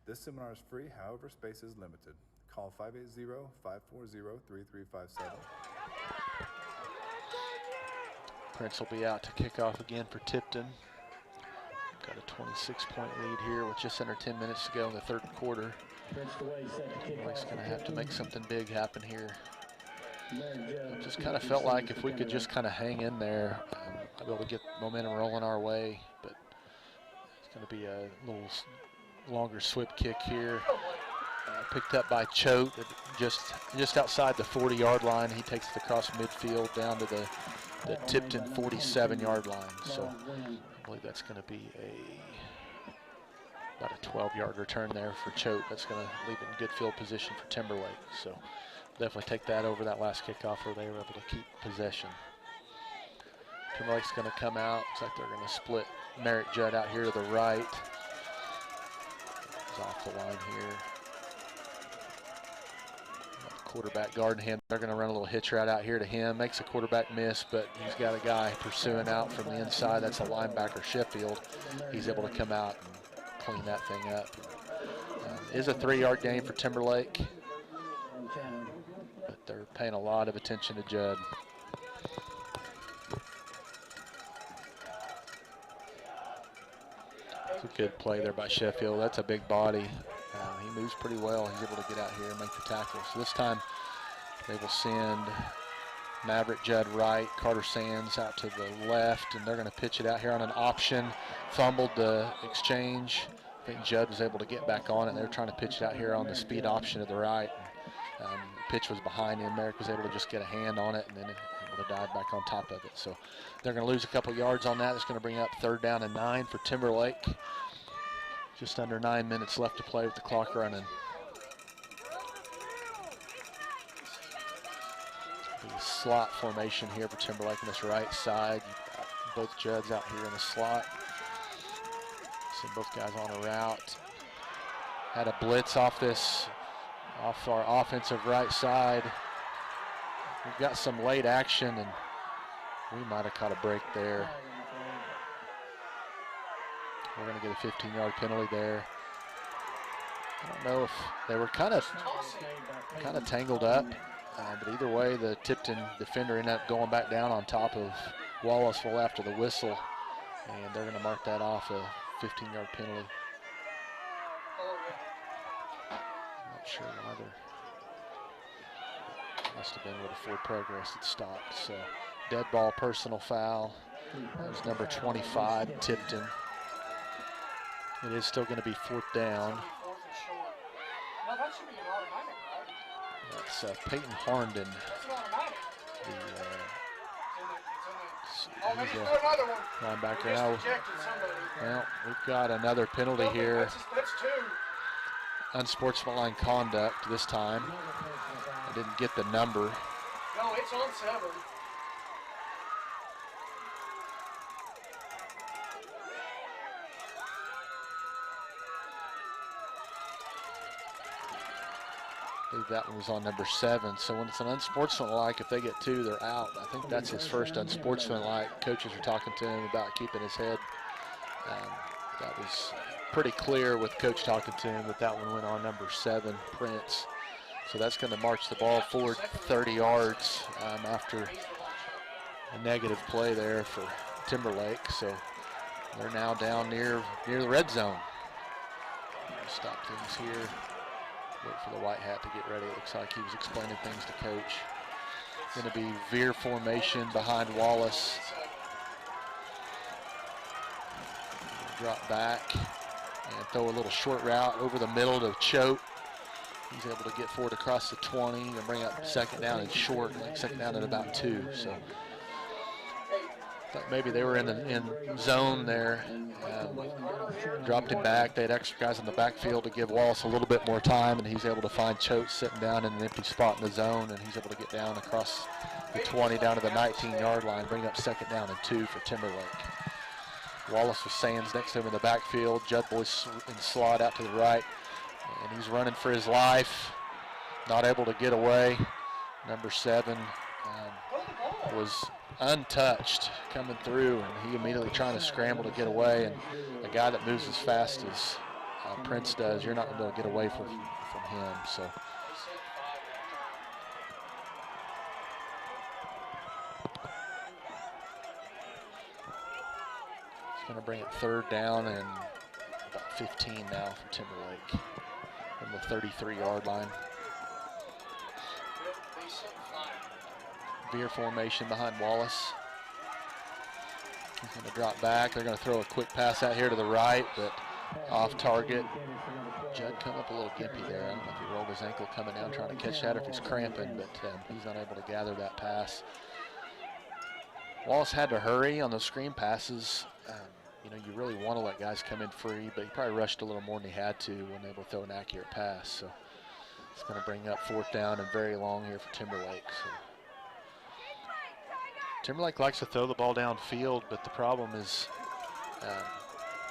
This seminar is free, however, space is limited. Call 580-540-3357. Prince will be out to kick off again for Tipton. Got a 26-point lead here with just under 10 minutes to go in the third quarter. Timberlake's going to have to make something big happen here. It just kind of felt like if we could just kind of hang in there, I'd be able to get momentum rolling our way. But it's going to be a little longer sweep kick here. Picked up by Choate, just outside the 40-yard line. He takes it across midfield down to the Tipton 47-yard line. So I believe that's going to be about a 12-yard return there for Choate. That's going to leave it in good field position for Timberlake. So definitely take that over that last kickoff where they were able to keep possession. Timberlake's going to come out. Looks like they're going to split Merrick Judd out here to the right. He's off the line here. Quarterback guarding him. They're going to run a little hitch route out here to him. Makes a quarterback miss, but he's got a guy pursuing out from the inside. That's a linebacker, Sheffield. He's able to come out and clean that thing up. It is a 3-yard gain for Timberlake, but they're paying a lot of attention to Judd. It's a good play there by Sheffield. That's a big body. He moves pretty well. He's able to get out here and make the tackle. So this time they will send Maverick Judd right, Carter Sands out to the left, and they're going to pitch it out here on an option. Fumbled the exchange. I think Judd was able to get back on it. They're trying to pitch it out here on the speed option to the right. The pitch was behind him. Merrick was able to just get a hand on it and then able to dive back on top of it. So they're going to lose a couple yards on that. It's going to bring up 3rd down and 9 for Timberlake. Just under 9 minutes left to play with the clock running. The slot formation here for Timberlake on this right side. You've got both Judds out here in the slot. See both guys on a route. Had a blitz off our offensive right side. We've got some late action, and we might have caught a break there. We're going to get a 15-yard penalty there. I don't know if they were kind of tangled up, but either way, the Tipton defender ended up going back down on top of Wallaceville after the whistle, and they're going to mark that off a 15-yard penalty. I'm not sure either. Must have been with a forward progress that stopped. So dead ball, personal foul. That was number 25, Tipton. It is still going to be 4th down. No, that should be an automatic, right? That's Peyton Harnden. Linebacker now. Well, we've got another penalty here. That's 2. Unsportsmanlike conduct this time. I didn't get the number. No, it's on 7. I believe that one was on number 7. So when it's an unsportsmanlike, if they get 2, they're out. I think that's his first unsportsmanlike. Coaches are talking to him about keeping his head. That was pretty clear with coach talking to him that one went on number 7, Prince. So that's going to march the ball forward 30 yards after a negative play there for Timberlake. So they're now down near the red zone. Stop things here. Wait for the white hat to get ready. It looks like he was explaining things to coach. Going to be veer formation behind Wallace. Drop back and throw a little short route over the middle to Choate. He's able to get forward across the 20 and bring up 2nd down and short, like 2nd down at about 2. So Thought maybe they were in zone there. Dropped him back. They had extra guys in the backfield to give Wallace a little bit more time, and he's able to find Choate sitting down in an empty spot in the zone, and he's able to get down across the 20 down to the 19-yard line, bring up 2nd down and 2 for Timberlake. Wallace with Sands next to him in the backfield. Judd Boyce in slot out to the right, and he's running for his life. Not able to get away. Number 7 was untouched coming through, and he immediately trying to scramble to get away, and a guy that moves as fast as Prince does, you're not going to be able to get away from him. So it's going to bring it 3rd down and about 15 now for Timberlake from the 33-yard line. Veer formation behind Wallace. He's going to drop back. They're going to throw a quick pass out here to the right, but off target. Judd come up a little gimpy there. I don't know if he rolled his ankle coming down trying to catch that or if he's cramping, but he's unable to gather that pass. Wallace had to hurry on those screen passes. You know, you really want to let guys come in free, but he probably rushed a little more than he had to when able to throw an accurate pass. So it's going to bring up 4th down and very long here for Timberlake. So Timberlake likes to throw the ball downfield, but the problem is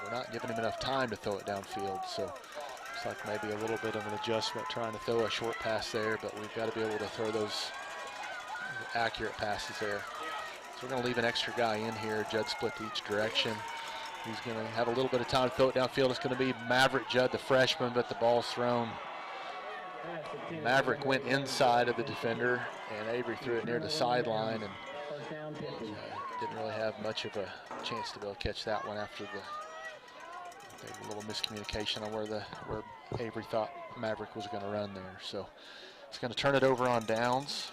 we're not giving him enough time to throw it downfield. So it's like maybe a little bit of an adjustment trying to throw a short pass there, but we've got to be able to throw those accurate passes there. So we're going to leave an extra guy in here. Judd split to each direction. He's going to have a little bit of time to throw it downfield. It's going to be Maverick Judd, the freshman, but the ball's thrown. Maverick went inside of the defender, and Avery threw it near the sideline, and didn't really have much of a chance to be able to catch that one after the little miscommunication on where Avery thought Maverick was going to run there. So it's going to turn it over on downs.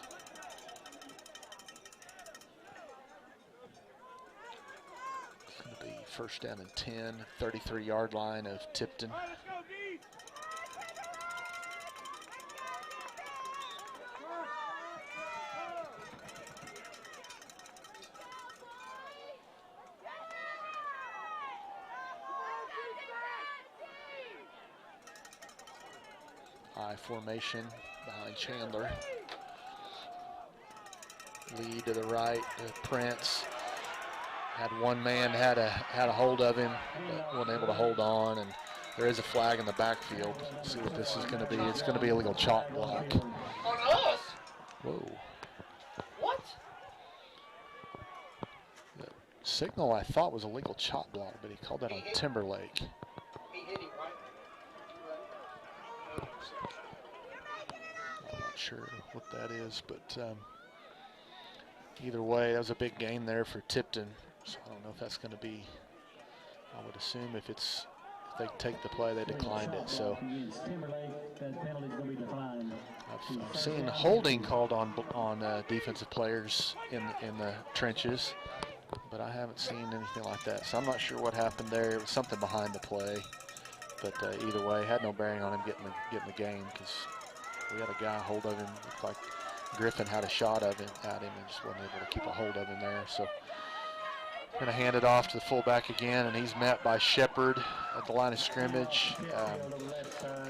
It's going to be 1st down and 10, 33-yard line of Tipton. Formation behind Chandler. Lead to the right. Prince had one man had a hold of him, but wasn't able to hold on. And there is a flag in the backfield. Let's see what this is going to be. It's going to be a legal chalk block. On us? Whoa. What? The signal I thought was a legal chalk block, but he called that on Timberlake. He hit him right. Sure what that is, but either way, that was a big gain there for Tipton. So I don't know if that's going to be. I would assume if they take the play, they declined it. So I've seen holding called on defensive players in the trenches, but I haven't seen anything like that. So I'm not sure what happened there. It was something behind the play, but either way, had no bearing on him getting the game because we had a guy hold of him. Looked like Griffin had a shot of him at him and just wasn't able to keep a hold of him there. So going to hand it off to the fullback again, and he's met by Shepard at the line of scrimmage.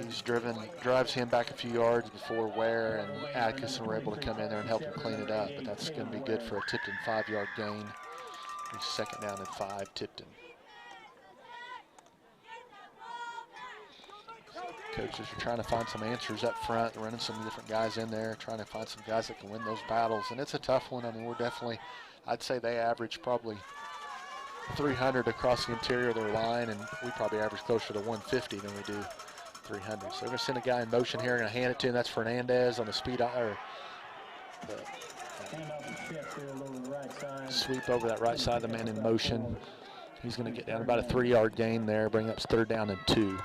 He's drives him back a few yards before Ware and Atkinson were able to come in there and help him clean it up. But that's going to be good for a Tipton 5-yard gain. He's 2nd down and 5, Tipton. Coaches are trying to find some answers up front, running some different guys in there, trying to find some guys that can win those battles. And it's a tough one. I mean, we're definitely, I'd say they average probably 300 across the interior of their line, and we probably average closer to 150 than we do 300. So they're going to send a guy in motion here, going to hand it to him. That's Fernandez on the speed, or sweep over that right side, the man in motion. He's going to get down about a 3-yard gain there, bring up 3rd down and 2.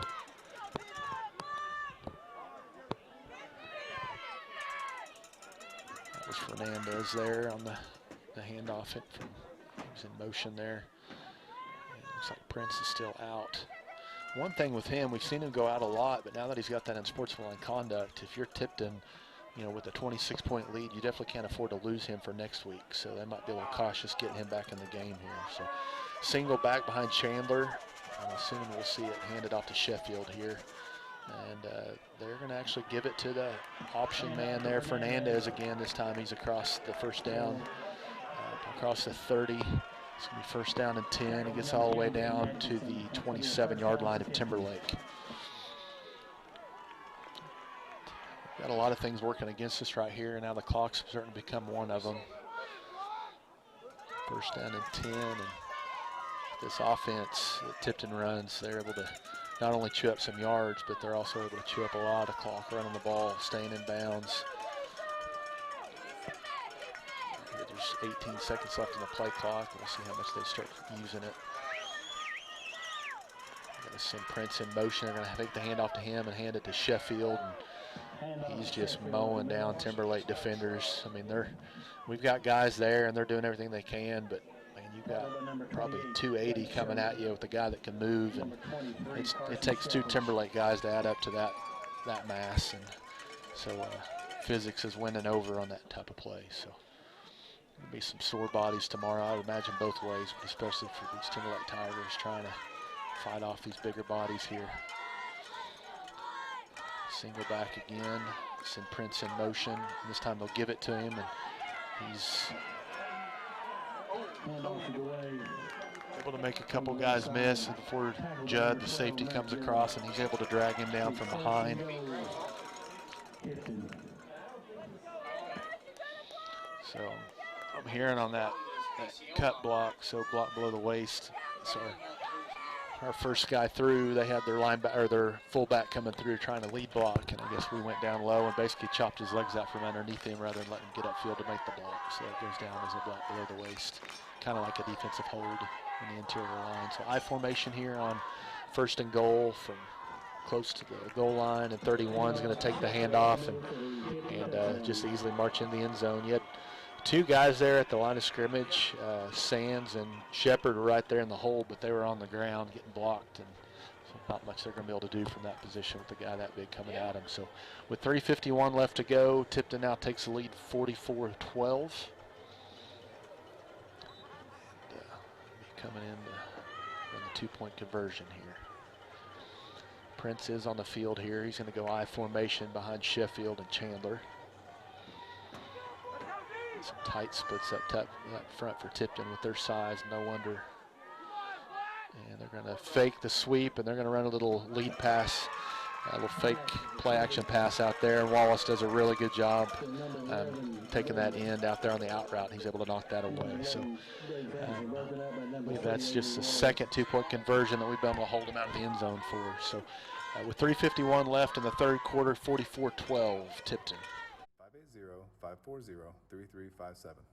Fernandez there on the handoff. He's in motion there. And it looks like Prince is still out. One thing with him, we've seen him go out a lot, but now that he's got that unsportsmanlike conduct, if you're Tipton, you know, with a 26-point lead, you definitely can't afford to lose him for next week. So they might be a little cautious getting him back in the game here. So single back behind Chandler. I'm assuming we'll see it handed off to Sheffield here. And they're going to actually give it to the option man there, Fernandez again. This time he's across the first down, across the 30. It's going to be first down and 10. He gets all the way down to the 27-yard line of Timberlake. Got a lot of things working against us right here, and now the clock's starting to become one of them. First down and 10, and this offense that Tipton runs, they're able to not only chew up some yards, but they're also able to chew up a lot of clock running the ball, staying in bounds. There's 18 seconds left in the play clock. We'll see how much they start using it. Going to send Prince in motion. They're going to take the handoff to him and hand it to Sheffield. And he's just mowing down Timberlake defenders. I mean, we've got guys there, and they're doing everything they can, but man, you've got probably 280 coming at you with a guy that can move, and it takes two Timberlake guys to add up to that mass, and so physics is winning over on that type of play. So there'll be some sore bodies tomorrow, I would imagine both ways, but especially for these Timberlake Tigers trying to fight off these bigger bodies here. Single back again, send Prince in motion. This time they'll give it to him, and he's able to make a couple guys miss before Judd, the safety, comes across, and he's able to drag him down from behind. So I'm hearing on that cut block, so block below the waist. Sorry. Our first guy through, they had their linebacker or their fullback coming through trying to lead block, and I guess we went down low and basically chopped his legs out from underneath him rather than letting him get upfield to make the block. So it goes down as a block below the waist, kind of like a defensive hold in the interior line. So I formation here on first and goal from close to the goal line, and 31 is going to take the handoff and just easily march in the end zone. You had two guys there at the line of scrimmage, Sands and Shepard were right there in the hole, but they were on the ground getting blocked, and so not much they're going to be able to do from that position with the guy that big coming at him. So with 3:51 left to go, Tipton now takes the lead 44-12. Coming in the two-point conversion here. Prince is on the field here. He's going to go I formation behind Sheffield and Chandler. Some tight splits up front for Tipton with their size, no wonder. And they're going to fake the sweep, and they're going to run a little lead pass, a little fake play action pass out there. And Wallace does a really good job taking that end out there on the out route. He's able to knock that away. So I believe that's just the second two-point conversion that we've been able to hold them out of the end zone for. So with 3:51 left in the third quarter, 44-12, Tipton. 540-540-3357.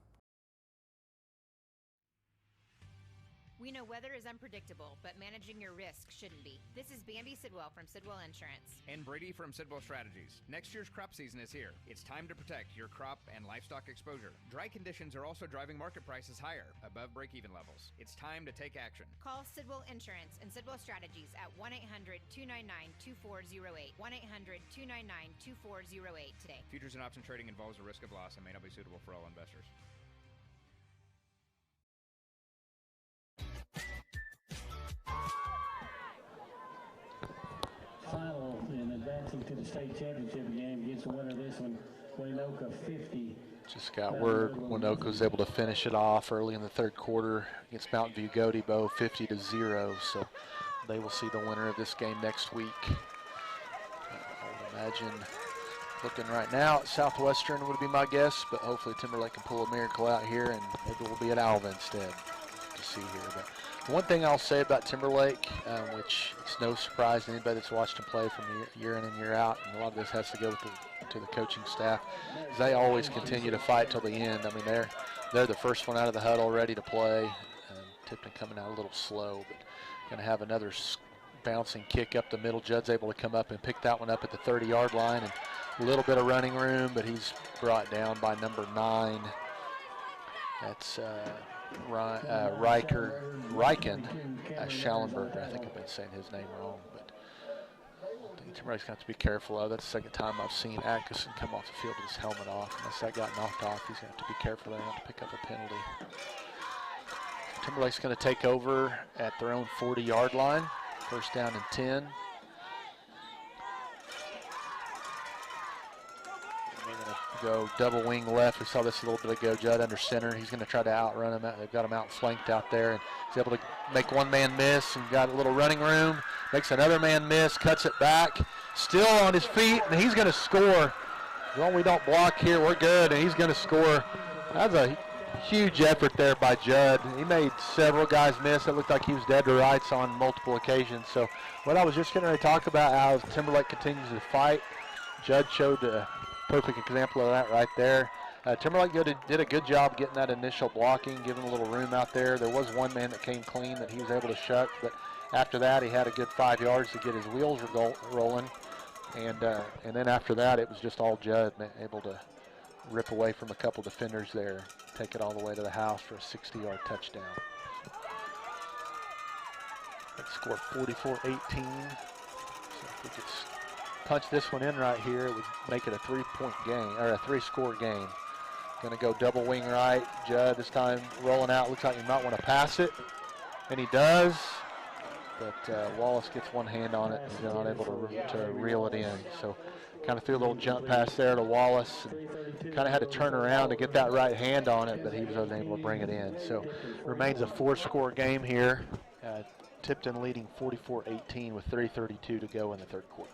We know weather is unpredictable, but managing your risk shouldn't be. This is Bambi Sidwell from Sidwell Insurance. And Brady from Sidwell Strategies. Next year's crop season is here. It's time to protect your crop and livestock exposure. Dry conditions are also driving market prices higher, above break-even levels. It's time to take action. Call Sidwell Insurance and Sidwell Strategies at 1-800-299-2408. 1-800-299-2408 today. Futures and option trading involves a risk of loss and may not be suitable for all investors. Final in advancing to the state championship game against the winner of this one, Winoka 50. Just got word Winoka was able to finish it off early in the third quarter against Mountain View Godebo, 50-0. So they will see the winner of this game next week. I would imagine looking right now at Southwestern would be my guess, but hopefully Timberlake can pull a miracle out here, and maybe we'll be at Alva instead to see here. But one thing I'll say about Timberlake, which it's no surprise to anybody that's watched them play from year in and year out, and a lot of this has to go with to the coaching staff, is they always continue to fight till the end. I mean, they're the first one out of the huddle ready to play. Tipton coming out a little slow, but going to have another bouncing kick up the middle. Judd's able to come up and pick that one up at the 30-yard line, and a little bit of running room, but he's brought down by number 9. That's Reichen Schallenberger. I think I've been saying his name wrong, but Timberlake's got to be careful of. That's the second time I've seen Atkinson come off the field with his helmet off. Unless that got knocked off, he's going to have to be careful there not to pick up a penalty. Timberlake's going to take over at their own 40-yard line. First down and 10. They're going to go double wing left. We saw this a little bit ago. Judd under center. He's going to try to outrun him. They've got him outflanked out there, and he's able to make one man miss and got a little running room. Makes another man miss, cuts it back. Still on his feet, and he's going to score. As long as we don't block here, we're good, and he's going to score. That's a huge effort there by Judd. He made several guys miss. It looked like he was dead to rights on multiple occasions. So what I was just going to talk about, how Timberlake continues to fight. Judd showed a perfect example of that right there. Timberlake did a good job getting that initial blocking, giving a little room out there. There was one man that came clean that he was able to shut, but after that he had a good 5 yards to get his wheels rolling. And then after that it was just all Judd, able to rip away from a couple defenders there, take it all the way to the house for a 60-yard touchdown. Let's score 44-18. So if we could punch this one in right here, it would make it a 3-point game, or a 3-score game. Going to go double wing right. Judd this time rolling out. Looks like he might want to pass it, and he does. But Wallace gets one hand on it and he's not able to reel it in. So kind of threw a little jump pass there to Wallace and kind of had to turn around to get that right hand on it, but he was unable to bring it in. So remains a 4-score game here. Tipton leading 44-18 with 3:32 to go in the third quarter.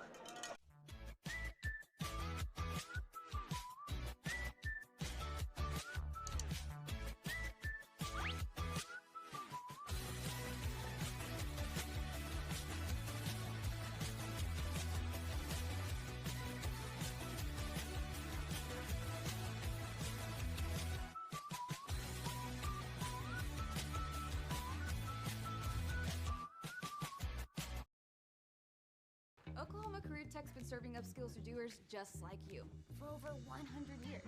Oklahoma Career Tech's been serving up skills to doers just like you for over 100 years.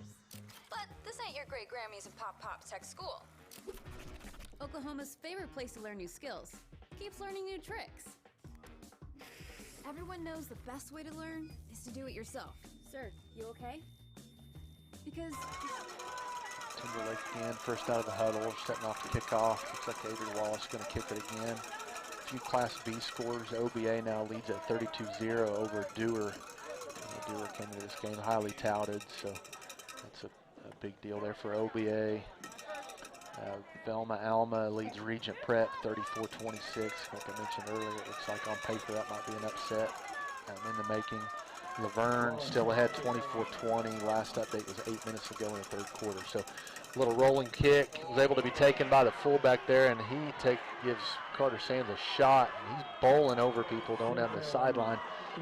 But this ain't your great Grammys and Pop Tech school. Oklahoma's favorite place to learn new skills keeps learning new tricks. Everyone knows the best way to learn is to do it yourself. Sir, you okay? Because Timberlake again, first out of the huddle, setting off the kickoff. Looks like Avery Wallace is going to kick it again. A few Class B scores. OBA now leads at 32-0 over Dewar. Dewar came into this game highly touted, so that's a big deal there for OBA. Velma Alma leads Regent Prep 34-26. Like I mentioned earlier, it looks like on paper that might be an upset in the making. Laverne still ahead 24-20. Last update was 8 minutes ago in the third quarter. So a little rolling kick was able to be taken by the fullback there, and he gives Carter Sands a shot. And he's bowling over people going down the sideline.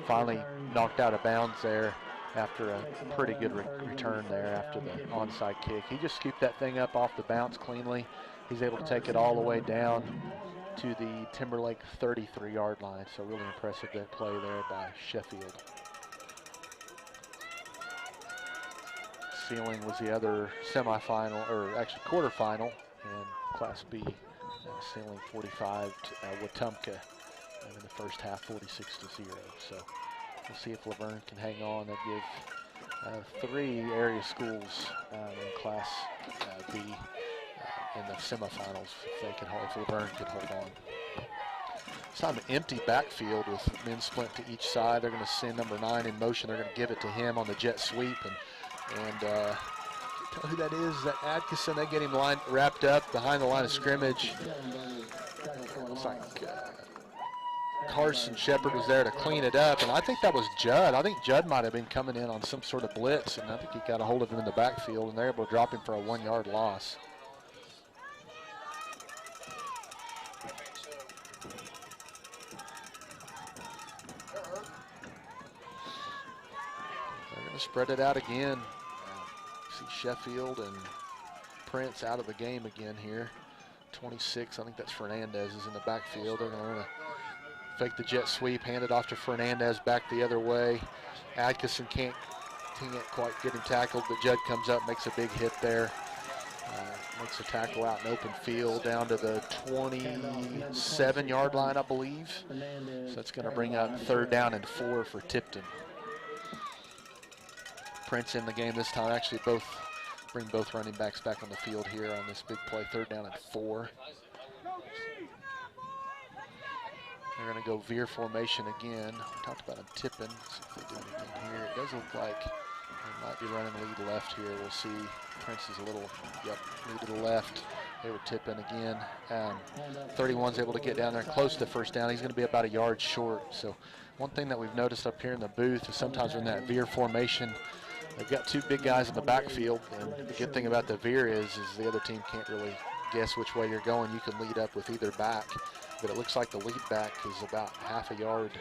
Finally knocked out of bounds there after a pretty good return there after the onside kick. He just scooped that thing up off the bounce cleanly. He's able to take it all the way down to the Timberlake 33-yard line. So really impressive that play there by Sheffield. Sealing was the other semifinal, or actually quarterfinal in Class B. Sealing 45 to Wetumpka in the first half, 46-0. So we'll see if Laverne can hang on. That give 3 area schools in Class B in the semifinals if Laverne could hold on. It's not an empty backfield with men split to each side. They're going to send number 9 in motion. They're going to give it to him on the jet sweep, and tell who that is. That Atkinson. They get him wrapped up behind the line of scrimmage. Looks like Carson Shepard was there to clean it up, and I think that was Judd. I think Judd might have been coming in on some sort of blitz, and I think he got a hold of him in the backfield, and they're able to drop him for a 1-yard loss. They're going to spread it out again. See Sheffield and Prince out of the game again here. 26, I think that's Fernandez is in the backfield. They're going to fake the jet sweep, hand it off to Fernandez back the other way. Atkinson can't quite get him tackled, but Judd comes up, makes a big hit there. makes a tackle out in open field down to the 27-yard line, I believe. So that's going to bring up 3rd down and 4 for Tipton. Prince in the game this time. Actually, bring both running backs back on the field here on this big play. 3rd down and 4. They're going to go veer formation again. We talked about them tipping. See if they do anything here. It does look like they might be running lead left here. We'll see. Prince is a little, lead to the left. They were tipping again. 31's able to get down there close to 1st down. He's going to be about a yard short. So one thing that we've noticed up here in the booth is sometimes in that veer formation, they've got 2 big guys in the backfield. And the good thing about the veer is the other team can't really guess which way you're going. You can lead up with either back. But it looks like the lead back is about half a yard,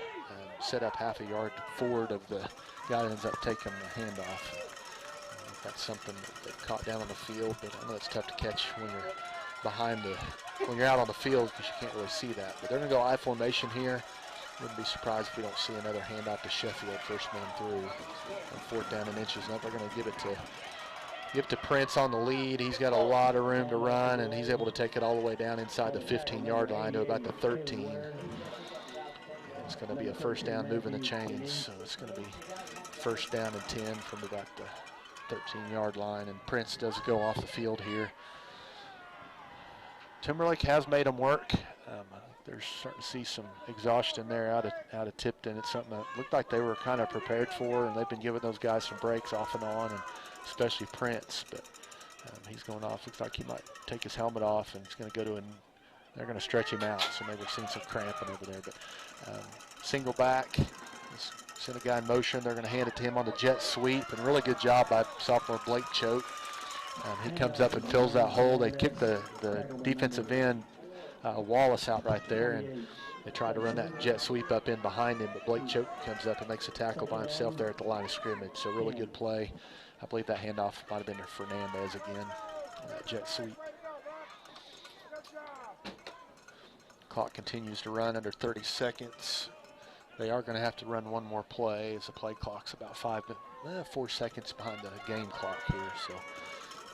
set up half a yard forward of the guy that ends up taking the handoff. That's something that they caught down on the field, but I know it's tough to catch when you're when you're out on the field because you can't really see that. But they're going to go I formation here. Wouldn't be surprised if we don't see another handoff to Sheffield, 1st man through, on 4th down and inches. Now they're going to give it to Prince on the lead. He's got a lot of room to run, and he's able to take it all the way down inside the 15-yard line to about the 13. It's going to be a 1st down moving the chains, so it's going to be 1st down and 10 from about the 13-yard line, and Prince does go off the field here. Timberlake has made them work. They're starting to see some exhaustion there out of Tipton. It's something that looked like they were kind of prepared for, and they've been giving those guys some breaks off and on, and especially Prince. But he's going off. Looks like he might take his helmet off, and he's going to go to they're going to stretch him out. So maybe we're seeing some cramping over there. But single back, send a guy in motion. They're going to hand it to him on the jet sweep, and really good job by sophomore Blake Choate. He comes up and fills that hole. They kick the defensive end, Wallace, out right there, and they try to run that jet sweep up in behind him, but Blake Choate comes up and makes a tackle by himself there at the line of scrimmage. So really good play. I believe that handoff might have been to Fernandez again, that jet sweep. Clock continues to run under 30 seconds. They are going to have to run one more play as the play clock's about 4 seconds behind the game clock here. So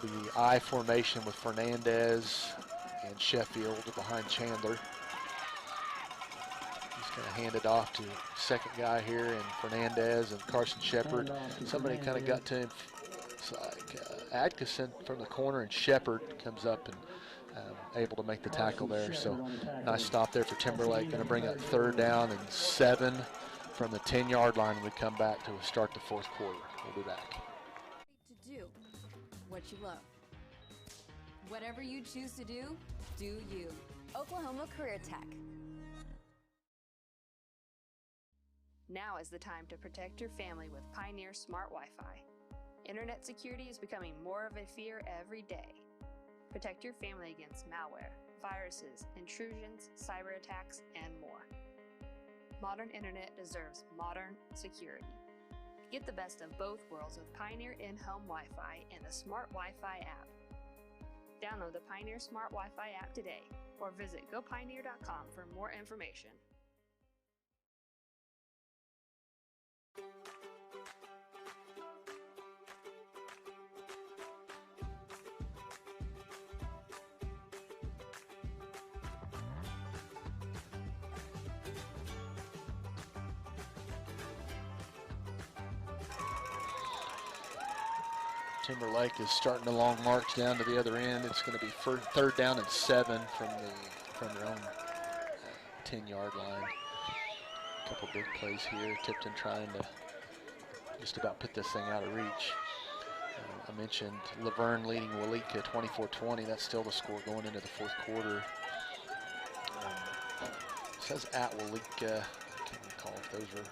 the I formation with Fernandez and Sheffield behind Chandler. He's going to hand it off to second guy here, and Fernandez and Carson Shepard. Somebody kind of got to him. It's like Atkinson from the corner, and Shepard comes up and able to make the tackle there. So nice stop there for Timberlake. Going to bring up 3rd down and 7 from the 10-yard line when we come back to start the 4th quarter. We'll be back. To do what you love. Whatever you choose to do, do you. Oklahoma Career Tech. Now is the time to protect your family with Pioneer Smart Wi-Fi. Internet security is becoming more of a fear every day. Protect your family against malware, viruses, intrusions, cyber attacks, and more. Modern internet deserves modern security. Get the best of both worlds with Pioneer in-home Wi-Fi and the Smart Wi-Fi app. Download the Pioneer Smart Wi-Fi app today or visit gopioneer.com for more information. Timberlake is starting a long march down to the other end. It's going to be 3rd down and 7 from their own 10-yard line. A couple big plays here. Tipton trying to just about put this thing out of reach. I mentioned Laverne leading Walika 24-20. That's still the score going into the 4th quarter. It says at Walika. I can't recall if those are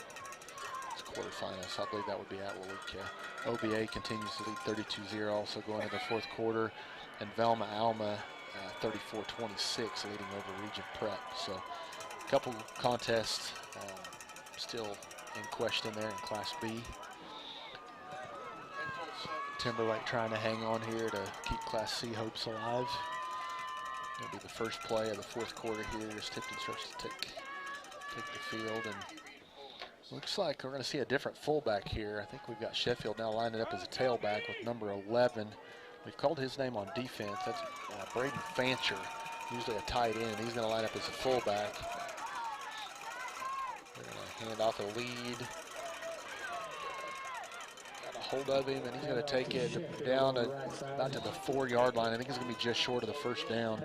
quarterfinals. So I believe that would be at Walika. OBA continues to lead 32-0, also going into the 4th quarter, and Velma Alma 34-26 leading over Region Prep. So a couple contests still in question there in Class B. Timberlake trying to hang on here to keep Class C hopes alive. It'll be the first play of the 4th quarter here as Tipton starts to take the field, and looks like we're going to see a different fullback here. I think we've got Sheffield now lining up as a tailback with number 11, We've called his name on defense. That's Braden Fancher, usually a tight end. He's going to line up as a fullback. They're going to hand off a lead. Got a hold of him, and he's going to take it down about to the 4-yard line. I think it's going to be just short of the first down.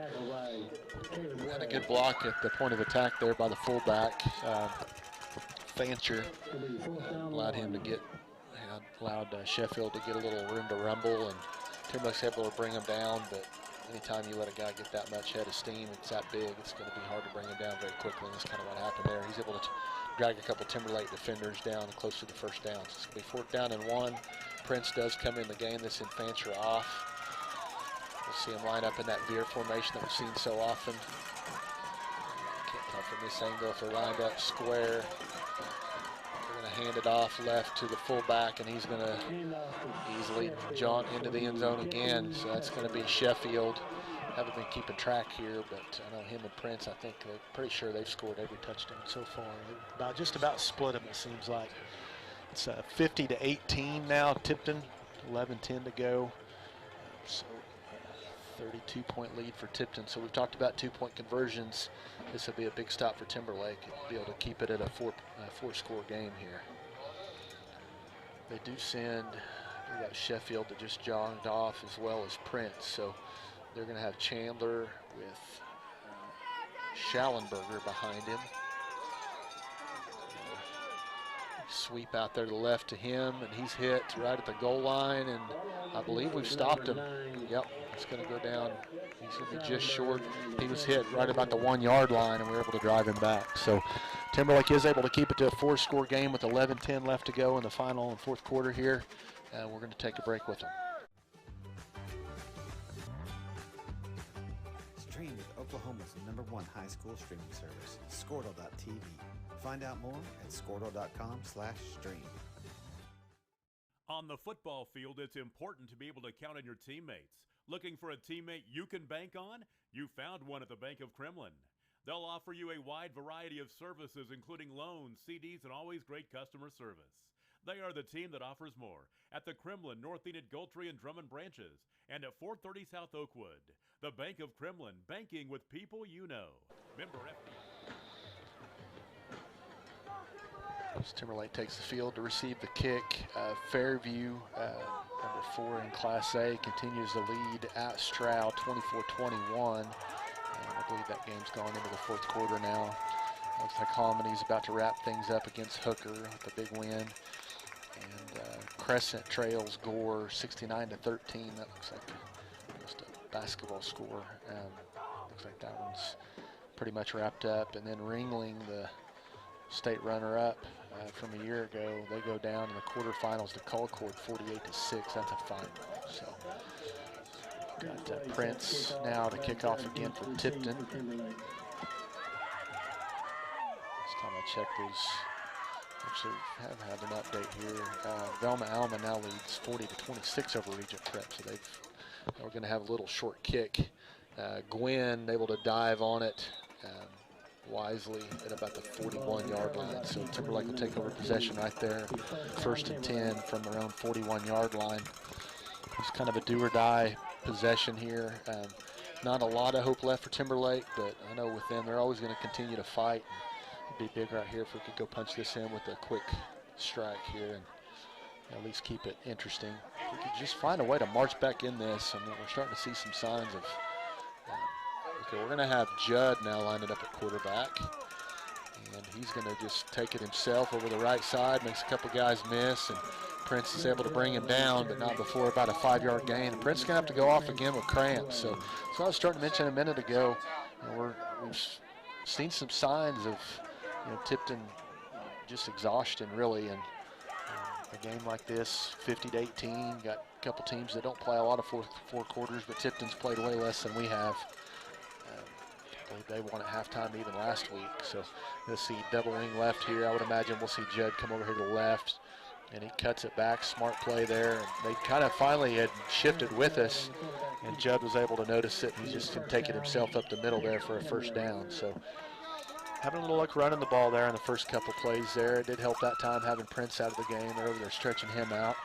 And a good block at the point of attack there by the fullback. Fancher allowed him to get, allowed Sheffield to get a little room to rumble, and Timberlake's able to bring him down, but anytime you let a guy get that much head of steam, it's that big, it's going to be hard to bring him down very quickly, and that's kind of what happened there. He's able to drag a couple Timberlake defenders down close to the first down. So it's going to be 4th down and 1. Prince does come in the game. This sends Fancher off. We'll see him line up in that veer formation that we've seen so often. Can't tell from this angle if they're lined up square. Hand it off left to the fullback, and he's going to easily jaunt into the end zone again. So that's going to be Sheffield. Haven't been keeping track here, but I know him and Prince, I think they're pretty sure they've scored every touchdown so far. Just about split them, it seems like. It's 50-18 now, Tipton, 11-10 to go. So 32-point lead for Tipton. So we've talked about 2-point conversions. This will be a big stop for Timberlake. Be able to keep it at a four-score game here. They do send, we got Sheffield that just jogged off, as well as Prince. So they're going to have Chandler with Schallenberger behind him. Sweep out there to the left to him, and he's hit right at the goal line, and I believe we've stopped him. Yep, it's going to go down. He's going to be just short. He was hit right about the 1-yard line, and we were able to drive him back. So Timberlake is able to keep it to a 4-score game with 11-10 left to go in the final and 4th quarter here. We're going to take a break with them. Stream with Oklahoma's #1 high school streaming service, Squirtle.tv. Find out more at Squirtle.com/stream. On the football field, it's important to be able to count on your teammates. Looking for a teammate you can bank on? You found one at the Bank of Kremlin. They'll offer you a wide variety of services, including loans, CDs, and always great customer service. They are the team that offers more at the Kremlin, North Enid, Goltry, and Drummond branches, and at 430 South Oakwood. The Bank of Kremlin, banking with people you know. Member FD. Timberlake takes the field to receive the kick. Fairview, number 4 in Class A, continues to lead at Stroud, 24-21. I believe that game's gone into the 4th quarter now. Looks like Homony's about to wrap things up against Hooker with a big win. And Crescent trails Gore 69-13. That looks like just a basketball score. Looks like that one's pretty much wrapped up. And then Ringling, the state runner-up from a year ago, they go down in the quarterfinals to Colcord 48-6. That's a final. So got Prince now to kick off again for Tipton. Last time I checked, those actually have had an update here. Velma Alma now leads 40-26 over Regent Prep. So we're going to have a little short kick. Gwynn able to dive on it wisely at about the 41-yard line. So Timberlake will take over possession right there. 1st and 10 from their own 41-yard line. It's kind of a do-or-die possession here. Not a lot of hope left for Timberlake, but I know with them, they're always going to continue to fight. It'd be big right here if we could go punch this in with a quick strike here and at least keep it interesting. If we could just find a way to march back in this, and we're starting to see some signs of okay, we're going to have Judd now lining up at quarterback. And he's going to just take it himself over the right side, makes a couple guys miss, and Prince is able to bring him down, but not before about a 5-yard gain. And Prince is going to have to go off again with cramps. So I was starting to mention a minute ago, we've seen some signs of Tipton just exhaustion, really. And a game like this, 50-18, got a couple teams that don't play a lot of four quarters, but Tipton's played way less than we have. They won at halftime even last week. So you'll see double wing left here. I would imagine we'll see Judd come over here to the left, and he cuts it back. Smart play there. And they kind of finally had shifted with us, and Judd was able to notice it. He's just going to take it himself up the middle there for a 1st down. So having a little luck running the ball there in the first couple plays there. It did help that time having Prince out of the game. They're over there stretching him out.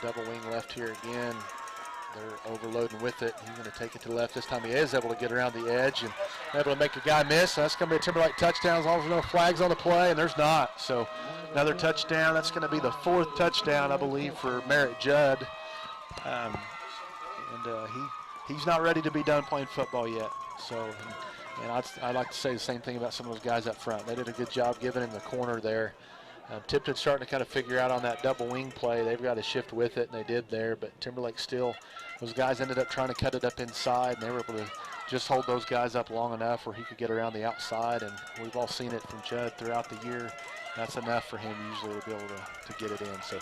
Double wing left here again. They're overloading with it. He's going to take it to the left. This time he is able to get around the edge and able to make a guy miss. So that's going to be a Timberlake touchdown as long as there's no flags on the play, and there's not. So another touchdown. That's going to be the 4th touchdown, I believe, for Merritt Judd. He's not ready to be done playing football yet. So, and I'd like to say the same thing about some of those guys up front. They did a good job giving him the corner there. Tipton's starting to kind of figure out on that double wing play. They've got to shift with it, and they did there. But Timberlake still, those guys ended up trying to cut it up inside, and they were able to just hold those guys up long enough where he could get around the outside. And we've all seen it from Judd throughout the year. That's enough for him usually to be able to get it in. So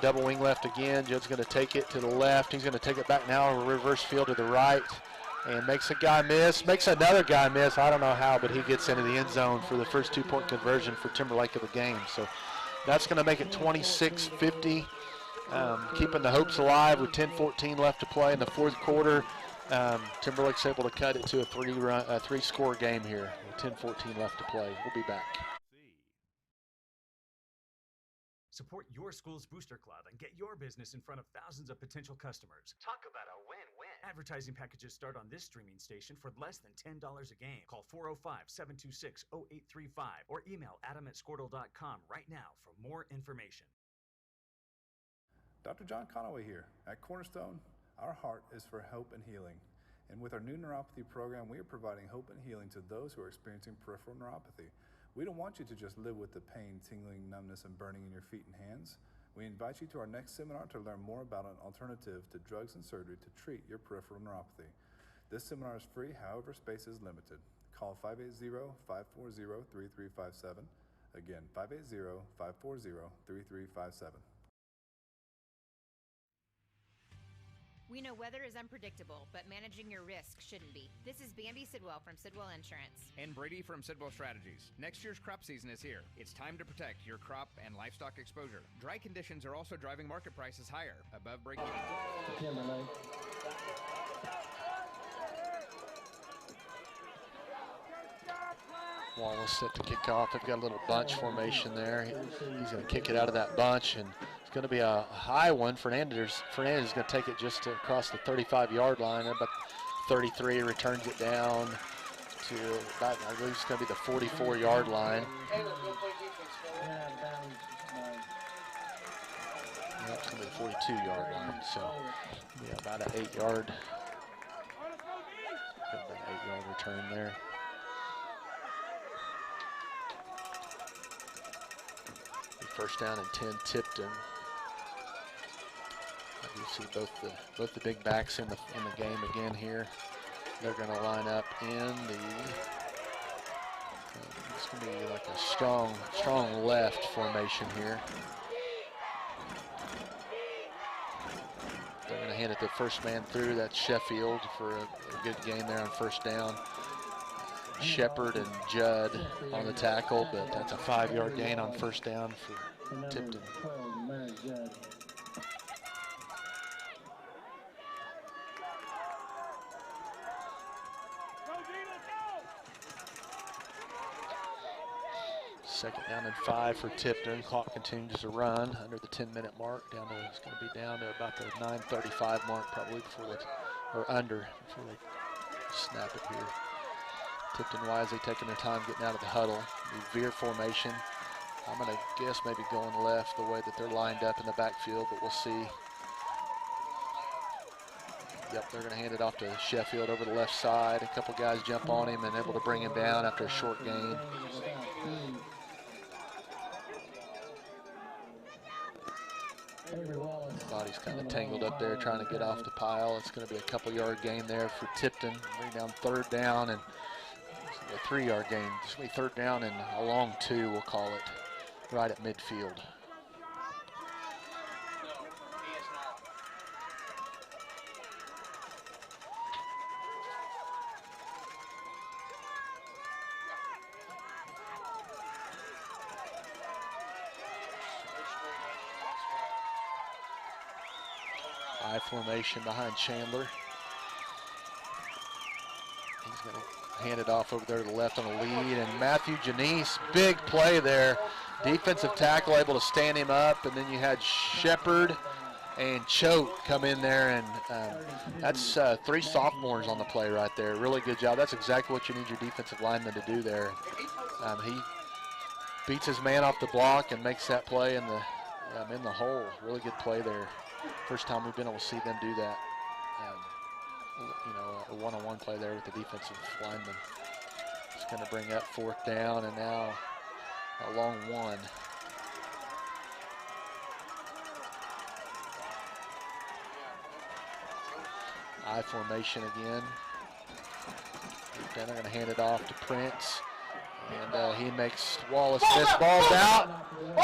double wing left again. Judd's going to take it to the left. He's going to take it back now, reverse field to the right, and makes a guy miss, makes another guy miss. I don't know how, but he gets into the end zone for the first 2-point conversion for Timberlake of the game. So that's going to make it 26-50, keeping the hopes alive with 10-14 left to play in the 4th quarter. Timberlake's able to cut it to a 3-score game here with 10-14 left to play. We'll be back. Support your school's booster club and get your business in front of thousands of potential customers. Talk about a win-win. Advertising packages start on this streaming station for less than $10 a game. Call 405-726-0835 or email adam@squirtle.com right now for more information. Dr. John Conaway here. At Cornerstone, our heart is for hope and healing. And with our new neuropathy program, we are providing hope and healing to those who are experiencing peripheral neuropathy. We don't want you to just live with the pain, tingling, numbness, and burning in your feet and hands. We invite you to our next seminar to learn more about an alternative to drugs and surgery to treat your peripheral neuropathy. This seminar is free, however, space is limited. Call 580-540-3357. Again, 580-540-3357. We know weather is unpredictable, but managing your risk shouldn't be. This is Bambi Sidwell from Sidwell Insurance. And Brady from Sidwell Strategies. Next year's crop season is here. It's time to protect your crop and livestock exposure. Dry conditions are also driving market prices higher, above break-even. Timberlake. Wallace set to kick off. They've got a little bunch formation there. He's going to kick it out of that bunch, and it's going to be a high one. Fernandez is going to take it just across the 35-yard line. About 33, returns it down to about, I believe it's going to be the 44-yard line. That's going to be the 42-yard line. So, yeah, about an 8-yard return there. First down and 10, Tipton. You see both the big backs in the game again here. They're going to line up in the. It's going to be like a strong left formation here. They're going to hand it to first man through. That's Sheffield for a good gain there on first down. Shepard and Judd on the tackle, but that's a 5-yard gain on first down for Tipton. Second down and 5 for Tipton. Clock continues to run under the 10-minute mark. It's going to be down to about the 9:35 mark probably before they snap it here. Tipton wisely taking their time getting out of the huddle. The veer formation. I'm going to guess maybe going left the way that they're lined up in the backfield, but we'll see. Yep, they're going to hand it off to Sheffield over the left side. A couple guys jump on him and able to bring him down after a short gain. Body's kind of tangled up there trying to get off the pile. It's going to be a couple-yard gain there for Tipton. Bring down third down and a 3-yard gain. This will be third down and a long 2, we'll call it, right at midfield. I formation behind Chandler. He's going to hand it off over there to the left on the lead, and Matthew Janice, big play there. Defensive tackle able to stand him up, and then you had Shepard and Choate come in there, and that's 3 sophomores on the play right there. Really good job. That's exactly what you need your defensive lineman to do there. He beats his man off the block and makes that play in the hole. Really good play there. First time we've been able to see them do that. A one-on-one play there with the defensive lineman. It's going to bring up 4th down, and now a long one. I formation again. Then they're going to hand it off to Prince. And he makes Wallace miss. Ball's out.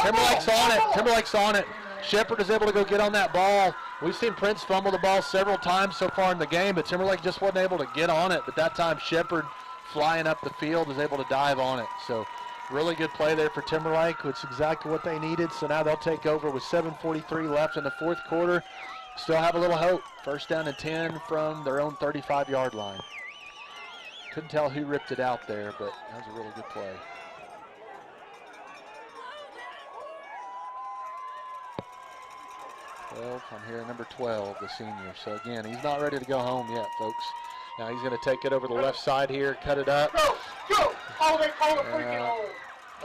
Timberlake's on it. Timberlake's on it. Shepard is able to go get on that ball. We've seen Prince fumble the ball several times so far in the game, but Timberlake just wasn't able to get on it. But that time, Shepard, flying up the field, is able to dive on it. So really good play there for Timberlake, which is exactly what they needed. So now they'll take over with 7:43 left in the 4th quarter. Still have a little hope. 1st down and 10 from their own 35-yard line. Couldn't tell who ripped it out there, but that was a really good play. I'm here, number 12, the senior. So again, he's not ready to go home yet, folks. Now he's going to take it over the left side here, cut it up. Go! Oh, they call it freaking hold.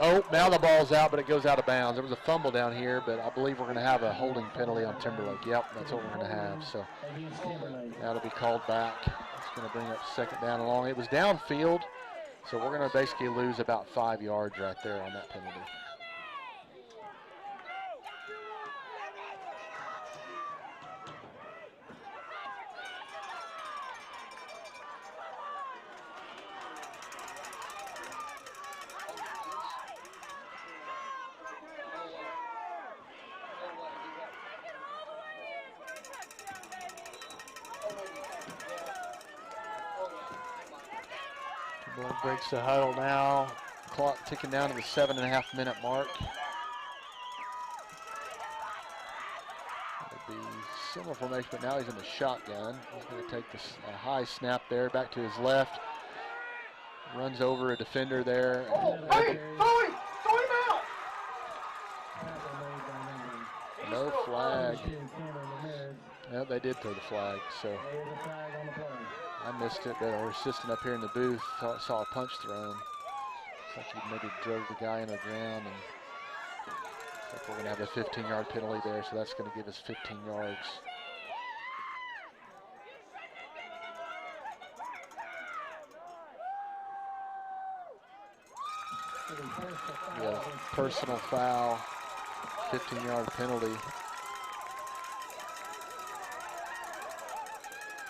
Oh, now the ball's out, but it goes out of bounds. There was a fumble down here, but I believe we're going to have a holding penalty on Timberlake. Yep, that's what we're going to have. So that'll be called back. It's going to bring up 2nd down and long. It was downfield, so we're going to basically lose about 5 yards right there on that penalty. Breaks the huddle now. Clock ticking down to the 7.5-minute mark. It'll be similar formation, but now he's in the shotgun. He's going to take this high snap there, back to his left. Runs over a defender there. Hey, throw him out! No flag. Yeah, they did throw the flag, so. I missed it, but our assistant up here in the booth saw a punch thrown. Looks like he maybe drove the guy into the ground, and looks like we're going to have a 15-yard penalty there, so that's going to give us 15 yards. Yeah, personal foul, 15-yard penalty.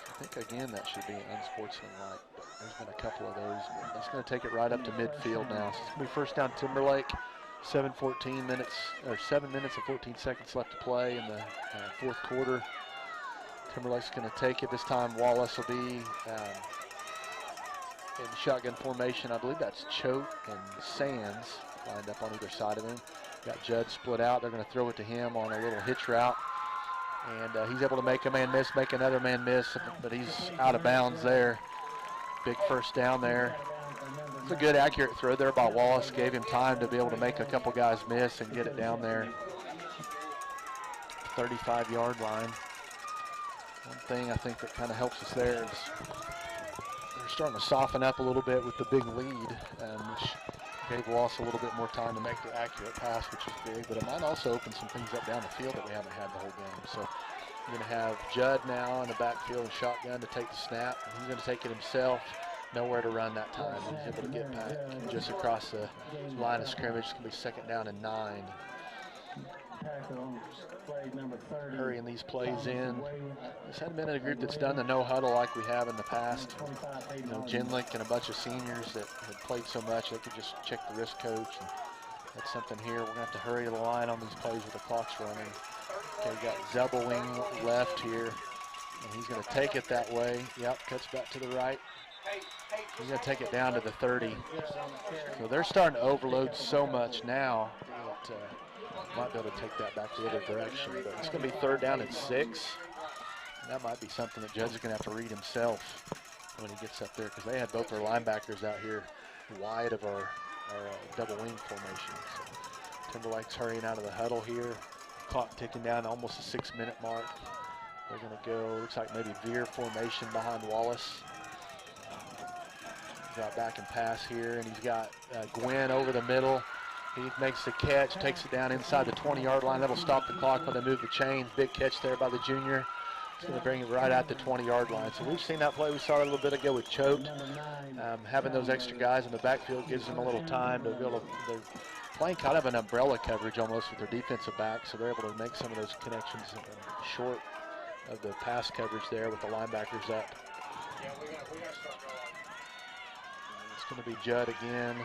I think, again, that should be an unsportsmanlike, but there's been a couple of those. But that's going to take it right up to midfield now. So it's going to be 1st down Timberlake, 7 minutes and 14 seconds left to play in the 4th quarter. Timberlake's going to take it. This time Wallace will be in shotgun formation. I believe that's Choate and Sands lined up on either side of him. Got Judd split out. They're going to throw it to him on a little hitch route. And he's able to make a man miss, make another man miss, but he's out of bounds there. Big 1st down there. It's a good, accurate throw there by Wallace. Gave him time to be able to make a couple guys miss and get it down there. 35-yard line. One thing I think that kind of helps us there is they're starting to soften up a little bit with the big lead, which gave Wallace a little bit more time to make the accurate pass, which is big, but it might also open some things up down the field that we haven't had the whole game. So you're going to have Judd now in the backfield and shotgun to take the snap. He's going to take it himself. Nowhere to run that time. He's able to get back just across the line of scrimmage. It's going to be 2nd down and 9. Hurrying these plays in. This hadn't been a group that's done the no huddle like we have in the past. You know, Jenlick and a bunch of seniors that had played so much they could just check the wrist coach. And that's something here. We're going to have to hurry the line on these plays with the clock's running. Okay, we got Zebelwing left here, and he's going to take it that way. Yep, cuts back to the right. He's going to take it down to the 30. So they're starting to overload so much now that might be able to take that back the other direction. But it's going to be 3rd down and 6. And that might be something that Judge is going to have to read himself when he gets up there, because they had both their linebackers out here wide of our double wing formation. So Timberlake's hurrying out of the huddle here. Clock ticking down, almost a 6-minute mark. They're going to go, looks like maybe veer formation behind Wallace. Drop back and pass here, and he's got Gwynn over the middle. He makes the catch, takes it down inside the 20-yard line. That'll stop the clock when they move the chains. Big catch there by the junior. It's going to bring it right at the 20-yard line. So we've seen that play. We saw it a little bit ago with Choate. Having those extra guys in the backfield gives them a little time to be able to, they're playing kind of an umbrella coverage almost with their defensive back, so they're able to make some of those connections short of the pass coverage there with the linebackers up. Yeah, we got to start going. It's going to be Judd again.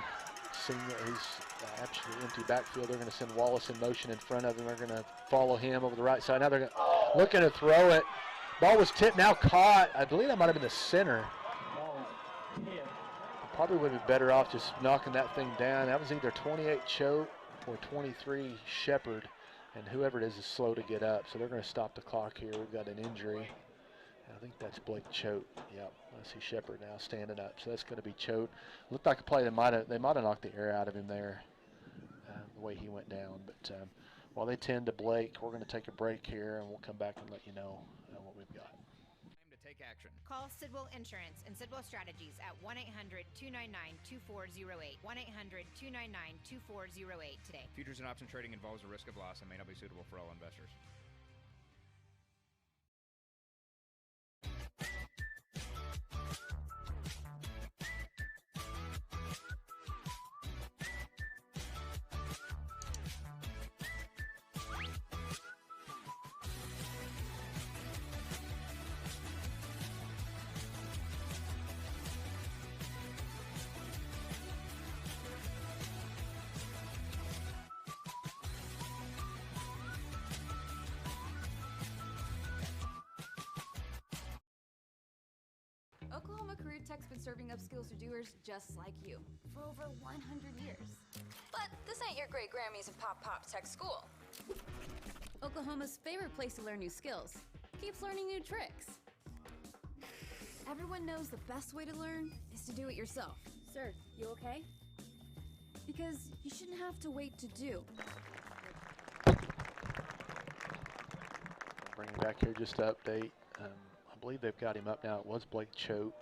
He's absolutely empty backfield. They're going to send Wallace in motion in front of him. They're going to follow him over the right side. Now they're looking to throw it. Ball was tipped, now caught. I believe that might have been the center. Probably would be better off just knocking that thing down. That was either 28 Choate or 23 Shepard, and whoever it is slow to get up. So they're going to stop the clock here. We've got an injury. I think that's Blake Choate. Yep, I see Shepard now standing up. So that's going to be Choate. Looked like a play they might have knocked the air out of him there, the way he went down. But while they tend to Blake, we're going to take a break here, and we'll come back and let you know what we've got. Time to take action. Call Sidwell Insurance and Sidwell Strategies at 1-800-299-2408. 1-800-299-2408 today. Futures and option trading involves a risk of loss and may not be suitable for all investors. Oklahoma Career Tech's been serving upskills to doers just like you for over 100 years. But this ain't your great Grammys and Pop Tech school. Oklahoma's favorite place to learn new skills keeps learning new tricks. Everyone knows the best way to learn is to do it yourself. Sir, you okay? Because you shouldn't have to wait to do. Bring him back here just to update. I believe they've got him up now. It was Blake Choate.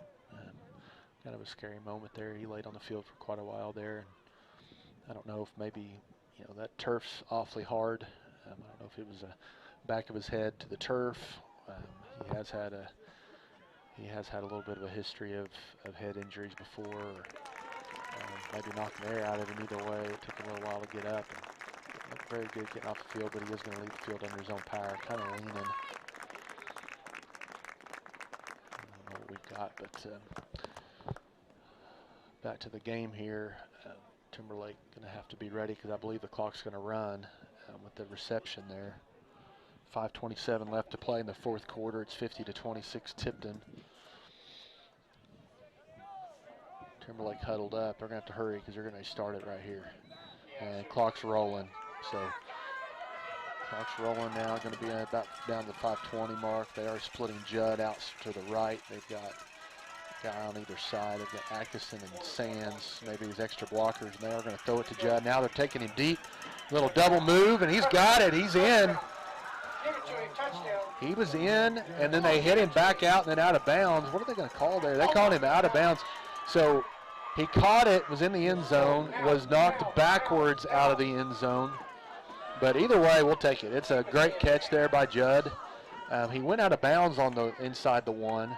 Kind of a scary moment there. He laid on the field for quite a while there. I don't know if maybe, that turf's awfully hard. I don't know if it was the back of his head to the turf. He has had a little bit of a history of head injuries before. Or, maybe knocking the air out of him. Either way, it took him a little while to get up. And looked very good getting off the field, but he is going to leave the field under his own power, kind of leaning. We've got, but back to the game here. Timberlake going to have to be ready because I believe the clock's going to run with the reception there. 5:27 left to play in the fourth quarter. It's 50-26 Tipton. Timberlake huddled up. They're going to have to hurry because they're going to start it right here. And clock's rolling. So clock's rolling now. Going to be about down to the 5:20 mark. They are splitting Judd out to the right. They've got a guy on either side. They've got Atkinson and Sands, maybe his extra blockers, and they are going to throw it to Judd. Now they're taking him deep. Little double move, and he's got it. He's in. He was in, and then they hit him back out and then out of bounds. What are they going to call there? They called him out of bounds. So he caught it, was in the end zone, was knocked backwards out of the end zone. But either way, we'll take it. It's a great catch there by Judd. He went out of bounds on the inside the one,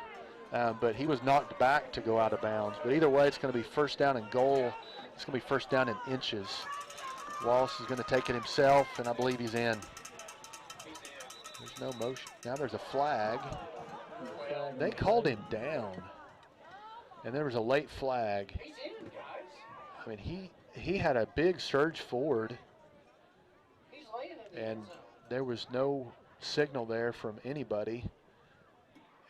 but he was knocked back to go out of bounds. But either way, it's going to be first down and goal. It's going to be first down in inches. Wallace is going to take it himself, and I believe he's in. There's no motion. Now there's a flag. They called him down, and there was a late flag. I mean, he had a big surge forward, and there was no signal there from anybody.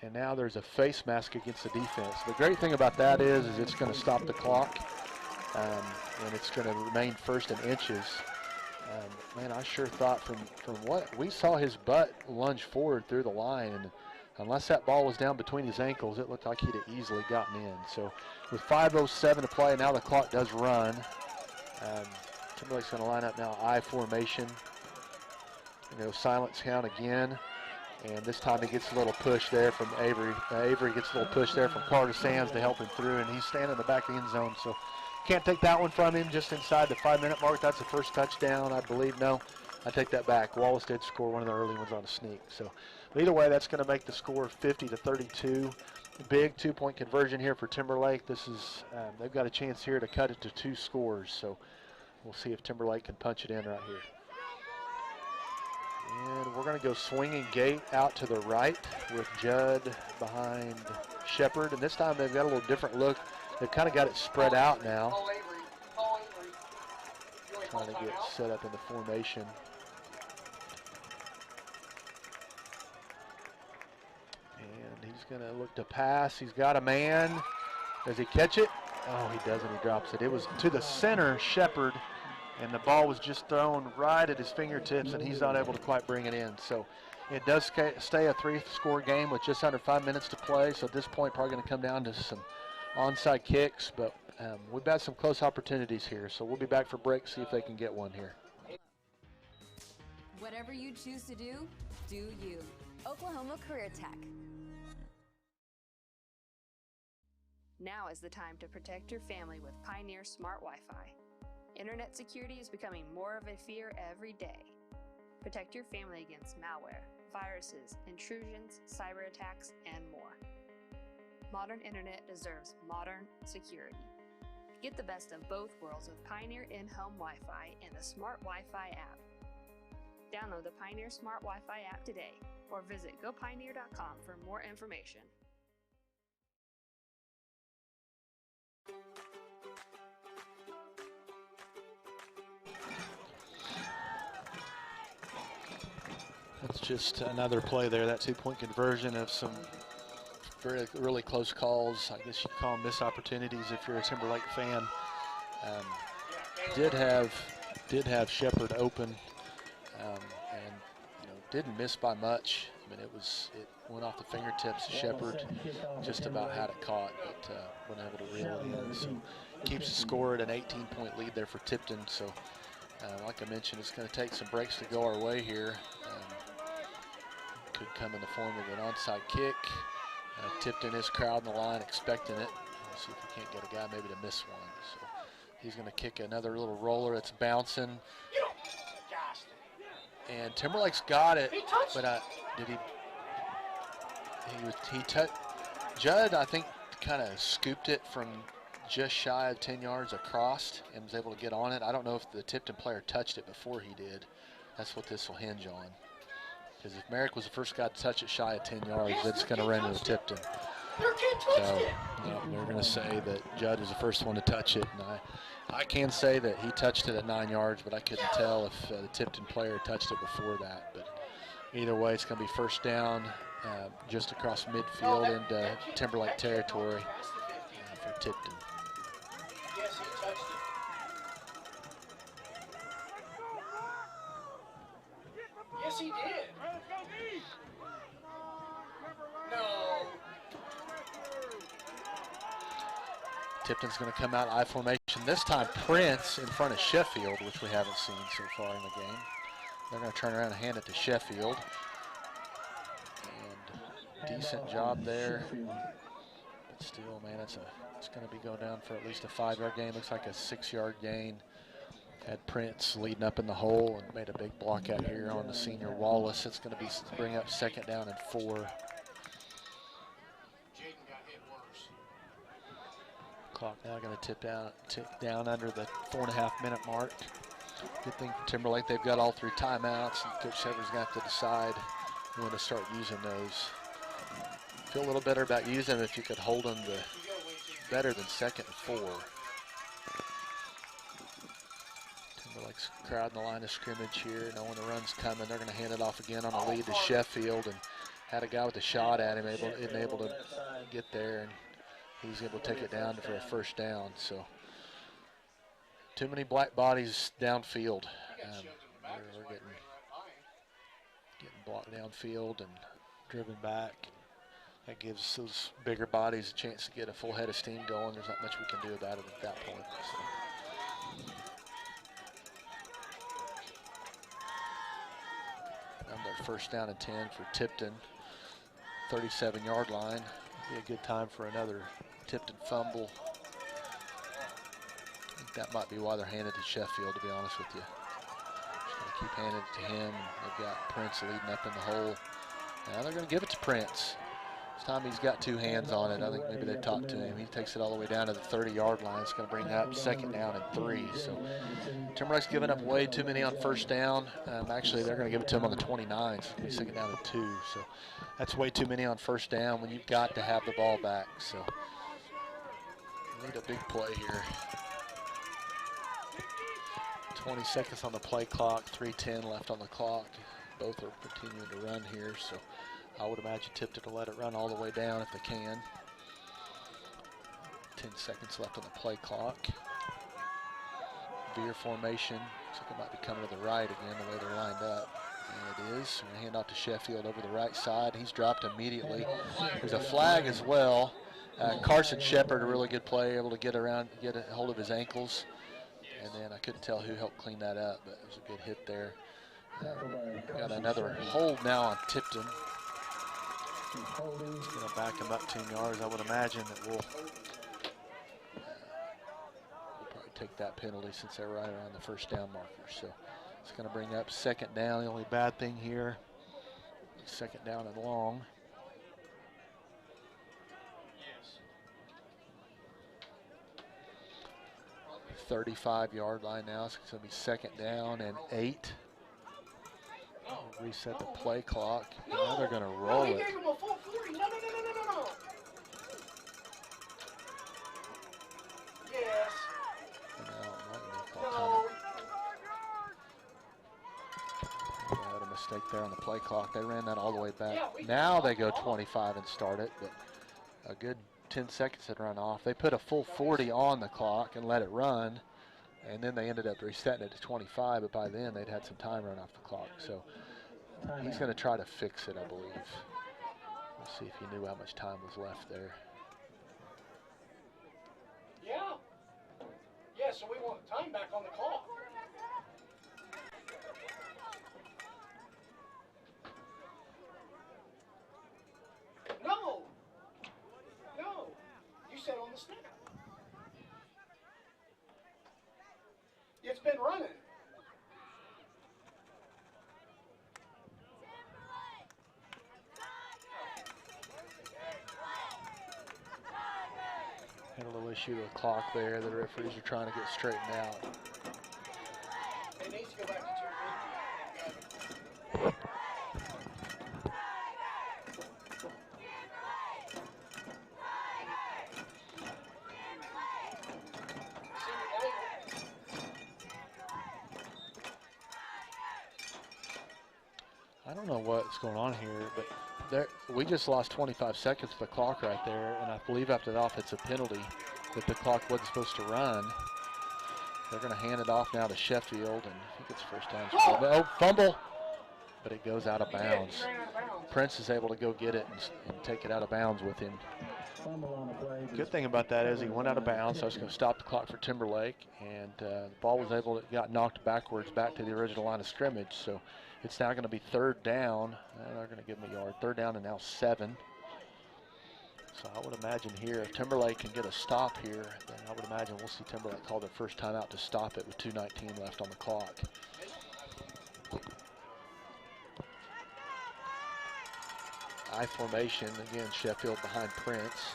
And now there's a face mask against the defense. The great thing about that is it's going to stop the clock, and it's going to remain first in inches. Man, I sure thought from what we saw, his butt lunge forward through the line, and unless that ball was down between his ankles, it looked like he'd have easily gotten in. So with 5:07 to play, now the clock does run. Timberlake's going to line up now I formation. silence count again. And this time he gets a little push there from Avery. Avery gets a little push there from Carter Sands to help him through, and he's standing in the back of the end zone. So can't take that one from him just inside the 5-minute mark. That's the first touchdown, I believe. No, I take that back. Wallace did score one of the early ones on a sneak. So either way, that's going to make the score 50-32. Big 2-point conversion here for Timberlake. This is they've got a chance here to cut it to 2 scores. So we'll see if Timberlake can punch it in right here. And we're going to go swinging gate out to the right with Judd behind Shepard. And this time they've got a little different look. They've kind of got it spread out now. Trying to get set up in the formation. And he's going to look to pass. He's got a man. Does he catch it? Oh, he doesn't. He drops it. It was to the center, Shepard. And the ball was just thrown right at his fingertips, and he's not able to quite bring it in. So it does stay a 3-score game with just under 5 minutes to play. So at this point, probably going to come down to some onside kicks. But we've got some close opportunities here. So we'll be back for break, see if they can get one here. Whatever you choose to do you. Oklahoma Career Tech. Now is the time to protect your family with Pioneer Smart Wi-Fi. Internet security is becoming more of a fear every day. Protect your family against malware, viruses, intrusions, cyber attacks, and more. Modern internet deserves modern security. Get the best of both worlds with Pioneer in-home Wi-Fi and the Smart Wi-Fi app. Download the Pioneer Smart Wi-Fi app today or visit gopioneer.com for more information. That's just another play there, that 2-point conversion of some really close calls. I guess you call them missed opportunities if you're a Timberlake fan. Did have Shepard open, and didn't miss by much. I mean, it went off the fingertips of Shepard, just about had it caught, but wasn't able to reel it in. So keeps the score at an 18-point lead there for Tipton. So like I mentioned, it's going to take some breaks to go our way here. Could come in the form of an onside kick. Tipton is crowding the line, expecting it. We'll see if we can't get a guy maybe to miss one. So he's going to kick another little roller. It's bouncing. And Timberlake's got it, but did he? Judd, I think, kind of scooped it from just shy of 10 yards across and was able to get on it. I don't know if the Tipton player touched it before he did. That's what this will hinge on. Because if Merrick was the first guy to touch it shy of 10 yards, it's going to run into Tipton. So they're going to say that Judd was the first one to touch it. And I can say that he touched it at 9 yards, but I couldn't tell if the Tipton player touched it before that. But either way, it's going to be first down just across midfield into Timberlake territory for Tipton. Yes, he touched it. Yes, he did. No. Tipton's going to come out I formation. This time Prince in front of Sheffield, which we haven't seen so far in the game. They're going to turn around and hand it to Sheffield. And decent job there. But still, man, it's going to be going down for at least a 5-yard gain. Looks like a 6-yard gain. Had Prince leading up in the hole and made a big block out here on the senior Wallace. It's going to bring up 2nd down and 4. Clock now going to tick down under the 4.5-minute mark. Good thing for Timberlake, they've got all 3 timeouts, and Coach Shepard's going to have to decide when to start using those. Feel a little better about using them if you could hold them to better than 2nd and 4. Timberlake's crowding the line of scrimmage here, knowing the run's coming. They're going to hand it off again on the lead to Sheffield, and had a guy with a shot at him, able to get there, and he's able to take it down for a first down. So too many black bodies downfield. We're getting blocked downfield and driven back. That gives those bigger bodies a chance to get a full head of steam going. There's not much we can do about it at that point. So. Another first down and 10 for Tipton. 37-yard line. Be a good time for another Tipton fumble. I think that might be why they're handed to Sheffield, to be honest with you. Just going to keep handing it to him. They've got Prince leading up in the hole. Now they're going to give it to Prince. This time he's got two hands on it. I think maybe they talked to him. He takes it all the way down to the 30-yard line. It's going to bring up second down and 3. So Timberlake's giving up way too many on first down. Actually, they're going to give it to him on the 29. So it's going to be second down and 2. So that's way too many on first down when you've got to have the ball back. So need a big play here. 20 seconds on the play clock, 3:10 left on the clock. Both are continuing to run here, so I would imagine Tipton to let it run all the way down if they can. 10 seconds left on the play clock. Veer formation. Looks like it might be coming to the right again, the way they're lined up. And it is. We're going to hand off to Sheffield over the right side. He's dropped immediately. There's a flag as well. Carson Shepard, a really good player, able to get around, get a hold of his ankles. And then I couldn't tell who helped clean that up, but it was a good hit there. Got another hold now on Tipton. He's going to back him up 10 yards. I would imagine that we'll probably take that penalty since they're right around the first down marker. So it's going to bring up second down. The only bad thing here, second down and long. 35-yard line now. So it's going to be second down and 8. Reset the play clock. Now they're going to roll it. Yes. They had a mistake there on the play clock. They ran that all the way back. Now they go 25 and start it, but a good 10 seconds had run off. They put a full 40 on the clock and let it run, and then they ended up resetting it to 25, but by then they'd had some time run off the clock. So he's going to try to fix it, I believe. Let's see if he knew how much time was left there. Yeah. Yeah, so we want time back on the clock. No. No. You said on the snap. It's been running. Had a little issue with the clock there. The referees are trying to get straightened out. It needs to go back to 250. I don't know what's going on here, but we just lost 25 seconds of the clock right there, and I believe after that it's a penalty that the clock wasn't supposed to run. They're going to hand it off now to Sheffield, and I think it's first down. Oh, fumble! But it goes out of bounds. Prince is able to go get it and take it out of bounds with him. Good thing about that is he went out of bounds, so it's going to stop the clock for Timberlake, and the ball got knocked backwards back to the original line of scrimmage. So it's now going to be third down. They're going to give him a yard. Third down and now 7. So I would imagine here, if Timberlake can get a stop here, then I would imagine we'll see Timberlake call their first timeout to stop it with 2:19 left on the clock. I formation, again, Sheffield behind Prince.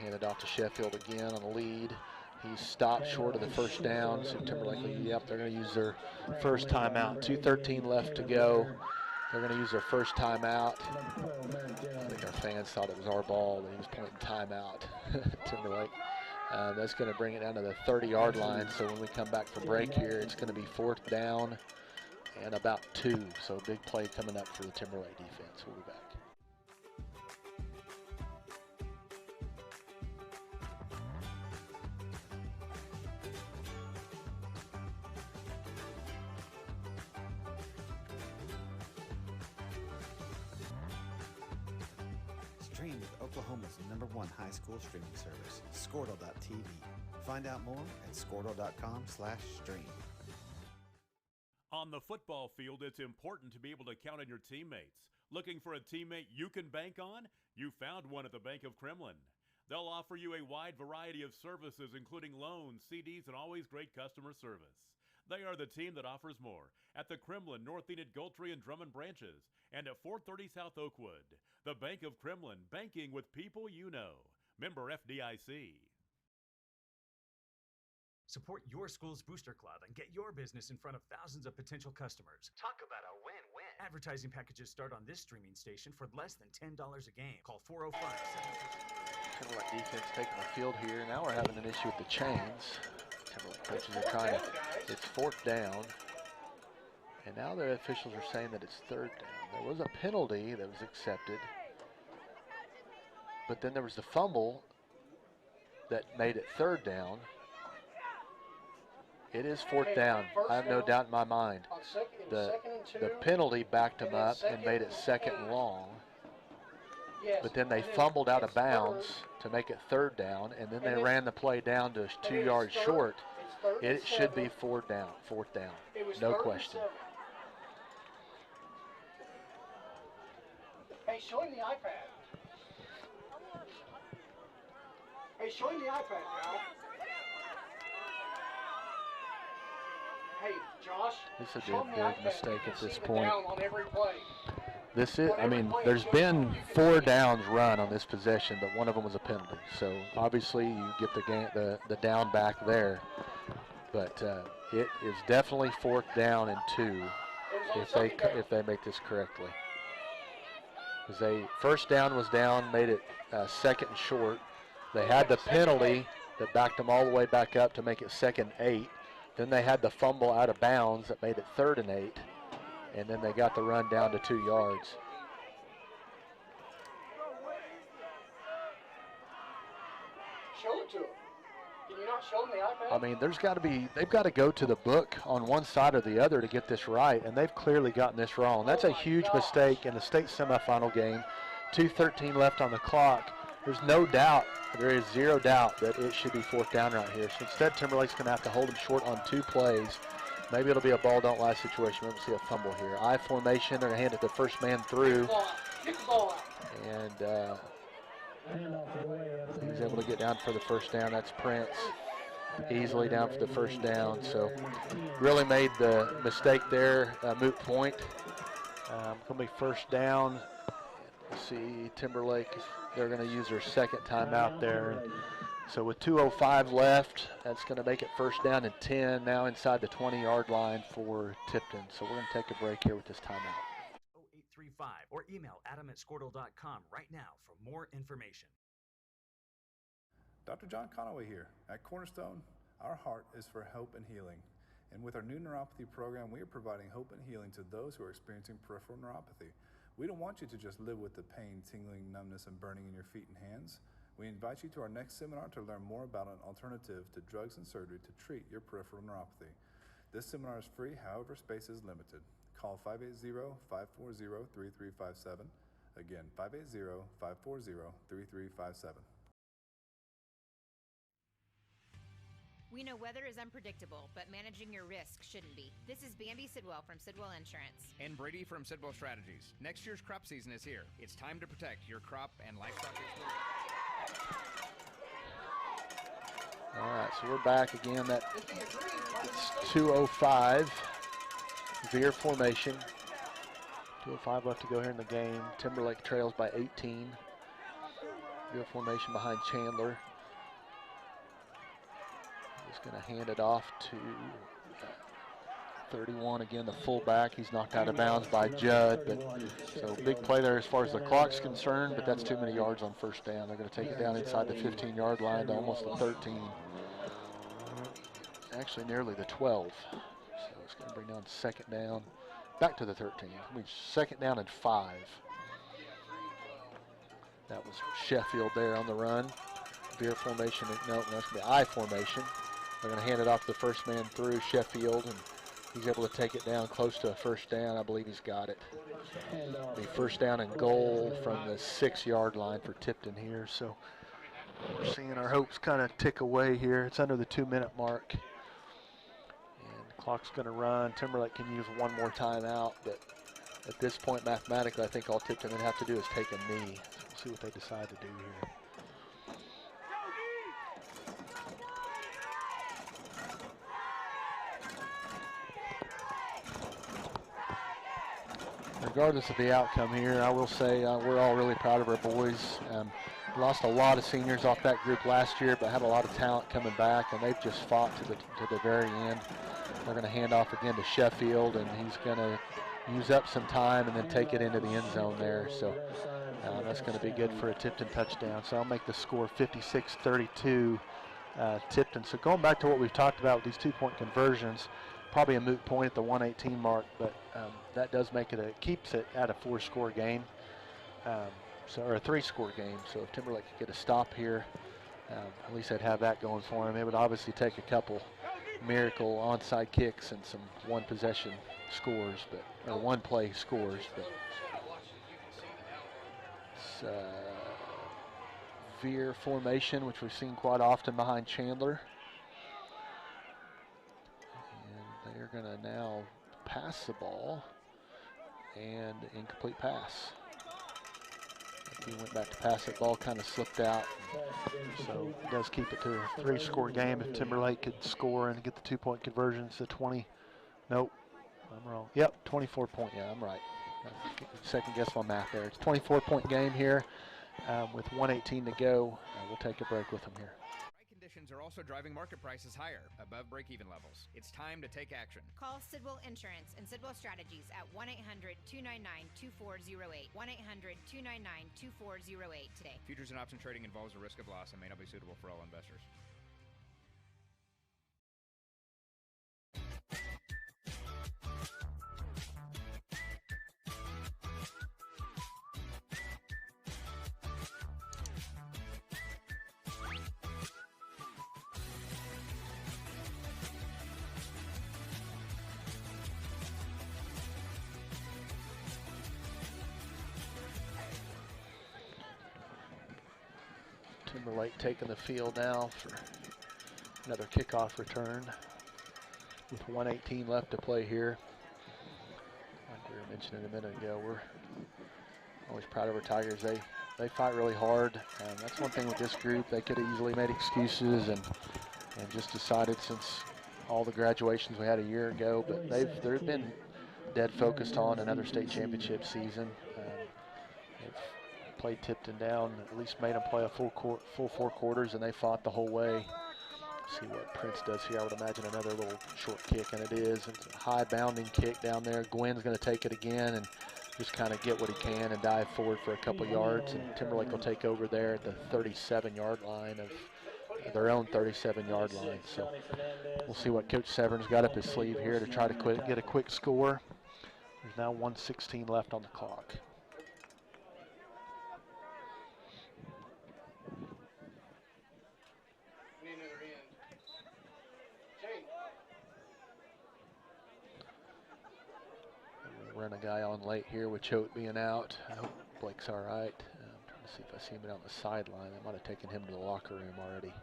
Hand it off to Sheffield again on the lead. He stopped short of the first down, so Timberlake, they're going to use their first timeout. 2:13 left to go. They're going to use their first timeout. I think our fans thought it was our ball, but he was pointing timeout, Timberlake. That's going to bring it down to the 30-yard line, so when we come back for break here, it's going to be fourth down and about 2. So big play coming up for the Timberlake defense. We'll be back. Stream with Oklahoma's #1 high school streaming service, Squirtle.tv. Find out more at squirtle.com/stream. On the football field, it's important to be able to count on your teammates. Looking for a teammate you can bank on? You found one at the Bank of Kremlin. They'll offer you a wide variety of services, including loans, CDs, and always great customer service. They are the team that offers more at the Kremlin, North Enid, Goldtree, and Drummond branches, and at 430 South Oakwood. The Bank of Kremlin, banking with people you know. Member FDIC. Support your school's booster club and get your business in front of thousands of potential customers. Talk about a win-win. Advertising packages start on this streaming station for less than $10 a game. Call 405 Timberlake defense taking the field here. Now we're having an issue with the chains. Timberlake coaches are trying to, it's fourth down. And now the officials are saying that it's third down. There was a penalty that was accepted. But then there was the fumble that made it third down. It is fourth down. I have no doubt in my mind. The penalty backed them up and made it second and long. But then they fumbled out of bounds to make it third down, and then they ran the play down to 2 yards short. It should be fourth down, no question. Hey, show him the iPad. Hey, show him the iPad, pal. Hey, Josh. This would be a big mistake at this point. On every play. This is, I mean, there's been 4 downs run on this possession, but one of them was a penalty. So obviously you get the down back there, but it is definitely fourth down and 2 if they make this correctly. Because first down was down, made it second and short. They had the penalty that backed them all the way back up to make it second and 8. Then they had the fumble out of bounds that made it third and 8. And then they got the run down to 2 yards. Show it to him. Can you not show him the iPad? I mean, they've got to go to the book on one side or the other to get this right, and they've clearly gotten this wrong. That's a huge mistake in the state semifinal game. 2:13 left on the clock. There's no doubt, there is zero doubt that it should be fourth down right here. So instead, Timberlake's going to have to hold them short on 2 plays. Maybe it'll be a ball don't lie situation. We'll see a fumble here. I formation, they're going to hand it to first man through. And he's able to get down for the first down. That's Prince. Easily down for the first down. So really made the mistake there, moot point. Going to be first down. Let's see, Timberlake, they're going to use their second timeout there. So with 2:05 left, that's going to make it first down and 10, now inside the 20-yard line for Tipton. So we're going to take a break here with this timeout. 0835 or email adam@squirtle.com right now for more information. Dr. John Conaway here. At Cornerstone, our heart is for hope and healing. And with our new neuropathy program, we are providing hope and healing to those who are experiencing peripheral neuropathy. We don't want you to just live with the pain, tingling, numbness, and burning in your feet and hands. We invite you to our next seminar to learn more about an alternative to drugs and surgery to treat your peripheral neuropathy. This seminar is free, however, space is limited. Call 580-540-3357. Again, 580-540-3357. We know weather is unpredictable, but managing your risk shouldn't be. This is Bambi Sidwell from Sidwell Insurance. And Brady from Sidwell Strategies. Next year's crop season is here. It's time to protect your crop and livestock exposure. All right, so we're back again. It's 2:05. Veer formation. 2:05 left to go here in the game. Timberlake trails by 18. Veer formation behind Chandler. He's going to hand it off to 31 again, the fullback. He's knocked out of bounds by Judd. So big play there as far as the clock's concerned, but that's too many yards on first down. They're going to take it down inside the 15-yard line to almost the 13. Actually nearly the 12. So it's going to bring down second down back to the 13. I mean, second down and 5. That was Sheffield there on the run. Veer formation, no, that's going to be I formation. They're going to hand it off to the first man through, Sheffield, and he's able to take it down close to a first down. I believe he's got it. The first down and goal from the 6-yard line for Tipton here. So we're seeing our hopes kind of tick away here. It's under the 2-minute mark. And Clock's going to run. Timberlake can use one more timeout, but at this point, mathematically, I think all Tipton would have to do is take a knee. So we'll see what they decide to do here. Regardless of the outcome here, I will say we're all really proud of our boys. Lost a lot of seniors off that group last year, but had a lot of talent coming back, and they've just fought to the very end. They're going to hand off again to Sheffield, and he's going to use up some time and then take it into the end zone there. So that's going to be good for a Tipton touchdown. So I'll make the score 56-32 Tipton. So going back to what we've talked about with these two-point conversions, probably a moot point at the 118 mark, but that does make it keeps it at a 4-score game, or a 3-score game. So if Timberlake could get a stop here, at least they'd have that going for them. It would obviously take a couple miracle onside kicks and some one-possession scores, or one-play scores. But it's veer formation, which we've seen quite often behind Chandler. They're going to now pass the ball, and incomplete pass. He went back to pass it, ball kind of slipped out. So it does keep it to a 3-score game. If Timberlake could score and get the 2-point conversions to 20. Nope, I'm wrong. Yep, 24-point. Yeah, I'm right. Second guess my math there. It's a 24-point game here with 1:18 to go. We'll take a break with them here. Conditions are also driving market prices higher, above break-even levels. It's time to take action. Call Sidwell Insurance and Sidwell Strategies at 1-800-299-2408. 1-800-299-2408 today. Futures and option trading involves a risk of loss and may not be suitable for all investors. Timberlake taking the field now for another kickoff return with 1:18 left to play here. Like we were mentioning a minute ago, we're always proud of our Tigers. They fight really hard. That's one thing with this group. They could have easily made excuses and just decided, since all the graduations we had a year ago, but they've been dead focused on another state championship season. They've played Tipton down, at least made them play a full 4 quarters, and they fought the whole way. See what Prince does here. I would imagine another little short kick, and it is. It's a high bounding kick down there. Gwynn's going to take it again and just kind of get what he can and dive forward for a couple yards, and Timberlake will take over there at the 37-yard line of their own 37-yard line. So we'll see what Coach Severn's got up his sleeve here to try to get a quick score. There's now 1:16 left on the clock. Run a guy on late here with Choate being out. I hope Blake's all right. I'm trying to see if I see him on the sideline. I might have taken him to the locker room already.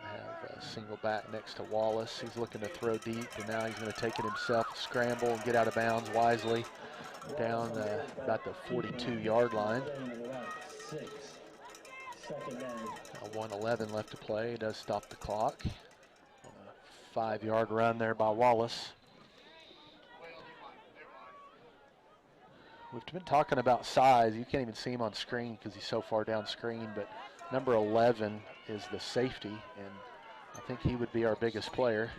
I have a single back next to Wallace. He's looking to throw deep, and now he's going to take it himself, scramble, and get out of bounds wisely down about the 42-yard line. 1:11 left to play. It does stop the clock. A 5-yard run there by Wallace. We've been talking about size. You can't even see him on screen because he's so far down screen, but number 11 is the safety, and I think he would be our biggest player.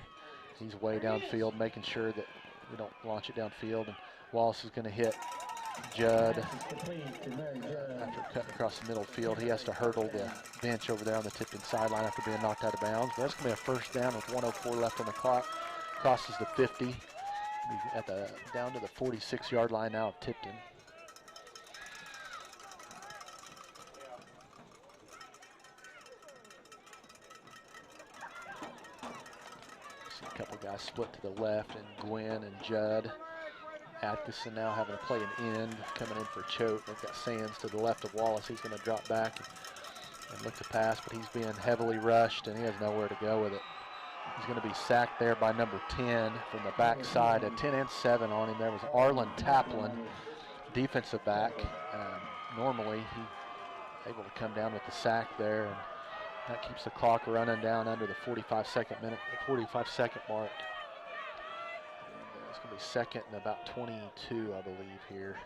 He's way downfield, making sure that we don't launch it downfield, and Wallace is going to hit Judd after cutting across the middle field. He has to hurdle the bench over there on the Tipton sideline after being knocked out of bounds. But that's going to be a first down with 1:04 left on the clock. Crosses the 50. At down to the 46-yard line now of Tipton. See a couple guys split to the left, and Gwynn and Judd. Atkinson now having to play an end, coming in for Choate. They've got Sands to the left of Wallace. He's going to drop back and look to pass, but he's being heavily rushed, and he has nowhere to go with it. He's going to be sacked there by number 10 from the backside. At 10 and 7 on him, there was Arlen Taplin, defensive back. Normally, he able to come down with the sack there, and that keeps the clock running down under the 45-second mark. And, it's going to be second and about 22, I believe, here,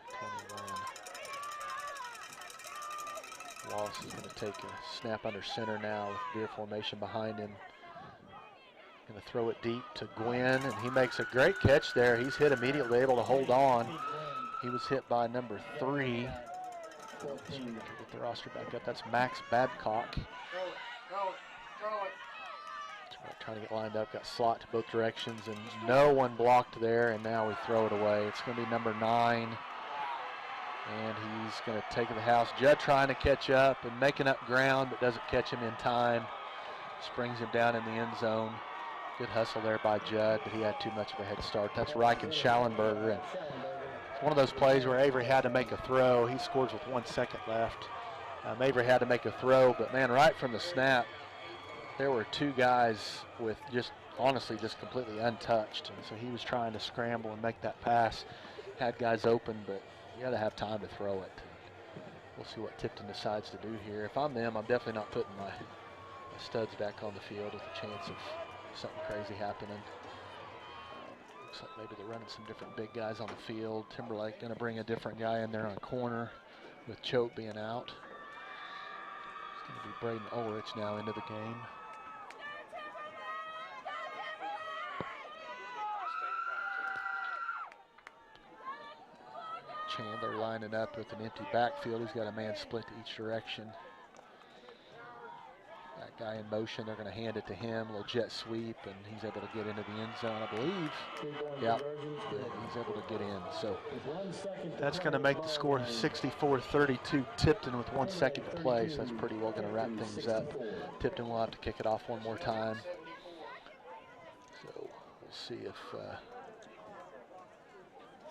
21. Wallace is going to take a snap under center now with veer formation behind him. Going to throw it deep to Gwynn, and he makes a great catch there. He's hit immediately, able to hold on. He was hit by number 3. Get the roster back up. That's Max Babcock. Trying to get lined up, got slot to both directions, and no one blocked there, and now we throw it away. It's going to be number 9, and he's going to take it to the house. Judd trying to catch up and making up ground, but doesn't catch him in time. Just brings him down in the end zone. Good hustle there by Judd, but he had too much of a head start. That's Reich and Schallenberger, and it's one of those plays where Avery had to make a throw. He scores with 1 second left. Avery had to make a throw, but man, right from the snap, there were 2 guys with honestly completely untouched. And so he was trying to scramble and make that pass. Had guys open, but you got to have time to throw it. We'll see what Tipton decides to do here. If I'm them, I'm definitely not putting my studs back on the field with a chance of something crazy happening. Looks like maybe they're running some different big guys on the field. Timberlake going to bring a different guy in there on a corner with Choate being out. It's going to be Braden Ulrich now into the game. Chandler lining up with an empty backfield. He's got a man split to each direction. That guy in motion, they're going to hand it to him, a little jet sweep, and he's able to get into the end zone, I believe. Yeah, he's able to get in. So that's going to make the score 64-32 Tipton with 1 second to play, so that's pretty well going to wrap things up. Tipton will have to kick it off one more time. So we'll see if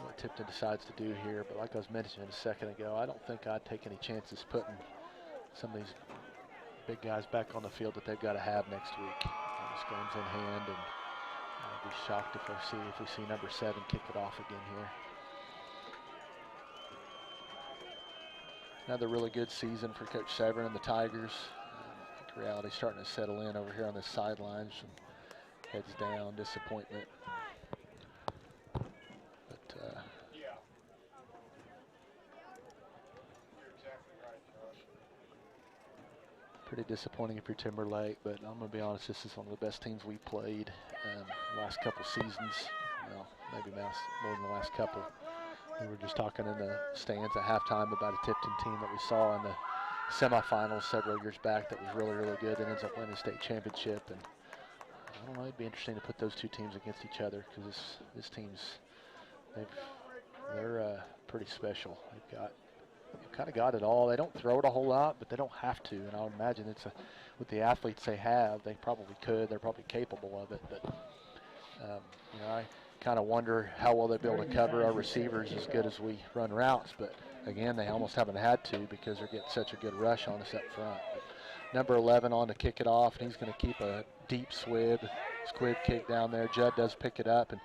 what Tipton decides to do here, but like I was mentioning a second ago, I don't think I'd take any chances putting some of these big guys back on the field that they've got to have next week. This game's in hand, and I'd be shocked if we see number 7 kick it off again here. Another really good season for Coach Severin and the Tigers. I think reality's starting to settle in over here on the sidelines. Heads down, disappointment. Pretty disappointing if you're Timberlake, but I'm going to be honest, this is one of the best teams we've played the last couple seasons. Well, maybe more than the last couple. We were just talking in the stands at halftime about a Tipton team that we saw in the semifinals several years back that was really, really good and ends up winning the state championship. And I don't know, it'd be interesting to put those 2 teams against each other because this team's, they're pretty special. They've kind of got it all. They don't throw it a whole lot, but they don't have to. And I would imagine with the athletes they have, they probably could. They're probably capable of it. But I kind of wonder how well they'll be able to cover our receivers as good as we run routes. But again, they almost haven't had to because they're getting such a good rush on us up front. But number 11 on to kick it off, and he's going to keep a deep squib kick down there. Judd does pick it up, and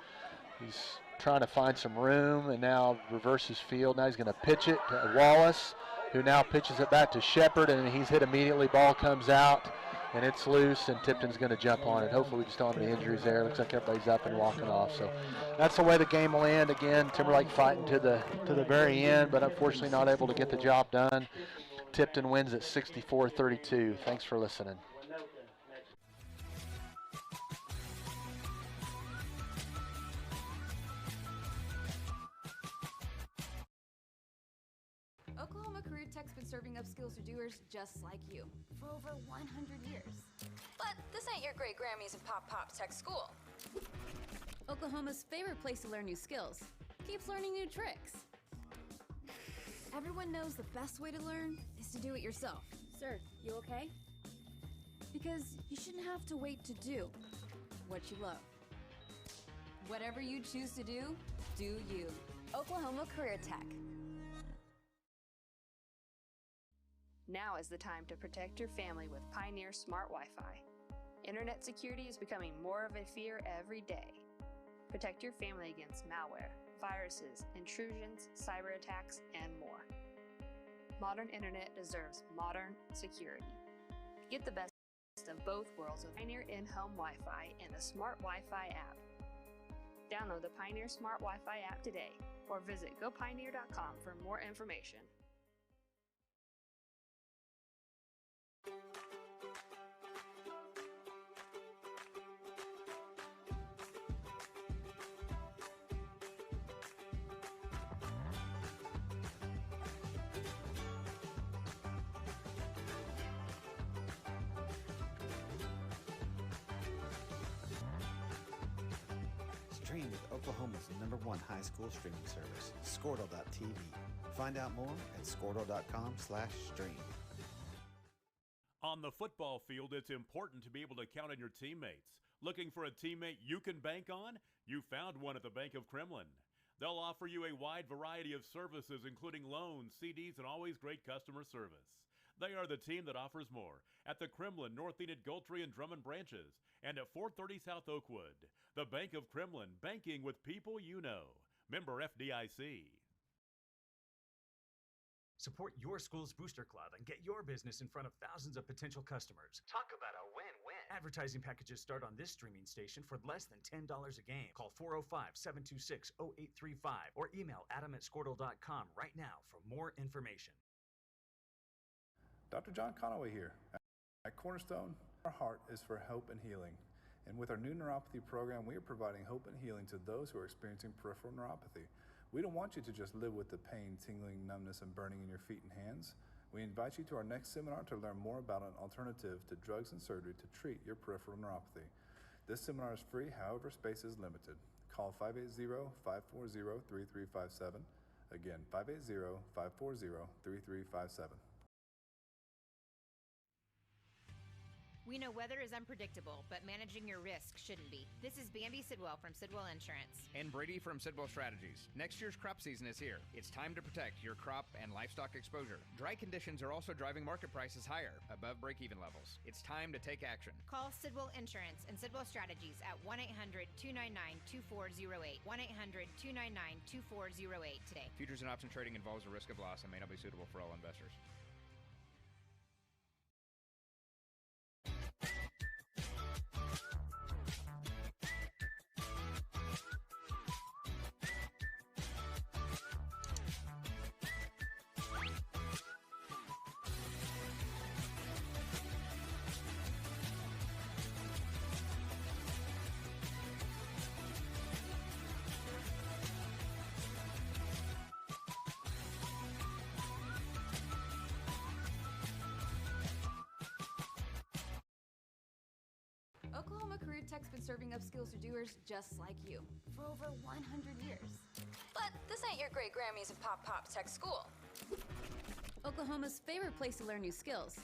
he's trying to find some room, and now reverses field. Now he's going to pitch it to Wallace, who now pitches it back to Shepard, and he's hit immediately. Ball comes out, and it's loose, and Tipton's going to jump on it. Hopefully we just don't have any injuries there. Looks like everybody's up and walking off. So that's the way the game will end. Again, Timberlake fighting to the very end, but unfortunately not able to get the job done. Tipton wins at 64-32. Thanks for listening. Oklahoma Career Tech's been serving upskills for doers just like you for over 100 years. But this ain't your great Grammys and Pop Tech school. Oklahoma's favorite place to learn new skills keeps learning new tricks. Everyone knows the best way to learn is to do it yourself. Sir, you okay? Because you shouldn't have to wait to do what you love. Whatever you choose to do you. Oklahoma Career Tech. Now is the time to protect your family with Pioneer Smart Wi-Fi. Internet security is becoming more of a fear every day. Protect your family against malware, viruses, intrusions, cyber attacks, and more. Modern internet deserves modern security. Get the best of both worlds with Pioneer in-home Wi-Fi and the Smart Wi-Fi app. Download the Pioneer Smart Wi-Fi app today or visit gopioneer.com for more information. Stream with Oklahoma's #1 high school streaming service, Squirtle.tv. Find out more at Squirtle.com/stream. On the football field, it's important to be able to count on your teammates. Looking for a teammate you can bank on? You found one at the Bank of Kremlin. They'll offer you a wide variety of services, including loans, CDs, and always great customer service. They are the team that offers more at the Kremlin, North Enid, Gultry, and Drummond branches, and at 430 South Oakwood. The Bank of Kremlin, banking with people you know. Member FDIC. Support your school's booster club and get your business in front of thousands of potential customers. Talk about a win-win. Advertising packages start on this streaming station for less than $10 a game. Call 405-726-0835 or email adam@squirtle.com right now for more information. Dr. John Conaway here. At Cornerstone, our heart is for hope and healing. And with our new neuropathy program, we are providing hope and healing to those who are experiencing peripheral neuropathy. We don't want you to just live with the pain, tingling, numbness, and burning in your feet and hands. We invite you to our next seminar to learn more about an alternative to drugs and surgery to treat your peripheral neuropathy. This seminar is free, however, space is limited. Call 580-540-3357. Again, 580-540-3357. We know weather is unpredictable, but managing your risk shouldn't be. This is Bambi Sidwell from Sidwell Insurance. And Brady from Sidwell Strategies. Next year's crop season is here. It's time to protect your crop and livestock exposure. Dry conditions are also driving market prices higher, above break-even levels. It's time to take action. Call Sidwell Insurance and Sidwell Strategies at 1-800-299-2408. 1-800-299-2408 today. Futures and option trading involves a risk of loss and may not be suitable for all investors. Oklahoma Career Tech's been serving upskills to doers just like you for over 100 years. But this ain't your great Grammys and Pop Tech school. Oklahoma's favorite place to learn new skills.